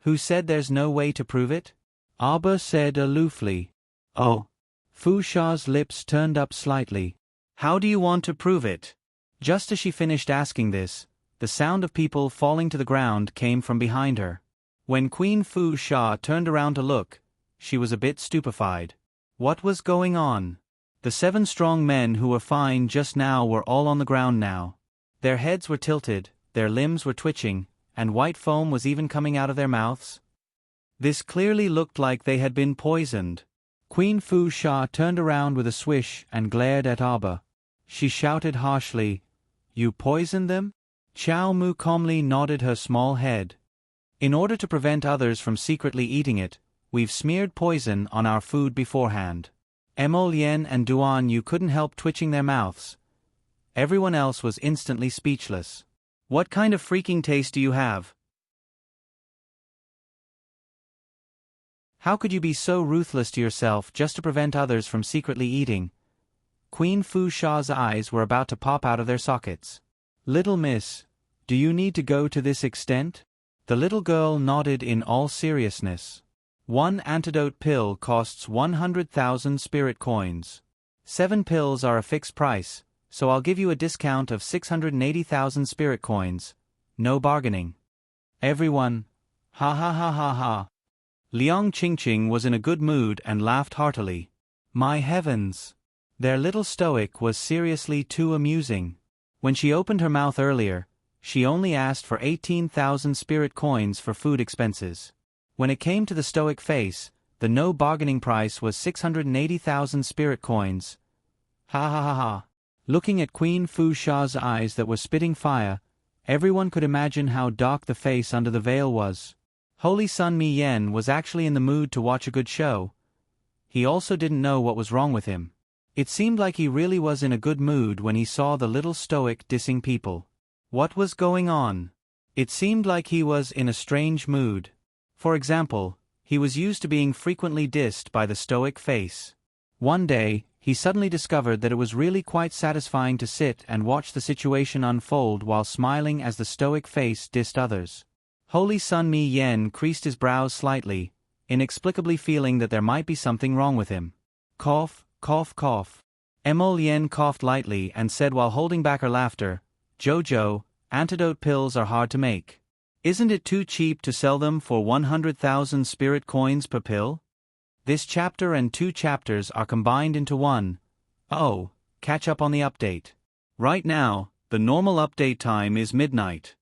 Who said there's no way to prove it? Abba said aloofly. Oh. Fu Sha's lips turned up slightly. How do you want to prove it? Just as she finished asking this, the sound of people falling to the ground came from behind her. When Queen Fu Sha turned around to look, she was a bit stupefied. What was going on? The 7 strong men who were fine just now were all on the ground now. Their heads were tilted, their limbs were twitching, and white foam was even coming out of their mouths. This clearly looked like they had been poisoned. Queen Fu Sha turned around with a swish and glared at Abba. She shouted harshly, "You poisoned them?" Qiao Mu calmly nodded her small head. In order to prevent others from secretly eating it, we've smeared poison on our food beforehand. Mo Lien and Duan Yu couldn't help twitching their mouths. Everyone else was instantly speechless. What kind of freaking taste do you have? How could you be so ruthless to yourself just to prevent others from secretly eating? Queen Fu Sha's eyes were about to pop out of their sockets. Little miss, do you need to go to this extent? The little girl nodded in all seriousness. 1 antidote pill costs 100,000 spirit coins. 7 pills are a fixed price, so I'll give you a discount of 680,000 spirit coins. No bargaining. Everyone, ha ha ha ha ha. Liang Qingqing was in a good mood and laughed heartily. My heavens! Their little stoic was seriously too amusing. When she opened her mouth earlier, she only asked for 18,000 spirit coins for food expenses. When it came to the stoic face, the no bargaining price was 680,000 spirit coins. Ha ha ha ha. Looking at Queen Fu Sha's eyes that were spitting fire, everyone could imagine how dark the face under the veil was. Holy Sun Mi Yen was actually in the mood to watch a good show. He also didn't know what was wrong with him. It seemed like he really was in a good mood when he saw the little stoic dissing people. What was going on? It seemed like he was in a strange mood. For example, he was used to being frequently dissed by the stoic face. One day, he suddenly discovered that it was really quite satisfying to sit and watch the situation unfold while smiling as the stoic face dissed others. Holy Sun Mi Yen creased his brows slightly, inexplicably feeling that there might be something wrong with him. Cough, cough, cough. Mo Lien coughed lightly and said while holding back her laughter, Jojo, antidote pills are hard to make. Isn't it too cheap to sell them for 100,000 spirit coins per pill? This chapter and 2 chapters are combined into one. Oh, catch up on the update. Right now, the normal update time is midnight.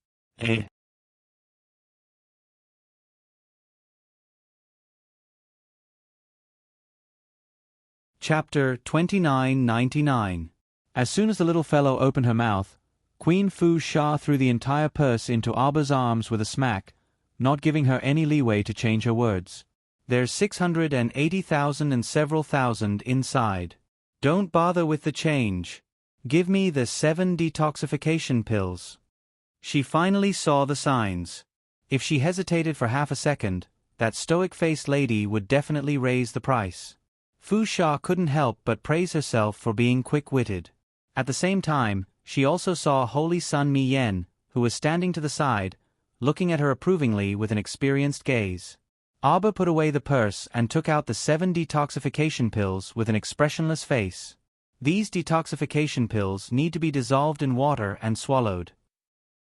Chapter 2999. As soon as the little fellow opened her mouth, Queen Fu Sha threw the entire purse into Abba's arms with a smack, not giving her any leeway to change her words. There's 680,000 and several thousand inside. Don't bother with the change. Give me the 7 detoxification pills. She finally saw the signs. If she hesitated for half a second, that stoic-faced lady would definitely raise the price. Fu Sha couldn't help but praise herself for being quick-witted. At the same time, she also saw Holy Sun Mi Yen, who was standing to the side, looking at her approvingly with an experienced gaze. Abba put away the purse and took out the 7 detoxification pills with an expressionless face. These detoxification pills need to be dissolved in water and swallowed.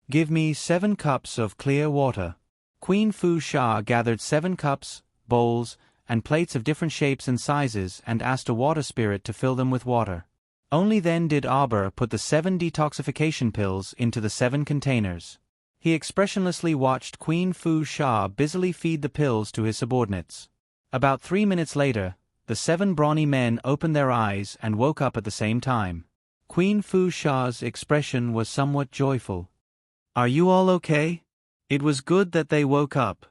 Give me 7 cups of clear water. Queen Fu Sha gathered 7 cups, bowls, and plates of different shapes and sizes and asked a water spirit to fill them with water. Only then did Abba put the 7 detoxification pills into the 7 containers. He expressionlessly watched Queen Fu Sha busily feed the pills to his subordinates. About 3 minutes later, the 7 brawny men opened their eyes and woke up at the same time. Queen Fu Sha's expression was somewhat joyful. Are you all okay? It was good that they woke up.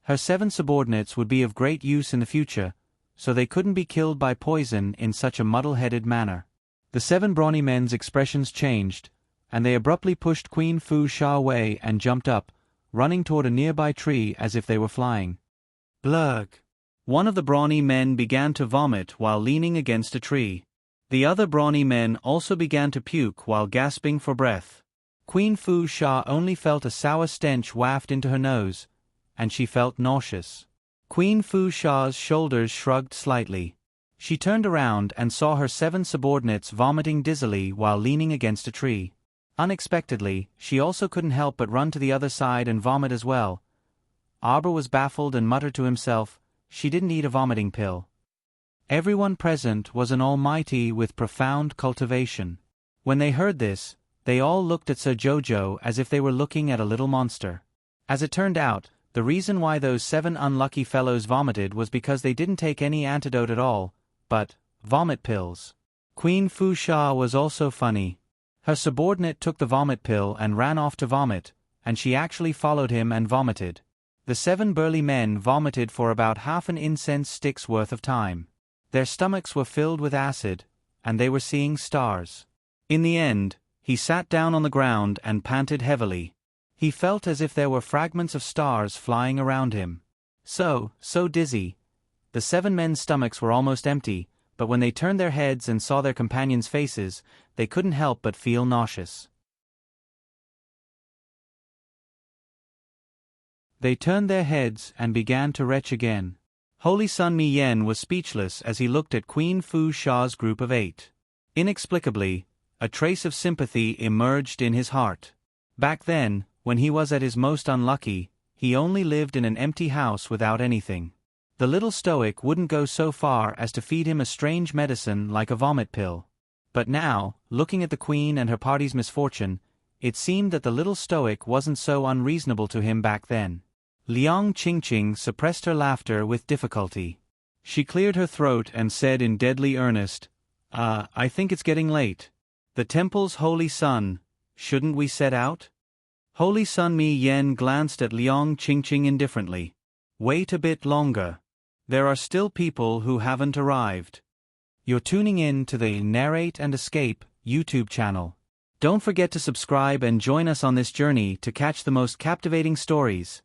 Her 7 subordinates would be of great use in the future, so they couldn't be killed by poison in such a muddle-headed manner. The 7 brawny men's expressions changed, and they abruptly pushed Queen Fu Sha away and jumped up, running toward a nearby tree as if they were flying. Blurg! One of the brawny men began to vomit while leaning against a tree. The other brawny men also began to puke while gasping for breath. Queen Fu Sha only felt a sour stench waft into her nose, and she felt nauseous. Queen Fu Sha's shoulders shrugged slightly. She turned around and saw her 7 subordinates vomiting dizzily while leaning against a tree. Unexpectedly, she also couldn't help but run to the other side and vomit as well. Arbor was baffled and muttered to himself, she didn't need a vomiting pill. Everyone present was an almighty with profound cultivation. When they heard this, they all looked at Sir Jojo as if they were looking at a little monster. As it turned out, the reason why those 7 unlucky fellows vomited was because they didn't take any antidote at all, but vomit pills. Queen Fu Sha was also funny. Her subordinate took the vomit pill and ran off to vomit, and she actually followed him and vomited. The 7 burly men vomited for about half an incense stick's worth of time. Their stomachs were filled with acid, and they were seeing stars. In the end, he sat down on the ground and panted heavily. He felt as if there were fragments of stars flying around him. So dizzy. The 7 men's stomachs were almost empty, but when they turned their heads and saw their companions' faces, they couldn't help but feel nauseous. They turned their heads and began to retch again. Holy Sun Mi Yen was speechless as he looked at Queen Fu Sha's group of 8. Inexplicably, a trace of sympathy emerged in his heart. Back then, when he was at his most unlucky, he only lived in an empty house without anything. The little stoic wouldn't go so far as to feed him a strange medicine like a vomit pill. But now, looking at the queen and her party's misfortune, it seemed that the little stoic wasn't so unreasonable to him back then. Liang Qingqing suppressed her laughter with difficulty. She cleared her throat and said in deadly earnest, I think it's getting late. The temple's holy sun, shouldn't we set out? Holy Sun Mi Yen glanced at Liang Qingqing indifferently. Wait a bit longer. There are still people who haven't arrived. You're tuning in to the Narrate and Escape YouTube channel. Don't forget to subscribe and join us on this journey to catch the most captivating stories.